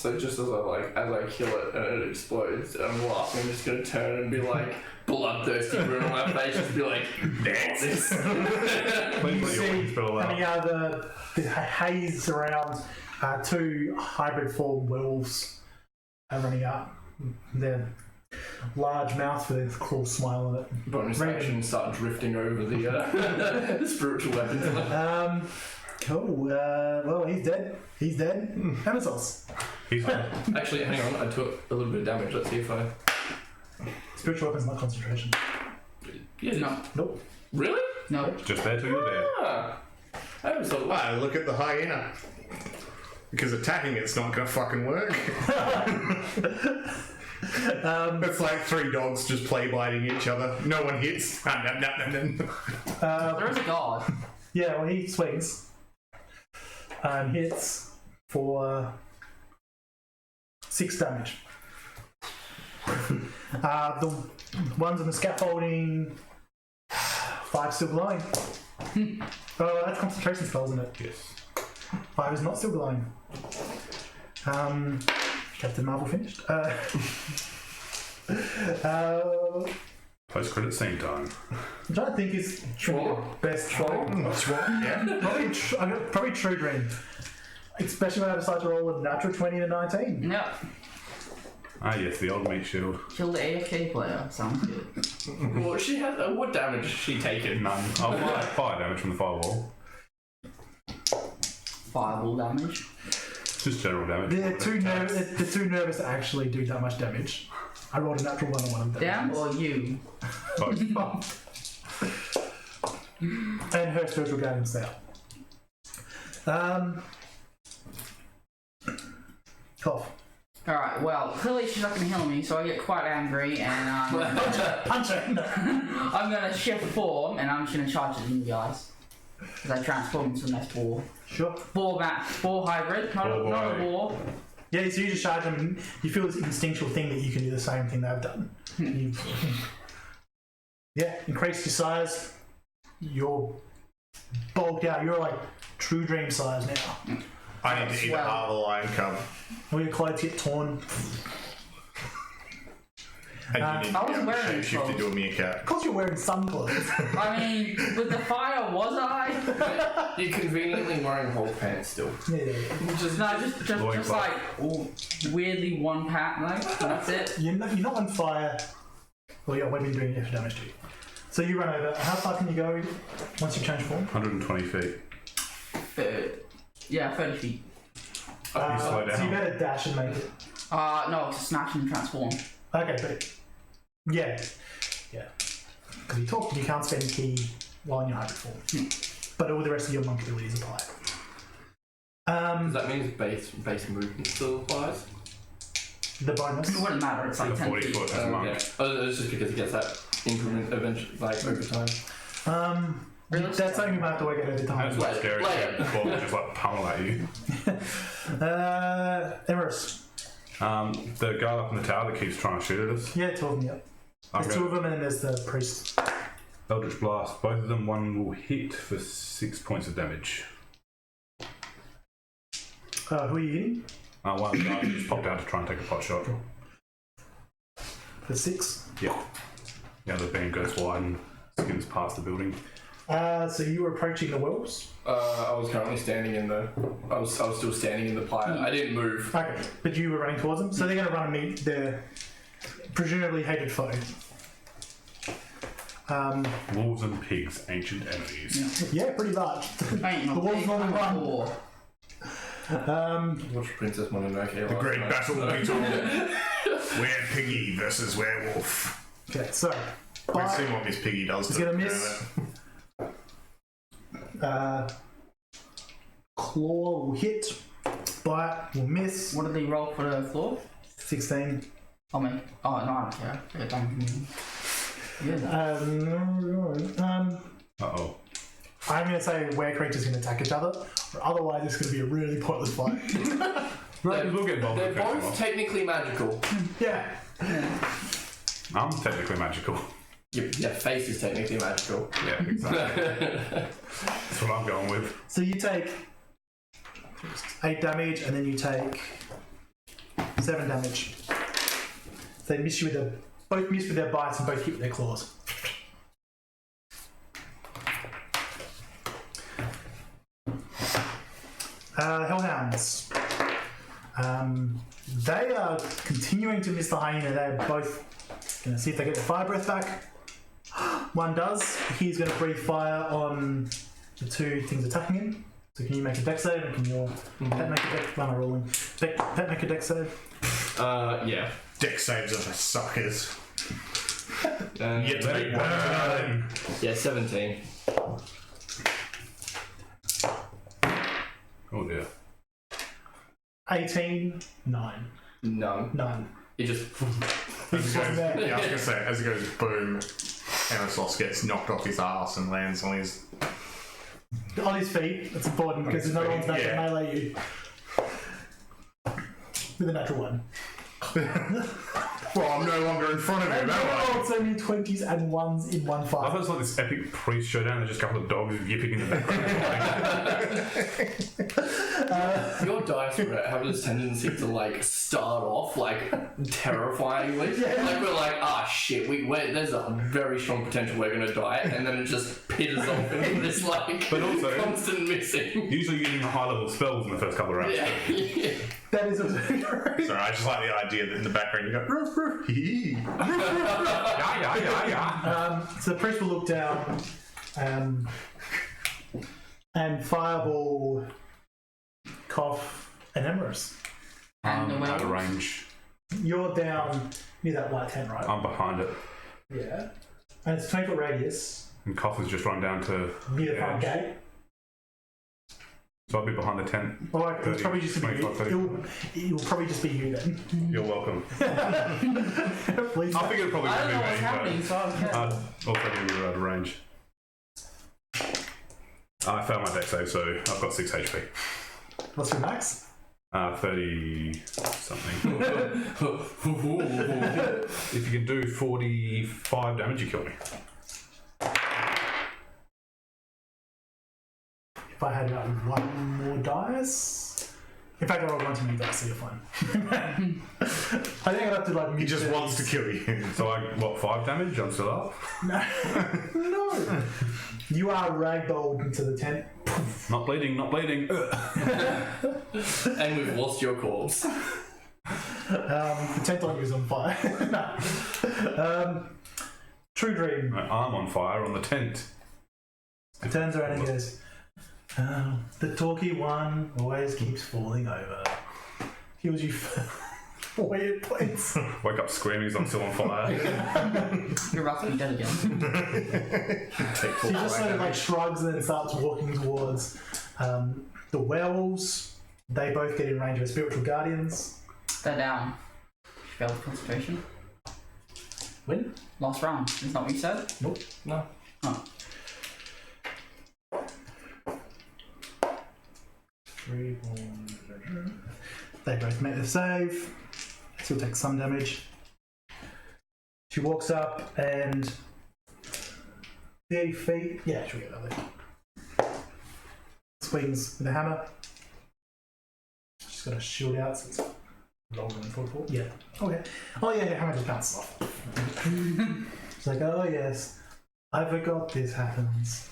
So just as I kill it and it explodes, I'm laughing. I'm just gonna turn and be like bloodthirsty grin on my face, just be like, "This." You see coming out of the haze around 2 hybrid form werewolves running up. Their large mouth with a cruel smile on it. Bonus action, start drifting over the the spiritual weapons. Cool. Well, he's dead. He's dead. Emissos. He's Actually, hang on. I took a little bit of damage. Let's see if I. Spiritual weapons, not concentration. Yeah. No. Nope. Really? No. just there till you're dead. Ah. I always thought. Wow, look at the hyena. Because attacking it's not gonna fucking work. It's like 3 dogs just play biting each other. No one hits. There is a god. Yeah, well, he swings and hits for 6 damage. The ones on the scaffolding, 5 still glowing. Oh, that's concentration spell, isn't it? Yes. 5 is not still glowing. Captain Marvel finished. Post-credit scene time. I'm trying to think is best troll. Yeah. Probably Truedream. Especially when I decide to roll a natural 20 to 19. Yep. Ah, yes, the old meat shield. Kill the AFK player. Sounds good. Well, she had. What damage has she taken? None. Oh, well, fire damage from the firewall. Fireball damage. Just general damage. They're too nervous to actually do that much damage. I rolled a natural 1 on one of them. Them or you? And her spiritual guidance there. Cough. Alright, well, clearly she's not going to heal me, so I get quite angry and Punch her! I'm going to shift form and I'm just going to charge at you guys. As I transform into a nice boar. Sure. Boar hybrid, not a boar. Yeah, so you just charge them and you feel this instinctual thing that you can do the same thing they've done. Increase your size. You're bulked out. You're like Truedream size now. I need to eat half a lion cub. All your clothes get torn. And you need I to be was able to wearing shape shift into a meerkat. Of course you're wearing some clothes. I mean, with the fire, was I? You're conveniently wearing whole pants still. Yeah. Just like weirdly one pat, like, that's it. You're not on fire. Well, yeah, we've been doing extra damage to you. So you run over. How far can you go once you change form? 120 feet. 30 feet. You slow down. So you better dash and make it. No, to snatch and transform. Okay, but yeah. Because you talk, you can't spend key while in your hybrid form. But all the rest of your monk abilities apply. Does that mean his base movement still applies? The bonus. It wouldn't matter, it's like 10 40 feet. foot as a monk. Yeah. Oh, it's just because he gets that increment eventually, like over time. That's something you might have to work out over time. That's what's scary. Before we just like pummel at you. Emharis. The guy up in the tower that keeps trying to shoot at us. Yeah, 2 of them, yep. There's 2 of them and then there's the priest. Eldritch Blast. Both of them, one will hit for 6 points of damage. Who are you hitting? One of the guys just popped out to try and take a pot shot. For 6? Yeah. The other beam goes wide and skims past the building. So you were approaching the wells? I was currently standing in the. I was still standing in the pyre. I didn't move. Okay, but you were running towards them? So they're going to run and meet their presumably hated foe. Wolves and pigs, ancient enemies. Yeah, pretty much. Ain't no The wolves pig, normally I'm a run. boar. Watch Princess Mononoke. The great battle between Were-Piggy versus Werewolf. Okay, so. Let's see what Miss Piggy does. He's going to miss. Claw will hit. Bite will miss. What did they roll for the floor? 16. I'll make. Oh, no, I don't care. Yeah, don't. Yeah. Uh-oh. I'm going to say where creatures can attack each other, or otherwise it's going to be a really pointless fight. Right, we'll get involved They're in the both festival. technically magical. Yeah. I'm technically magical. Yeah, face is technically magical. Yeah, exactly. That's what I'm going with. So you take 8 damage, and then you take 7 damage. They miss you with both miss with their bites and both hit with their claws. Hellhounds. They are continuing to miss the hyena. They're both going to see if they get their fire breath back. One does. He's going to breathe fire on the 2 things attacking him. So can you make a dex save? And can your pet make a dex? Run a rolling. Pet make a dex save. Yeah. Dex saves are for suckers. Yet to make one. Yeah, 17. Oh dear. 18. 9. None. 9. He just. He's just there. Yeah, I was gonna say, as it goes boom, Emissos gets knocked off his ass and lands on his. On his feet. That's important because another one's not going to melee you. With a natural 1. Well, I'm no longer in front of him, am I? rolled so many 20s and 1s in one I fight. thought it was like this epic priest showdown. There's just a couple of dogs yipping in the background. Your dice, Brett, have this tendency to like start off like terrifyingly. Yeah. Like we're like, shit, there's a very strong potential we're gonna die, and then it just pitters off into this like But also- constant missing. Usually using the high level spells in the first couple of rounds. Yeah. That is also true. Sorry, I just like the idea that in the background you go, roof, roof, hee. Yeah. So the priest will look down and fireball Cough and Emharis. And the Out of werewolf. range. You're down near that white tent, right? I'm behind it. Yeah. And it's a 20-foot radius And Koff has just run down to near the front edge. gate. So I'll be behind the tent. Well, like, it's 30, probably just be 25, 30. it'll probably just be you then. You're welcome. Please. I think it'll probably I be don't know what's me, happening, so I don't care. but also be out of range. I failed my dex save, so I've got 6 HP. What's your max? 30 something. If you can do 45 damage, you kill me. If I had one more dice. In fact, I rolled 1 too many dice, so you're fine. I think I'd have to like. He just wants to kill you. So 5 damage? I'm still up. No. You are ragdolled into the tent. Not bleeding, not bleeding. And we've lost your corpse. The tent on you is on fire. No. Truedream My arm on fire on the tent. turns around and goes, the talky one always keeps falling over. Heals you for 4 hit points. Wake up screaming as I'm still on fire. You're about to be dead again. She just sort of like shrugs and then starts walking towards the werewolves. They both get in range of spiritual guardians. They're down. Failed concentration. Win? Last round. Is that what you said? Nope. No. Oh. 3, 4. They both make the save. She'll take some damage. She walks up and 30 feet. Yeah, she'll get that there. Swings with a hammer. She's got a shield out, so it's longer than 44. Yeah. Okay. Oh yeah, hammer just bounces off. She's like, oh yes, I forgot this happens.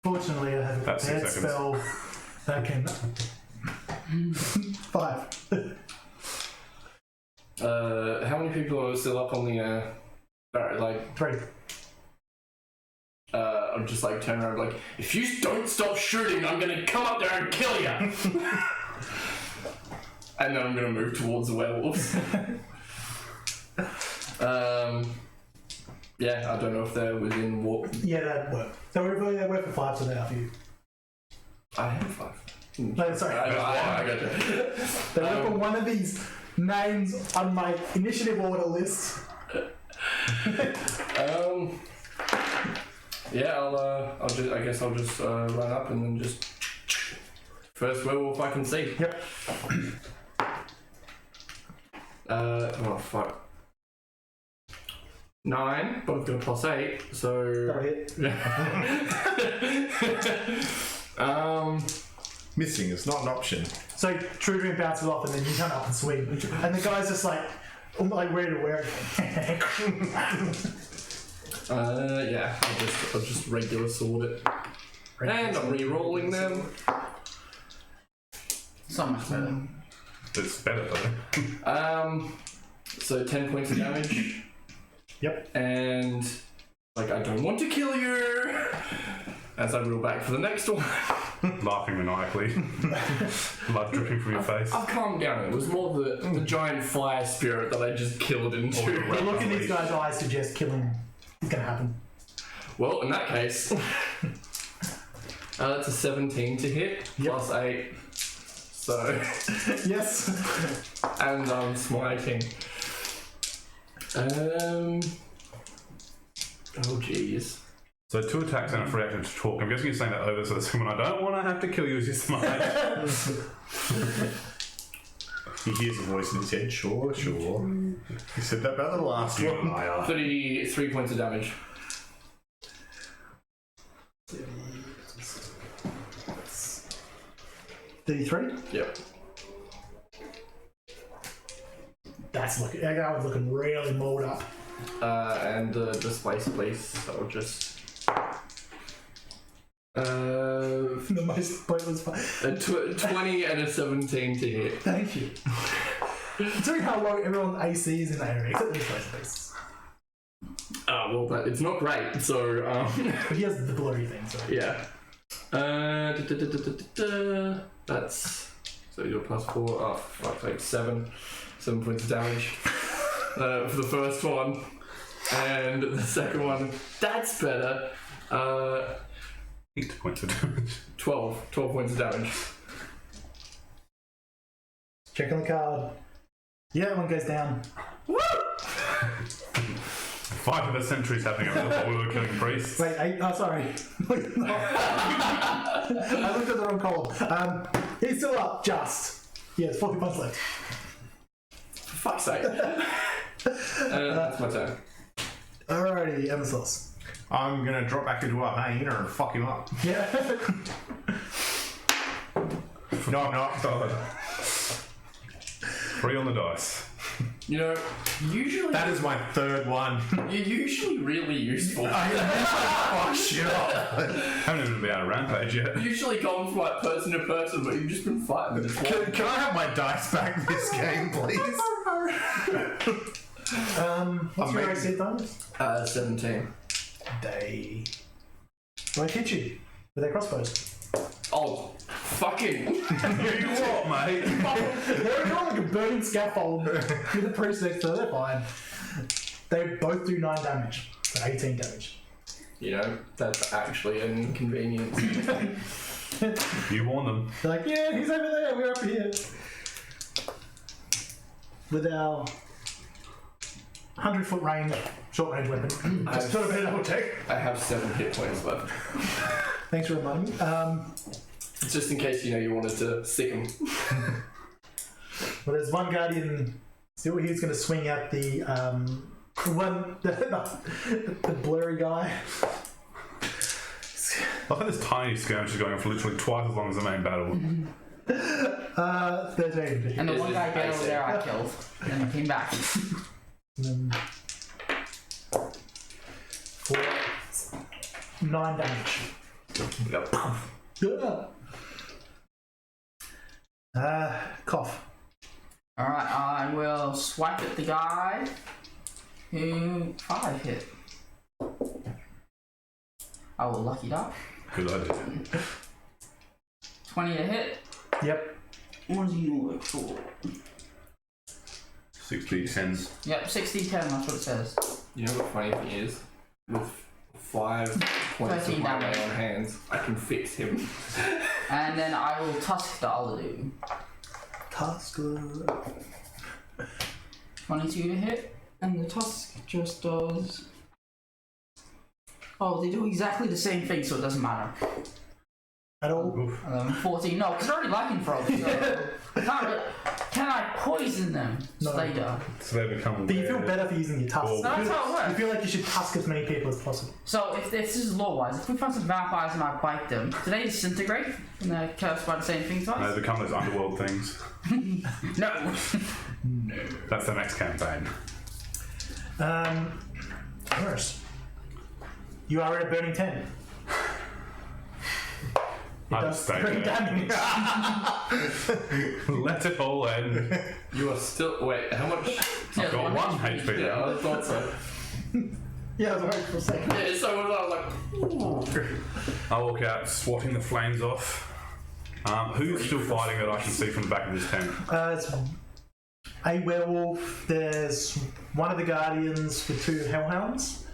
Fortunately, I have a That's 6 prepared seconds. spell that can. 5. How many people are still up on the barrett? Like, 3. I'm just like turn around, like, if you don't stop shooting, I'm gonna come up there and kill you. And then I'm gonna move towards the werewolves. Yeah, I don't know if they're within walk. Yeah, that'd work. They were for 5, so they're after you. I have 5. No, sorry. I got you. They were for one of these names on my initiative order list. Yeah, I'll just run up and then just first werewolf I can see. Yep. Oh fuck. 9, but I've got a +8, so That'll hit. Missing is not an option. So Truedream bounces off, and then you come up and swing, and the guy's just like ready to wear it. Yeah, I'll just regular sword it. And I'm re-rolling them. So much better. It's better though. So 10 points of damage. Yep. And I don't want to kill you. As I reel back for the next one. Laughing maniacally. Blood dripping from your face. I've calmed down. It was more the giant fire spirit that I just killed into. The look in these guys' eyes suggests killing is going to happen. Well, in that case, that's a 17 to hit, plus 8. So, Yes. and I'm smiting. Oh, jeez. So 2 attacks and a free action to talk. I'm guessing you're saying that over so that someone I don't want to have to kill you as you smite. He hears a voice in his head. Sure. You said that about the last one. 33 points of damage. 33? Yep. That guy was looking really mauled up. And the displace, please. I'll just. The most pointless fight. A 20 and a 17 to hit. Thank you. Considering how low everyone's AC is in that area, except these places. Well, but it's not great, so. But he has the blurry thing, so. Yeah. That's. So you're +4. Oh, fuck, like 7 points of damage. For the first one. And the second one, that's better. 8 points of damage. 12 points of damage. Check on the card. Yeah, one goes down. Woo! Fight of the century's happening over there while we were killing priests. Wait, 8? Oh, sorry. I looked at the wrong column. He's still up, just. He has 40 points left. For fuck's sake. That's my turn. Alrighty, Emissos. I'm going to drop back into a hyena and fuck him up. Yeah. No, I'm not. 3 on the dice. You know, usually That is my third one. you're usually really useful. Fuck shit up. Haven't even been out of rampage yet. Usually gone from person to person, but you've just been fighting this one. Can I have my dice back this game, please? What's your AC bonus? 17. They won't hit you with their crossbows. Oh, fucking. You what, mate? They're kind of like a burning scaffold with a priest next to them. They're fine. They both do 9 damage, so 18 damage. You know, that's actually an inconvenience. You warn them. They're like, yeah, he's over there, we're over here. With our 100-foot range, short range weapon. Just sort of a double check. I have 7 hit points left. Thanks for reminding me. Just in case, you wanted to sick him. Well, there's one guardian still. He's going to swing at the the blurry guy. I think this tiny skirmish is going on for literally twice as long as the main battle. 13. And the one guy dead over there I killed. And I came back. 4, 9 damage. Cough. Alright, I will swipe at the guy who 5 hit. I will lucky die. Good idea. 20 to hit. Yep. What do you look for? 60-10. Yep, 60-10, that's what it says. You know what the funny thing is? With 5 points of 13 my damage. on hands, I can fix him. And then I will tusk the other dude. Tusker. 22 to hit. And the tusk just does... Oh, they do exactly the same thing, so it doesn't matter. At all? 14. No, because they're already lacking frogs. So Can I poison them? No. So they die. So they become. But you feel better for using your tusks. Well, That's how it works. You feel like you should tusk as many people as possible. So if this is law-wise, if we find some vampires and I bite them, do they disintegrate? And they're cursed by the same things to They us? become those underworld things. No. That's the next campaign. Emharis, you are in a burning tent. I'll just stay Great there. damage. Let it all end. You are still. Wait, how much? I've got 1 HP. Yeah, I thought so. Yeah, I was worried for a second. Yeah, so I was like, ooh. I walk out, swatting the flames off. Who's still fighting that I can see from the back of this tent? It's a werewolf. There's one of the guardians with 2 hellhounds.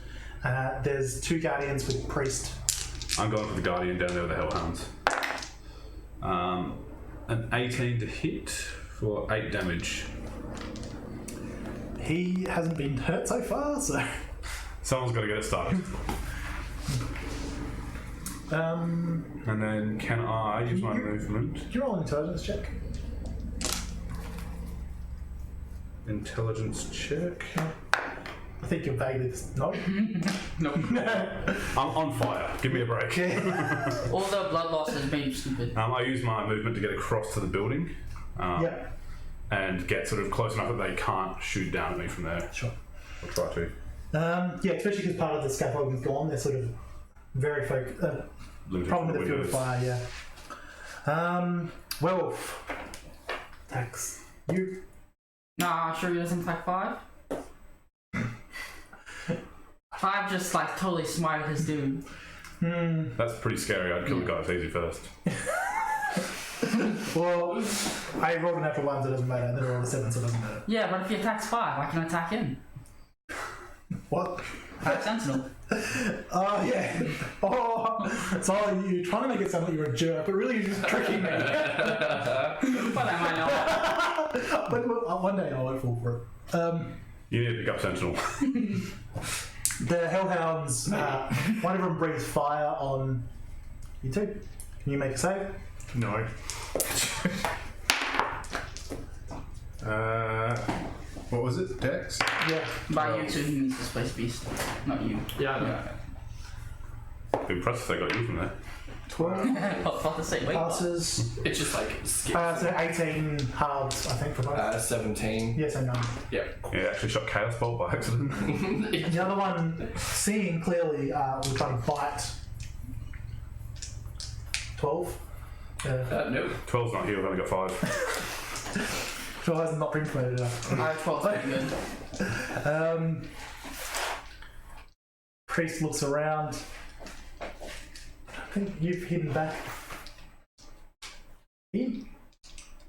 There's 2 guardians with priest. I'm going for the guardian down there with the hellhounds. An 18 to hit for 8 damage. He hasn't been hurt so far, so. Someone's got to get it started. And then can I use my movement? Can you roll an intelligence check? Intelligence check. I think you're vaguely. No? No. I'm on fire. Give me a break. All the blood loss has made you stupid. I use my movement to get across to the building. Yeah, And get sort of close enough that they can't shoot down at me from there. sure. I'll try to. Yeah, especially because part of the scaffolding's gone. They're sort of very Limited problem to with the field of windows. fire, yeah. Werewolf. Attacks. You. Nah, sure he doesn't attack 5? 5 just like totally smited his dude. That's pretty scary. I'd kill the guy with easy first. Well, I rolled an natural 1, so it doesn't matter. And then I rolled a 7, so it doesn't matter. Yeah, but if he attacks 5, I can attack him. What? Attack Sentinel. Oh, yeah. Oh, so you're trying to make it sound like you're a jerk, but really you're just tricking me. But I might not. But one day I won't fall for it. You need to pick up Sentinel. The hellhounds, one of them breathes fire on you 2. Can you make a save? No. What was it? Dex? Yeah. By you 2, he means the Space Beast, not you. Yeah, I know. It'd be impressive if they got you from there. 12 I was about to say, wait, what? passes. It's just like skip. So 18 halves, I think, for both. 17. Yes and no. Yeah. Yeah, actually shot Chaos Bolt by accident. The other one, seeing clearly, will try to bite. 12. No. 12's not here, I've only got 5. 12 has not been promoted enough. I have 12 pretty good. Priest looks around. I think you've hidden back. He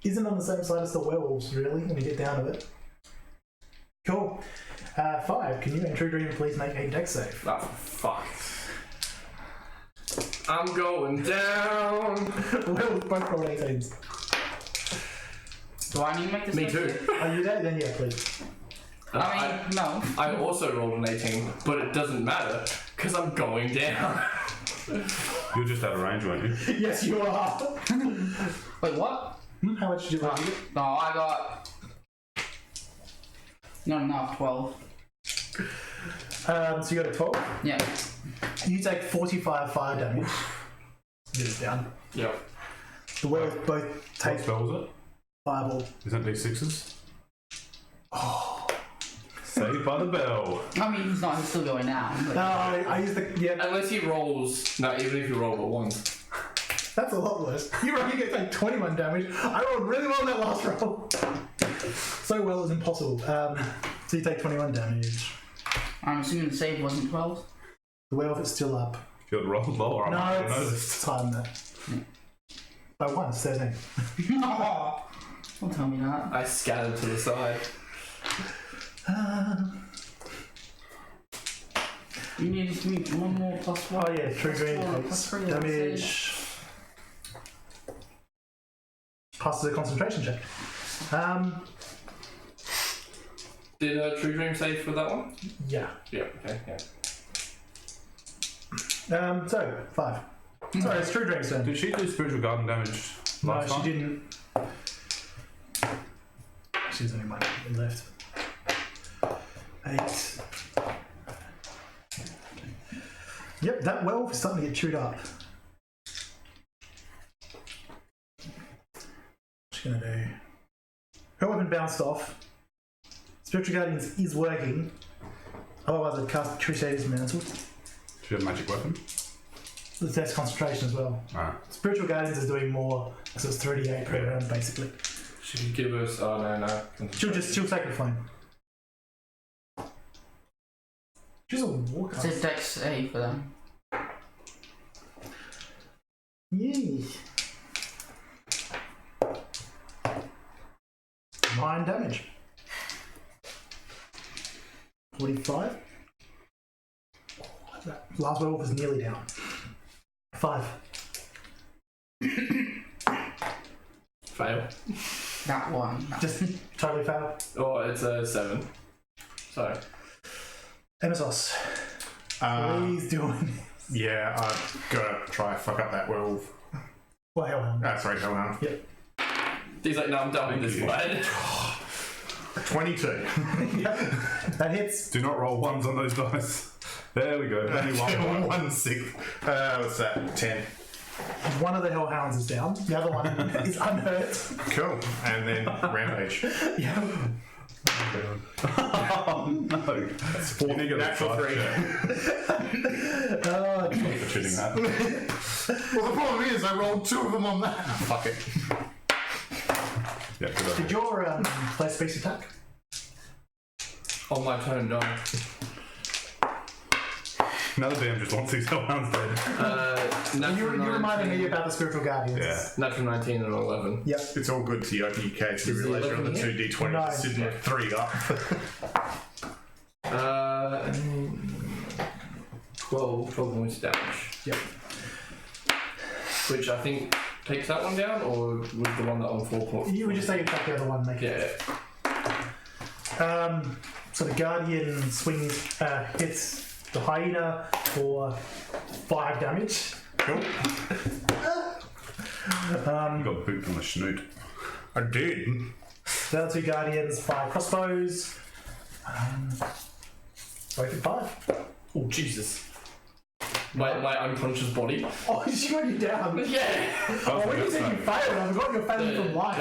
isn't on the same side as the werewolves, really, when you get down to it. Cool. 5. Can you and Truedream please make a dex save? Oh, fuck. I'm going down. Werewolves both rolled 18s. Do I need to make this? Me next too. save? Are you there? Then yeah, please. I mean, no. I also rolled an 18, but it doesn't matter because I'm going down. You're just out of range, weren't you? Yes, you are. Wait, what? How much did you roll? No, I got. Not enough, 12. So you got a 12. Yeah. You take 45 fire damage. Get it down. Yep. The werewolves both What take spell was it? fireball. Is that D6s? Oh. Saved by the bell. I mean, he's not, he's still going now. But No, I use the Unless he rolls. No, even if you roll but once. That's a lot worse. You reckon you get like 21 damage. I rolled really well in that last roll. So well it was impossible. So you take 21 damage. I'm assuming the save wasn't 12. The werewolf is still up. If you'd rolled lower, I might have No, noticed. it's time there. By 1, it's 13. Don't tell me that. I scattered to the side. You need to give me 1 more plus 1. Oh yeah, True Green Plus takes 3, damage. Passes a concentration check. Did Truedream save for that one? Yeah. Yeah, okay, yeah. So 5. Sorry, it's True Dream's turn. Did she do spiritual garden damage No, last time? she didn't. actually there's only one left. 8. Yep, that werewolf is starting to get chewed up. Just gonna do. Her weapon bounced off. Spiritual Guardians is working. Otherwise, I'd cast Crusader's Mantle. Do you have a magic weapon? There's less concentration as well. Ah. Spiritual Guardians is doing more, so it's 3d8 per round basically. Should you give us? Oh no. She'll take the flame. She's a walker. It's a dex A for them. Yay. 9 damage. 45. That last werewolf is nearly down. 5. Fail. That one. Just totally fail. Oh, it's a 7. So Emissos. Please do it. Yeah, I've got to try fuck up that werewolf. Well, hellhound. Sorry, hellhound. Yep. he's like, no, I'm done with this fight. 22. Yep. That hits. Do not roll ones on those dice. There we go. Only one. 1 6. What's that? 10. One of the hellhounds is down. The other one is unhurt. Cool. And then rampage. Yeah. Oh no! That's 4 Natural 3. For shooting that. Well, the problem is I rolled 2 of them on that. Fuck it. Yeah, good idea. Did your play space attack? On my turn, no. Another DM just wants these hellhounds dead. You reminded me about the spiritual guardians. Yeah. Natural 19 and 11. Yep. It's all good to you open your case. You Is realise it you're on the looking 2d20 No. sitting at 3 up. 12 points damage. Yep. Which I think takes that one down, or was the one that on 4 points? You would just say you attack the other one, make it. Yeah. So the guardian swings, hits the hyena for 5 damage. Cool. You got booped on the snoot. I did. The other 2 guardians fire crossbows. Both at 5. Oh, Jesus. My unconscious body. Oh, she got you down. Yeah. Oh, when you said you failed, I forgot you're failing from life.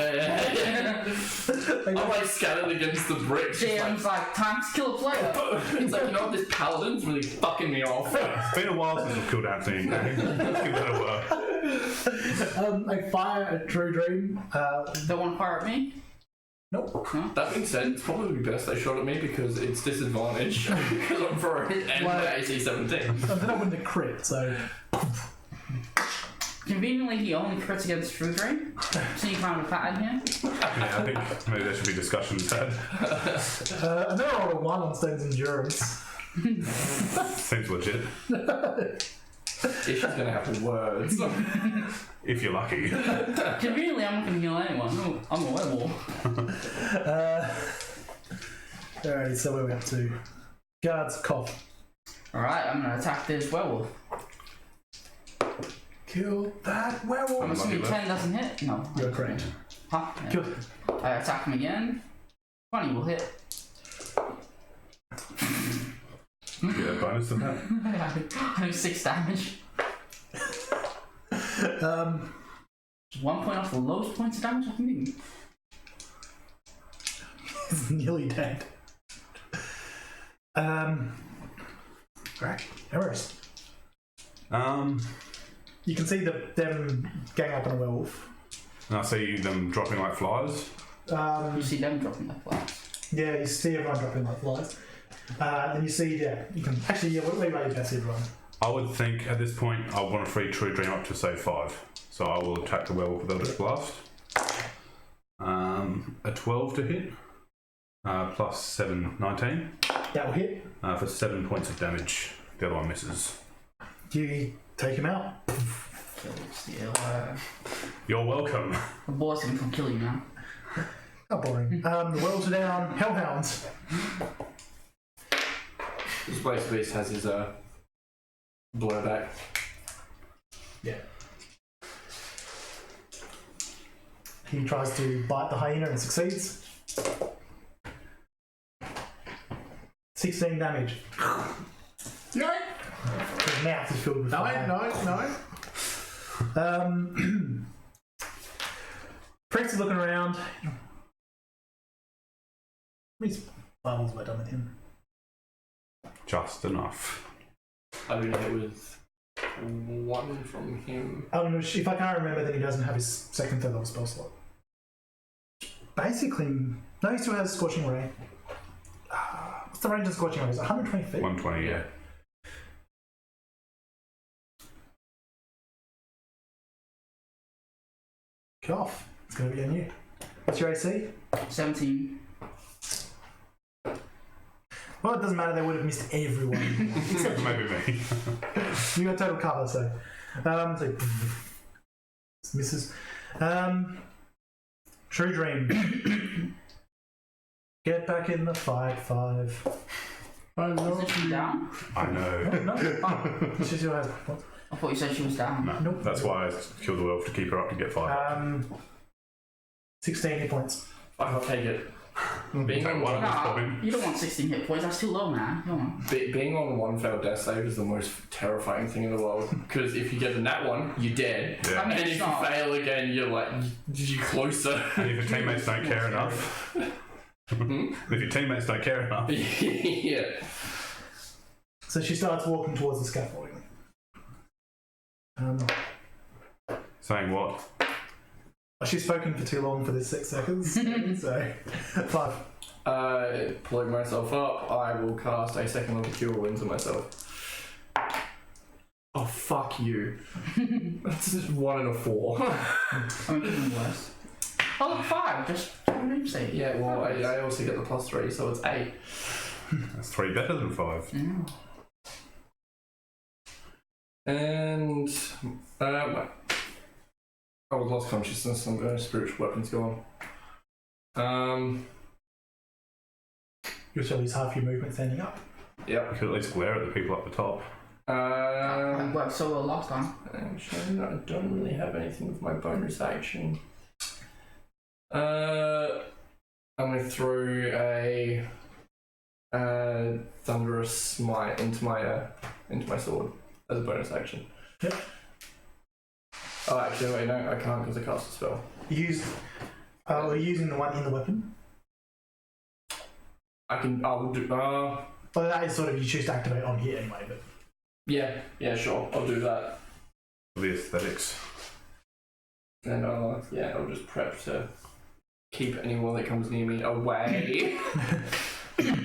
I'm like scattered against the bricks. just DM's like, time to kill a player. It's like, you know what, this paladin's really fucking me off. It's been a while since we've killed Anthony. Let's give that a whirl. I fire at Truedream. Don't want to fire at me? Nope. That being said, it's probably best they shot at me because it's disadvantage because I'm for it and Well, my AC 17. And then I win the crit, so. Conveniently, he only crits against Truedream, so you found a pattern here. Yeah, I think maybe there should be discussions had. And then I rolled a 1 on Stone's Endurance. Seems legit. If she's gonna have words. If you're lucky. Conveniently, I'm not going to heal anyone. I'm a werewolf. Alright, so where are we up to? Guards, cough. Alright, I'm going to attack this werewolf. Kill that werewolf. I'm assuming lucky 10 doesn't hit? No. You're correct. Huh? Yeah. Kill. I attack him again. 20 will hit. You get a bonus to that. I do 6 damage. 1 point off the lowest points of damage I can do. He's nearly dead. Right. Emharis. You can see them gang up on a werewolf. And I see them dropping like flies. You see them dropping their flags. Yeah, you see everyone dropping like flies. Then you see, you can actually, what way you can see everyone? I would think at this point I want to free Truedream up to say 5. So I will attack the werewolf with Eldritch Blast. A 12 to hit. Plus 7, 19. That will hit. For 7 points of damage. The other one misses. You take him out. Kill steal. You're welcome. The boss can come kill you now. How boring. The werewolves are down. Hellhounds. The Space Beast has his blowback. Yeah. He tries to bite the hyena and succeeds. 16 damage. No, His mouth is filled with fire. no. Prince is looking around. He's bubbles were done with him. Just enough. I've been hit with 1 from him. If I can't remember, then he doesn't have his second, third level spell slot. Basically, no, he still has Scorching Ray. What's the range of Scorching Ray? Is it 120 feet? 120, yeah. Cough. It's going to be on you. What's your AC? 17. Well, it doesn't matter. They would have missed everyone. Except for maybe me. You got total cover, so. Misses. Truedream. Get back in the fight, 5. Isn't she down? I know. No. Oh, she still has points. I thought you said she was down. No, Nope. that's why I killed the wolf to keep her up to get 5. 16 hit points. I'll take it. Being Take on one. one, Nah, you don't want 16 hit points. That's too low, man. Come on. being on 1 failed death save is the most terrifying thing in the world. Because if you get the nat 1, you're dead. Yeah. I mean, And it's if you not. fail again, you're like, you're closer. And if your teammates don't care enough. If your teammates don't care enough. Yeah. So she starts walking towards the scaffolding. Saying what? She's spoken for too long for this 6 seconds. So, 5. Pulling myself up, I will cast a second level cure wounds on myself. Oh, fuck you. That's just 1 and a 4. I mean, even worse. Oh, look, 5. Just say. Yeah, well, I also get the +3, so it's 8. That's 3 better than 5. Yeah. And I was lost consciousness, and the spiritual weapon's gone. You'll still lose half your movement standing up. Yep. You could at least glare at the people up the top. That worked so well last time. Actually, I don't really have anything with my bonus action. I'm going to throw a thunderous smite into my sword as a bonus action. Yep. Oh, actually, wait, no, I can't because I cast a spell. We're using the one in the weapon. I will do. But that is sort of, you choose to activate on here anyway, but. Yeah, sure, I'll do that. The aesthetics. And I'll just prep to keep anyone that comes near me away.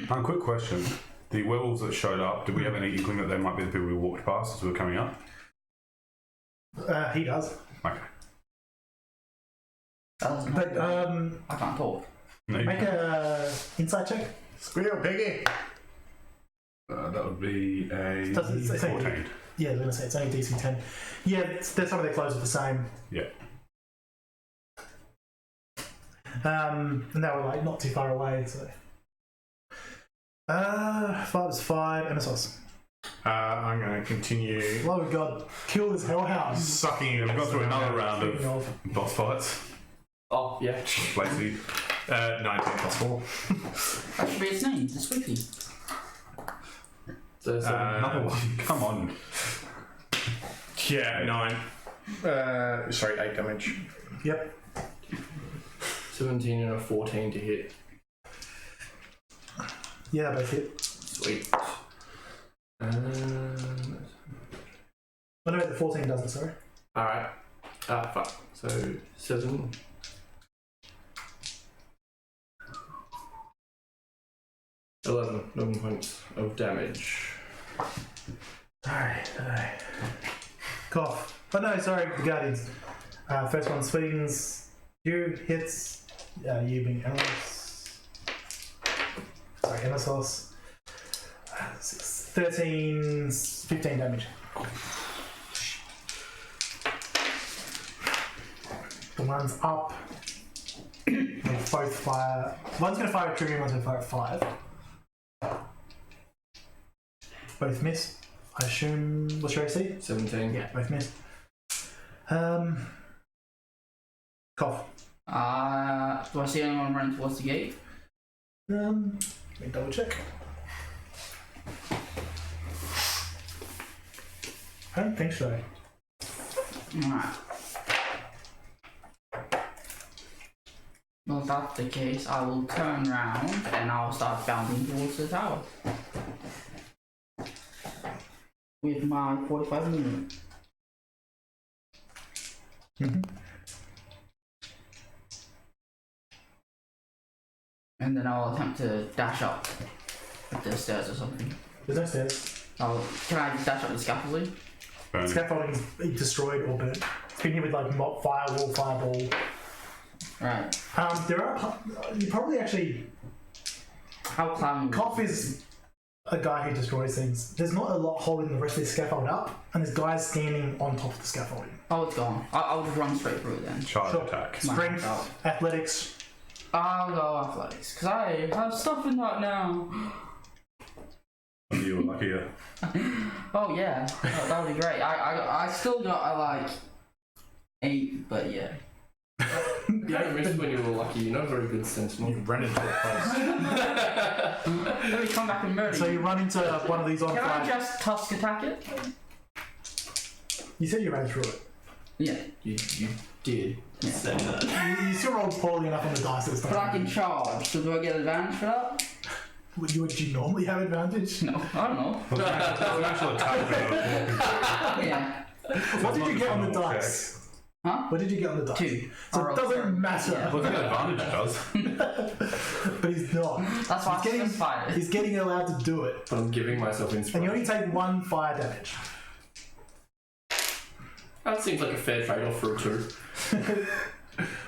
Quick question. The werewolves that showed up, did we have any inkling that they might be the people we walked past as we were coming up? He does. Okay. That doesn't But, help. I can't talk. No, you make can't. a insight check. Squeal, piggy. That would be a It's 14. Yeah, I was going to say, it's only DC 10. Yeah, some of their clothes are the same. Yeah. And they were like not too far away, so. 5 is 5, Emissos. I'm going to continue Lord God, kill this hellhound. sucking. We've gone through another round Speaking of of, boss fights. Oh, yeah. Lacey. 19 plus 4. That should be its name. It's Squicky. So, Another one. Come on. Yeah, 9. Sorry, 8 damage. Yep. 17 and a 14 to hit. Yeah, both hit. Sweet. Oh no, the 14 doesn't, sorry. Alright. Fuck. So, 7. $11 points of damage. Alright. Cough. Oh no, sorry, the Guardians. First one swings. You hits. You being Emharis. Sorry, Emissos. 13, 15 damage. The one's up. They both fire. One's going to fire at Truedream, one's going to fire at 5. Both miss. I assume. What's your AC? 17. Yeah, both miss. Cough. Do I see anyone running towards the gate? Let me double check. I don't think so. Alright. Well, if that's the case, I will turn around and I'll start bounding towards the tower. With my 45 movement. And then I'll attempt to dash up the stairs or something. There's no stairs. Can I just dash up the scaffolding? Burning. Scaffolding's destroyed or burnt. It's been hit with like mob, firewall, fireball. Right. There are. You probably actually. How climbing? Koff is a guy who destroys things. There's not a lot holding the rest of the scaffold up, and there's guys standing on top of the scaffolding. Oh, it's gone. I'll just run straight through it then. Charge Sure. attack. Strength, Oh. athletics. I'll go athletics, because I have stuff in that now. You were luckier. Oh yeah, that would be great. I still got like 8, but yeah. You don't miss when you were lucky. You're not a very good sentinel. You ran into a post. Let me come back and murder So you. you run into one of these on Can I fire. just tusk attack it? You said you ran through it. Yeah. You did Yeah. say that. You still rolled poorly enough on the dice this But I time. can charge, so do I get advantage for that? Would you normally have advantage? No, I don't know. It was an actual attack. Yeah. What did you get on the Normal check. dice? Huh? What did you get on the dice? 2. So I it rolled doesn't 3. matter. Yeah. Well, I think advantage does. But he's not. That's why I specified it. He's getting allowed to do it. But I'm giving myself And you inspiration. only take 1 fire damage. That seems like a fair trade-off for a 2.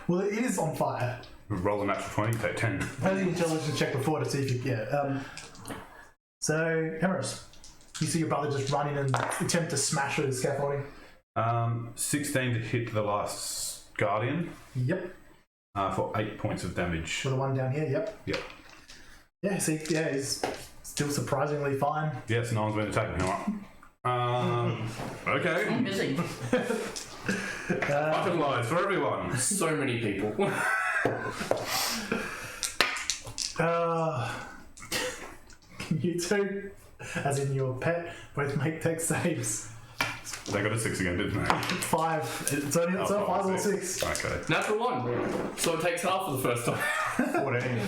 Well, it is on fire. Roll a natural 20, take 10. I had the intelligence check before to see if you. Yeah. So, Emharis, you see your brother just run in and attempt to smash through the scaffolding. 16 to hit the last guardian Yep. for 8 points of damage. For the one down here. Yep. Yep. Yeah. See. Yeah. He's still surprisingly fine. Yes, no one's been attacking him. Okay. I'm busy. Butterflies for everyone. So many people. Can you two, as in your pet, both make dex saves? They got a 6 again, didn't they? 5. It's only it's a 5 or 6. Okay. Natural 1. So it takes half for the first time. 14.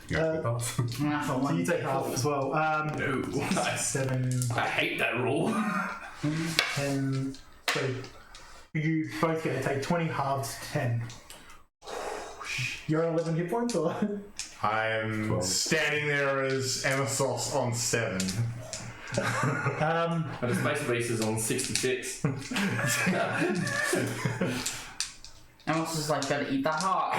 You actually pass. Natural So one. you take half as well. No. 7, I hate that rule. 10. So you both get to take 20 halves 10. You're on 11 hit points, or? I'm 12. standing there as Emissos on 7. And the Space Beast is on 66. Amos is like, better eat that heart.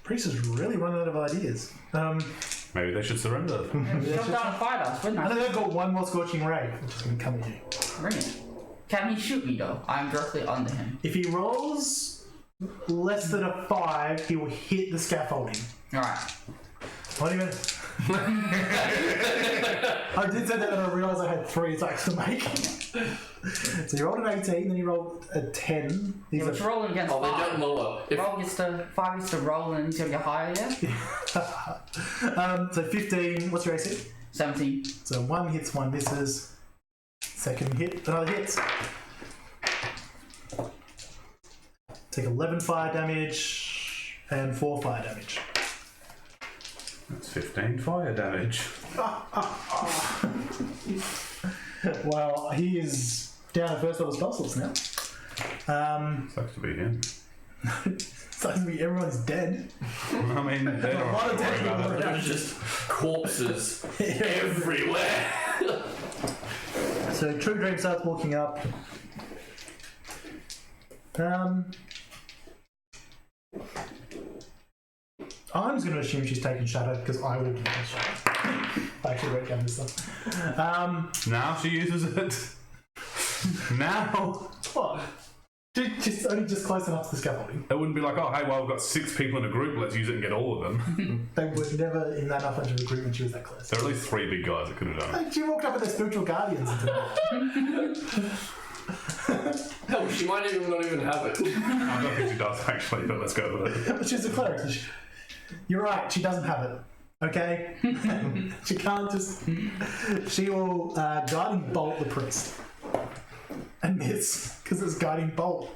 Priest is really running out of ideas. Maybe they should surrender. Jump down and fight us, wouldn't I know I? they've got one more Scorching Ray, which is going to come at you. Bring it. Can he shoot me though? I'm directly under him. If he rolls less than a 5, he will hit the scaffolding. Alright. What do you mean? I did say that and I realised I had 3 attacks to make. So you rolled an 18, then you rolled a 10. These It's are rolling against Oh, they 5. don't lower. If 5 gets to roll and he's gonna get higher, yeah? so 15. What's your AC? 17. So 1 hits, 1 misses. Second hit, another hit. Take 11 fire damage and 4 fire damage. That's 15 fire damage. Well, he is down at first level spell slots now. Sucks to be him. Suddenly everyone's dead. I mean, they don't A lot of worry dead about people it. around. there's just corpses everywhere. So Truedream starts walking up. I'm just going to assume she's taken shadow because I would use shadow. I actually wrote down this stuff. Now she uses it. Now. What? Only just close enough to the scaffolding. It wouldn't be like, oh, hey, well, we've got 6 people in a group, let's use it and get all of them. They were never in that much of a group when she was that close. There are at least 3 big guys that could have done it. She walked up with their spiritual guardians into it. Hell, she might even not even have it. I don't think she does, actually, but let's go with it. But she's a cleric. So you're right, she doesn't have it. Okay? She can't just. She will guiding bolt the priest. And miss, because it's guiding bolt.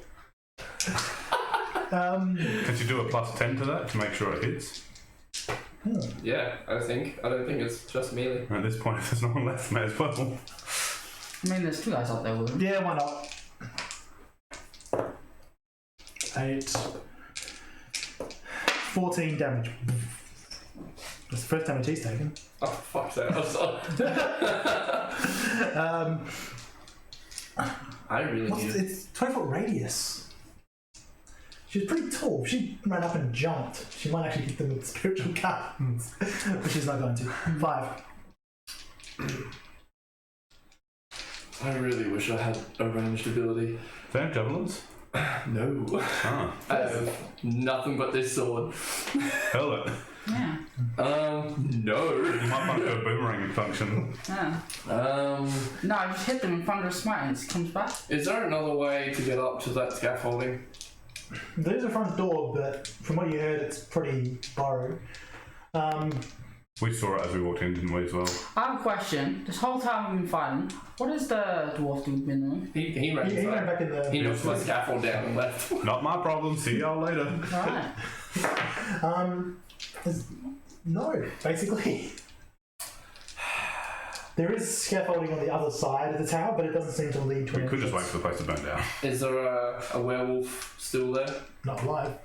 Can she do a +10 to that to make sure it hits? Yeah, I don't think it's just melee. At this point, if there's no one left, may as well. I mean, there's 2 guys out there with him. Yeah, why not? 8. 14 damage. That's the first damage he's taken. Oh, fuck that. I'm sorry. I really need it. It's 20-foot radius. She's pretty tall. If she ran up and jumped, she might actually hit them with spiritual guns. But she's not going to. 5. I really wish I had a ranged ability. Do they have javelins? No. Ah. I have nothing but this sword. Hurl it. Yeah. No. You might find a boomerang function. Yeah. No, I just hit them in Thunderous Smite and it comes back. Is there another way to get up to that scaffolding? There's a front door, but from what you heard, it's pretty borrowed. We saw it as we walked in, didn't we, as well? I have a question. This whole time we've been fighting, what is the dwarf dude been doing? He ran He ran back in the. He knocked my scaffold down and left. Not my problem, see y'all later. Alright. No, basically. There is scaffolding on the other side of the tower, but it doesn't seem to lead to We an could just wait entrance. for the place to burn down. Is there a werewolf still there? Not alive.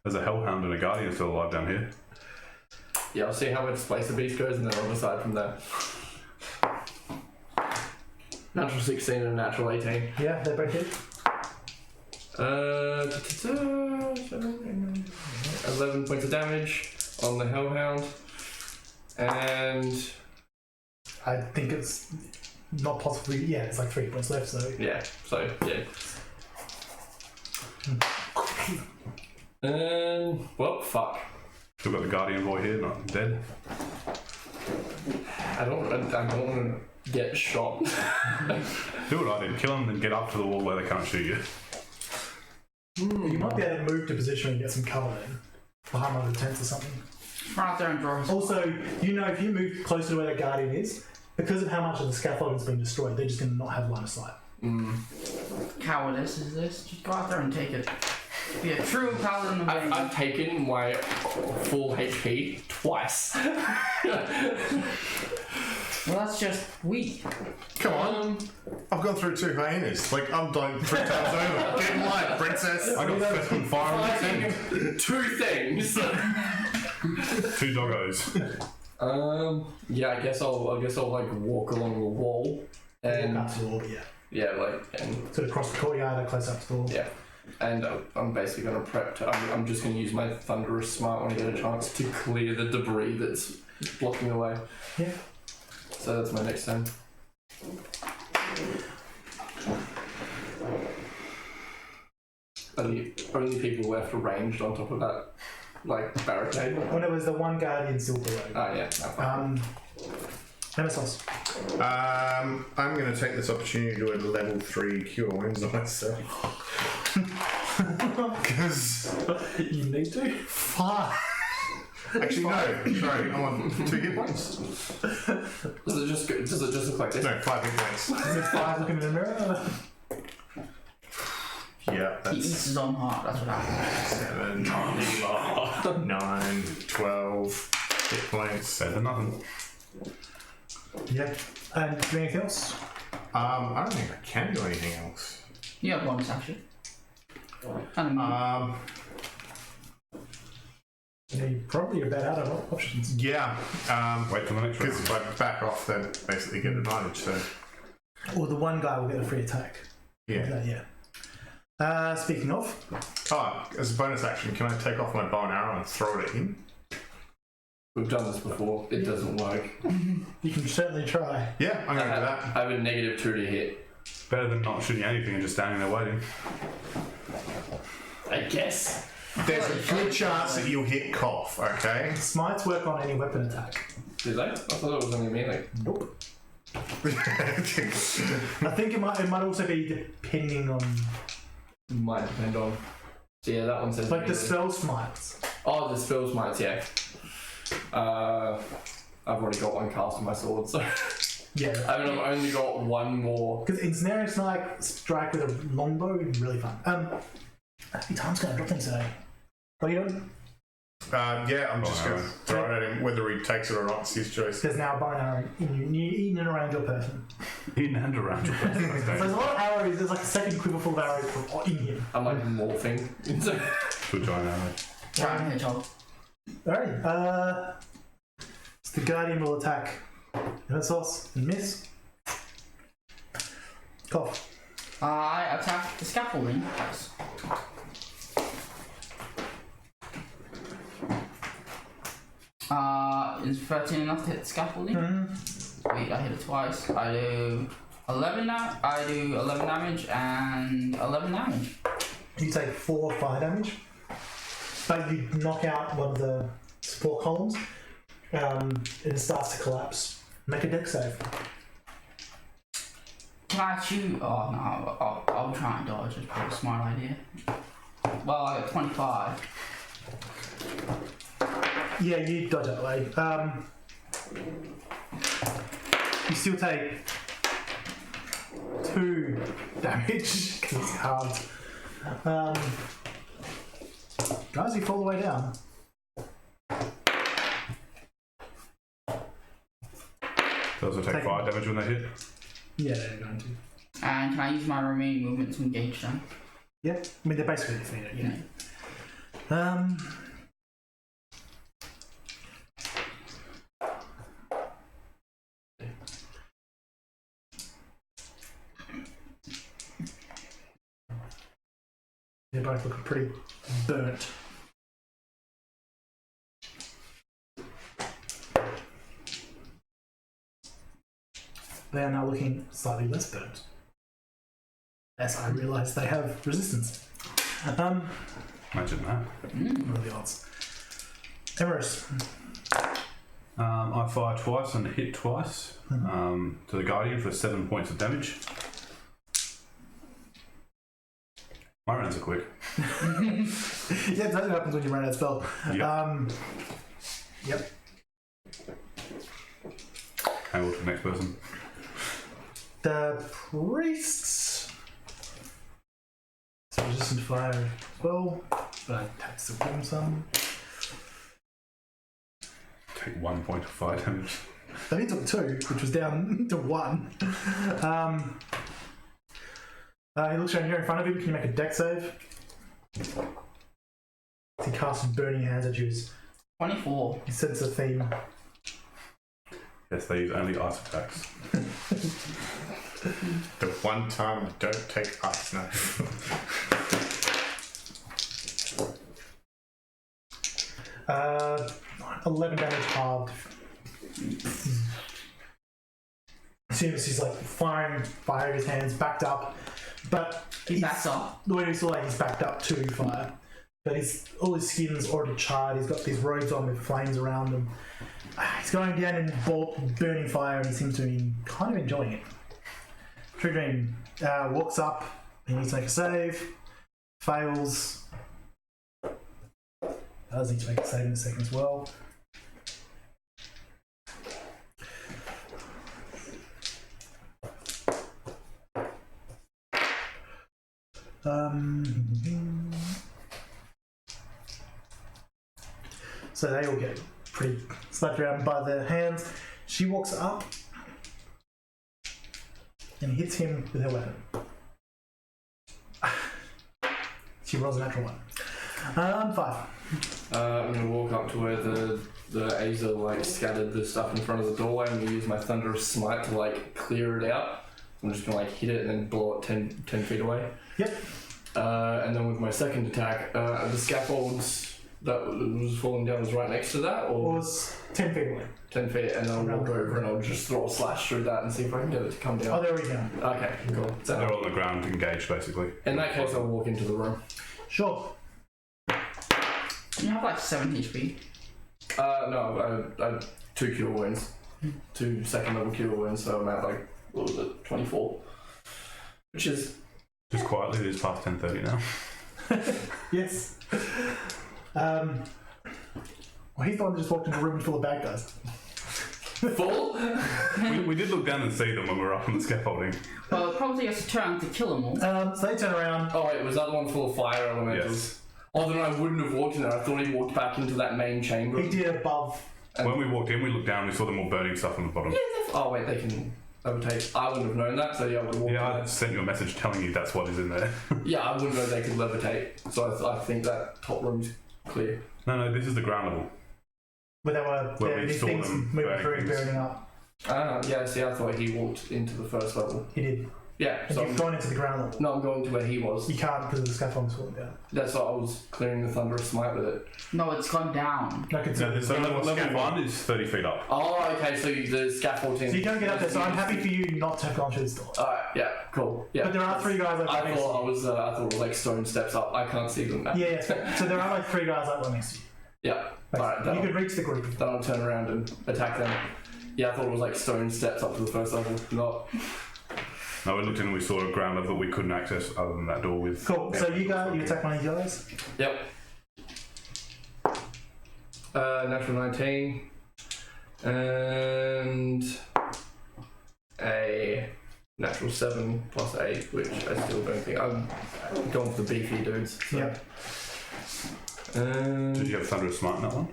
There's a hellhound and a guardian still alive down here. Yeah, I'll see how much space the beast goes and then I'll decide from there. Natural 16 and a natural 18. Yeah, they're both hit. 11 points of damage on the hellhound. And I think it's not possibly. Yeah, it's like 3 points left, so. yeah, so yeah. Well, fuck. Still got the guardian boy here, not dead. I don't want to get shot. Do what I did, kill him and get up to the wall where they can't shoot you. You might be able to move to position and get some cover in. Behind one of the tents or something. Run out there and draw his Also, you know, if you move closer to where the guardian is, because of how much of the scaffolding's been destroyed, they're just going to not have line of sight. cowardice is this. Just go out there and take it. Be a true paladin of danger. I've taken my full HP twice. Well, that's just weak. Come on. I've gone through 2 hyenas. Like, I'm dying 3 times over. Get in line, princess. I got fist and fire on the tent. 2 things. 2 doggos. Yeah, I guess I'll like walk along the wall and Up to the wall, but yeah. yeah, like and Sort of across the courtyard and close up to the wall. yeah, and I'm basically gonna prep. I'm just gonna use my thunderous smite when I get a chance to clear the debris that's blocking the way. Yeah. So that's my next turn. Are the only people left ranged on top of that, like, barricade? Oh no, there's the one guardian still below. Ah, yeah. No, fine. Emissos. I'm going to take this opportunity to do a level 3 cure wounds on myself. Because You need to? fuck. Actually, no. Sorry, I'm on 2 hit points. Does it just look like this? No, 5 hit points. Is it 5 looking in the mirror? Yeah, He eats that's his own heart, that's what happens. 7, 9, 12 hit points. Better than nothing. Yeah. And do anything else? I don't think I can do anything else. You have bonus action. And Yeah, you probably are about out of options. Yeah. Wait till the next Because round. if I back off, then basically get advantage. So Or the one guy will get a free attack. yeah. Yeah. Speaking of, As a bonus action, can I take off my bow and arrow and throw it at him? We've done this before. It doesn't work. you can certainly try. Yeah, I'm going to do that. I have a -2 to hit. Better than not shooting anything and just standing there waiting. I guess. There's a good chance that you'll hit cough, okay? Smites work on any weapon attack. Did they? I thought it was only melee. Nope. I think it might also be depending on Might depend on. So yeah, that one says like the melee. spell smites. Oh, the spell smites, yeah. I've already got one cast on my sword, so Yeah. I've only got one more. Because ensnare strike with a longbow is really fun. How many times can I drop things today? What are you doing? Yeah, I'm just going to throw it at him. Whether he takes it or not, it's his choice. There's now a bow and arrow in and around your person. In and around your person. So there's a lot of arrows. There's like a second quiver full of arrows in him. I'm like morphing into. To a giant arrow. Giant hedgehog. Alright. So the guardian will attack Emissos and miss. Cough. I attack the scaffolding. Is 13 enough to hit the scaffolding? Wait, I hit it twice. I do 11 damage and 11 damage. You take 4 fire damage, but you knock out one of the support columns. It starts to collapse. Make a dex save. Can I shoot? Oh no, I'll try and dodge. It's probably a smart idea. Well, I got 25. Yeah, you dodge that way. You still take 2 damage because it's hard. Guys, you fall the way down. They also take 5 damage when they hit. Yeah, they're going to. And can I use my remaining movement to engage them? Yeah, I mean they're basically defeated. Yeah. They're both looking pretty burnt. They are now looking slightly less burnt. As I realise they have resistance. Imagine that. What are the odds? Emharis. I fire twice and hit twice to the Guardian for 7 points of damage. My rounds are quick. Yeah, that's what happens when you run out of spell. Yep. Yep. And to the next person. The priests. So resistant to fire as well, but I have to still give them some. Take 1 point of fire damage. They only took 2, which was down to 1. He looks around here in front of him. Can you make a dex save? He casts burning hands at you. 24. He senses a theme. Yes, they use only ice attacks. The one time I don't take ice now. 11 damage halved. Seems he's like firing fire in his hands, backed up, but He backs off. the way he's like he's backed up to fire, but all his skin's already charred. He's got these robes on with flames around him. He's going down in burning fire, and he seems to be kind of enjoying it. Truedream walks up. He needs to make a save. Fails. Does need to make a save in a second as well. So they all get pretty slapped around by their hands. She walks up and hits him with her weapon. She rolls a natural 1. 5. I'm gonna walk up to where the Aza like scattered the stuff in front of the doorway. I'm gonna use my thunderous smite to like clear it out. I'm just gonna like hit it and then blow it 10 feet away. Yep. And then with my second attack, the scaffolds that was falling down was right next to that, or Was 10 feet away. 10 feet, and I'll walk over and I'll just throw a slash through that and see if I can get it to come Oh, down. there we go. Okay, cool. So, They're on the ground, engaged, basically. in that case, I'll walk into the room. Sure. You have like 7 HP. No, I have 2 cure wounds. 2 second level cure wounds, so I'm at like, what was it, 24. Which is... Just quietly, it is past 10:30 now. Yes. Well, he's the one that just walked into a room full of bad guys. Full? we did look down and see them when we were up on the scaffolding. Well, it probably has to turn to kill them all. So they turn around. Oh wait, was that the one full of fire elementals? Yes. Oh, then I wouldn't have walked in there. I thought he walked back into that main chamber. He did above. When we walked in, we looked down, we saw them all burning stuff on the bottom. Oh wait, they can levitate. I wouldn't have known that, so yeah, I would have walked Yeah, I in sent you a message telling you that's what is in there. there. Yeah, I wouldn't know they could levitate, so I think that top room's clear. No, this is the ground level. Where there were Where we these saw things them moving burning through and things. burning up. Yeah, see, I thought he walked into the first level. He did. Yeah, And so you've gone into the ground level. no, I'm going to where he was. You can't because of the scaffolding's falling down. That's why I was clearing the thunderous smite with it. No, it's gone down. No, So level 1 is 30 feet up. Oh, okay, so the scaffolding. So you don't get up there, so I'm happy for you not to have gone through this door. Alright, yeah, cool. Yeah. But there are 3 guys like I next to thought you. I thought it was like stone steps up. I can't see them now. Yeah, so there are like 3 guys like next to you. Yeah. Alright, You could reach the group. then I'll turn around and attack them. Yeah, I thought it was like stone steps up to the first level. Not. No, we looked in and we saw a ground level that we couldn't access other than that door with... Cool. So you attack one of you guys. Yep. Natural 19. And a natural 7 plus 8, which I still don't think. I'm going for the beefy dudes. So. Yep. Did you have Thunderous Smite in that one?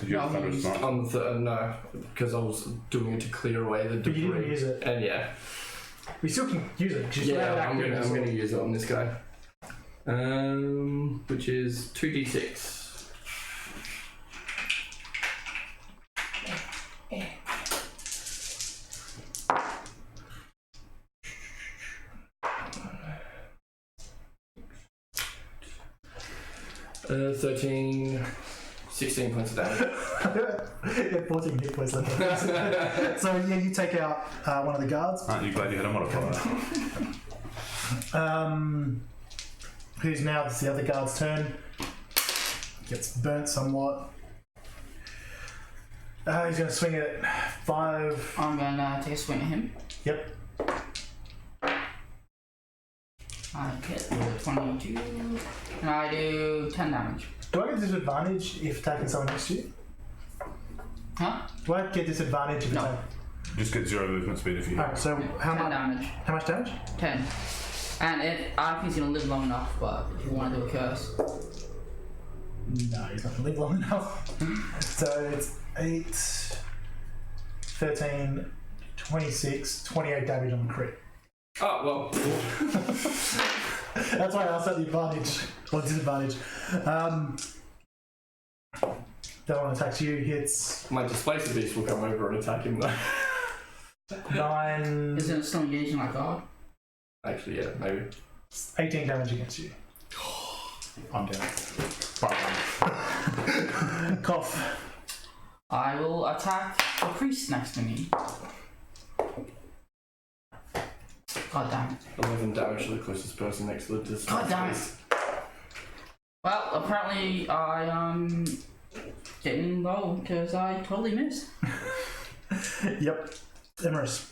Did you have No, Thunderous Smite? No, because I was doing it to clear away the But debris. you didn't use it. And yeah. We still can use it. Just Yeah, I'm gonna use it on this guy. Which is 2d6. Uh, 13, 16 points of damage. Yeah, 14 hit points left. So yeah, you take out one of the guards. Aren't you glad you had a modifier? Who's now? It's the other guard's turn. Gets burnt somewhat. He's going to swing at 5. I'm gonna take a swing at him. Yep. I hit with a 22, and I do 10 damage. Do I get disadvantage if attacking someone next to you? Huh? Do I get disadvantage if No. attacking? Just get 0 movement speed if you... Alright, so how 10 much? damage. How much damage? 10. And I don't think he's gonna live long enough, but if you want to do a curse. No, he's not going to live long enough. So it's 8, 13, 26, 28 damage on the crit. Oh, well. That's why I asked about the advantage or disadvantage. That one attacks you, hits My displacer beast will come over and attack him though. 9, Isn't it still engaging my guard? Actually, yeah, maybe. 18 damage against you. I'm down. Cough. I will attack the priest next to me. God damn it. 11 damage to the closest person next to the displacer God damn it. beast. Well, apparently I am getting low because I totally missed. Yep. Emharis.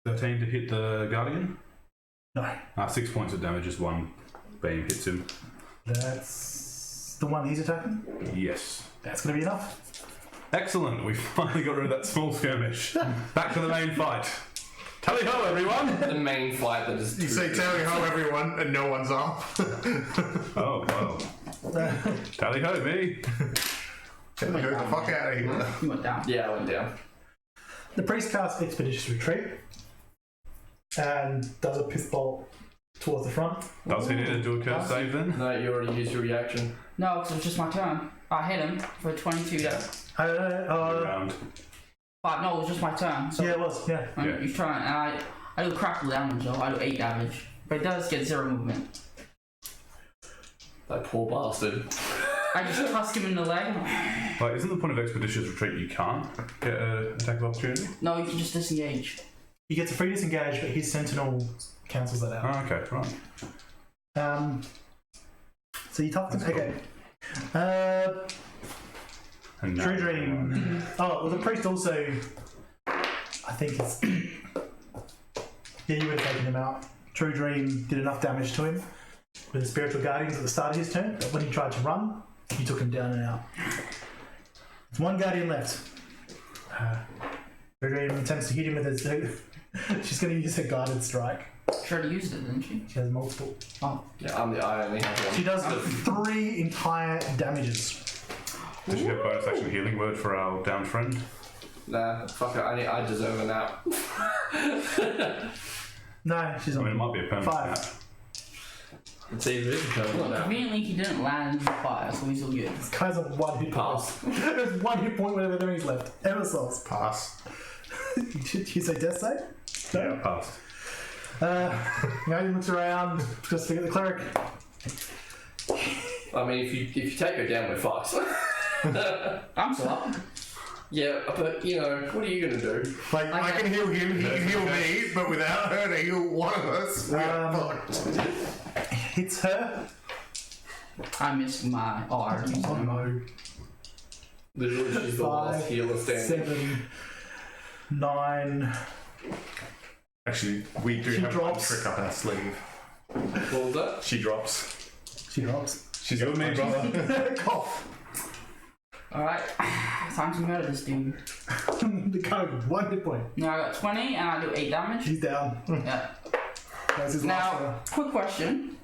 13 to hit the Guardian? No. 6 points of damage as one beam hits him. That's the one he's attacking. Yes. That's going to be enough. Excellent, we finally got rid of that small skirmish. Back to the main fight. Tally ho, everyone! The main fight that is. You say tally ho everyone and no one's up. Oh, wow. Tally ho, me. Tally ho the fuck out of here. You went down. Yeah, I went down. The priest casts Expeditious Retreat and does a pith bolt towards the front. Does he need to do a curse save then? No, you already used your reaction. No, because it was just my turn. I hit him for 22 damage. Round. But no, it was just my turn. So Yeah, it was, yeah. Yeah. He's trying, and I do crackle damage though. I do 8 damage. But it does get 0 movement. That poor bastard. I just tusk him in the leg. Like, isn't the point of expeditious retreat you can't get an attack of opportunity? No, you can just disengage. He gets a free disengage, but his sentinel cancels that out. Oh, okay, right. So you tucked him. Okay. And now- Truedream. Oh, well, the priest also. I think it's. Yeah, you would have taken him out. Truedream did enough damage to him with the spiritual guardians at the start of his turn, but when he tried to run, you took him down and out. There's one guardian left. Truedream attempts to hit him with his. She's going to use her guided strike. She already used it, didn't she? She has multiple. Oh. Yeah, I only have one. She does 3 entire damages. Did you get bonus action healing word for our downed friend? Nah, fuck it. I deserve a nap. No, she's I on. mean, it might be a permanent 5. nap. It's either is a permanent nap. Conveniently, he didn't land in the fire, so he's all good. This guy's on 1 hit point. Pass. There's 1 hit point whenever there is left. Emissos. Pass. Did you say death save? Yeah, passed. Guardian looks around, just to get the cleric. I mean, if you take her down, we're fucked. I'm still up. Yeah, but you know, what are you gonna do? Like, I can heal him, he can heal me, but without her to heal one of us, we're fucked. Hits her. I missed my. Oh, I already used Oh it. no. Literally, she's the 5, last healer standing. 7, 9. Actually, we do She have drops. one trick up our sleeve. What was that? She drops. She drops. She's with me, brother. Cough. Alright, time to murder this dude. The code, 1 hit point. Now I got 20 and I do 8 damage. He's down. Yeah. That's his last one. Now, quick question.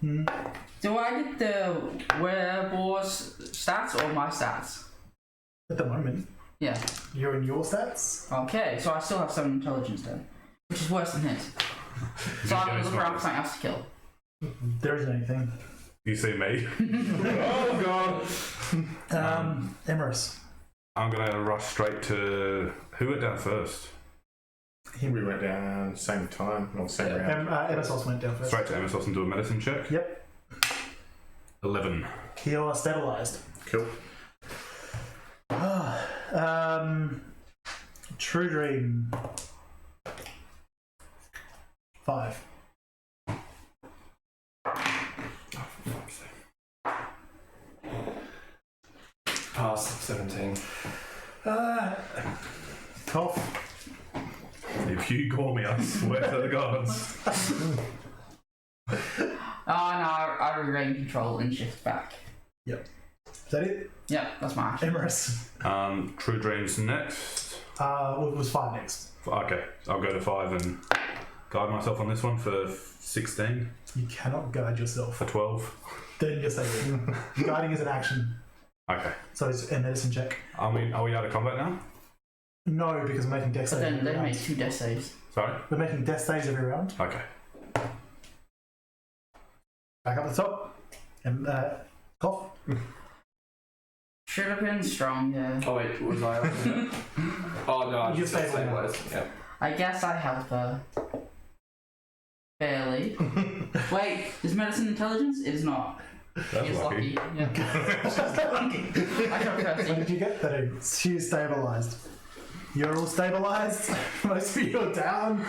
Do I get the werewolf's stats or my stats? At the moment, Yeah. you're in your stats. Okay, so I still have 7 intelligence then. Which is worse than his. So I'm going to look around for something else to kill. There isn't anything. You see me? Oh, God. Emharis. I'm going to rush straight to... Who went down first? We went down same time, or same round. Emissos went down first. Straight to Emissos and do a medicine check? Yep. 11. You're stabilized. Cool. Truedream. 5. Pass 17. Cough. If you call me, I swear to the gods. Oh no, I regain control and shift back. Yep. Is that it? Yep, that's my action. Emharis. Truedream's next. Well, it was 5 next. Okay, I'll go to 5 and guide myself on this one for 16. You cannot guide yourself. For 12. Then you're safe. Guiding is an action. Okay. So it's a medicine check. I mean, are we out of combat now? No, because we're making death But saves then every they round. make 2 death saves. Sorry? We're making death saves every round. Okay. Back up the top. And cough. Should have been strong, yeah. Oh wait, was I up? Oh no, I You just got stabilized. stabilized. Yeah. I guess I help her. Barely. Wait, is medicine intelligence? It is not. That's She's lucky. lucky. Yeah. I got What 13. did you get? 13. She is stabilized. You're all stabilized. Most of you are down.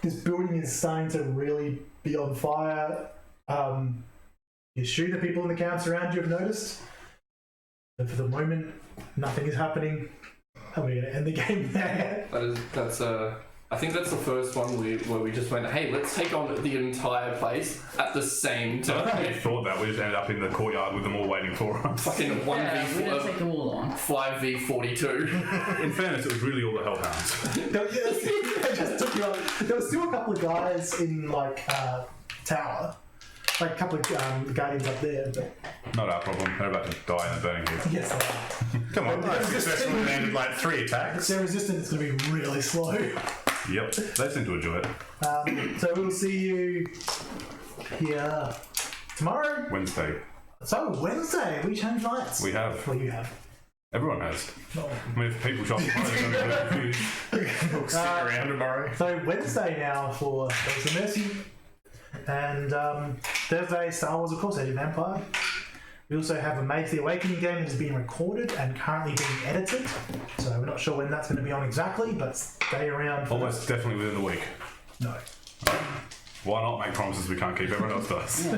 This building is starting to really be on fire. You shoot the people in the camps around you have noticed. But for the moment, nothing is happening. And we're going to end the game there. That's I think that's the first one where we just went, hey, let's take on the entire place at the same I time. just thought that. We just ended up in the courtyard with them all waiting for us. Fucking Yeah, we didn't take 1v4, them all on. 5v42. In fairness, it was really all the hellhounds. They just took you on. There were still a couple of guys in, tower. Like a couple of guardians up there. But Not our problem. They're about to die in a burning heat. yes, they are. Come on, I successfully landed like 3 attacks. Their resistance is going to be really slow. Yep. They seem to enjoy it. So we'll see you here tomorrow. Wednesday. So Wednesday, we change nights. We have. Well, you have. Everyone has. No. I mean, if people show up tomorrow, they're going to be confused. We'll stick around tomorrow. So Wednesday now for Dogs of Mercy. And Thursday, Star Wars, of course, Age of Empire. We also have a Mage the Awakening game that is being recorded and currently being edited. So we're not sure when that's going to be on exactly, but stay around for Almost definitely within the week. No. Why not make promises we can't keep? Everyone else does.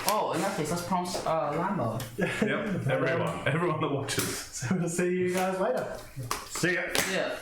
Oh, in that case, let's promise Lambo. Yep, everyone that watches. So we'll see you guys later. See ya. Yeah.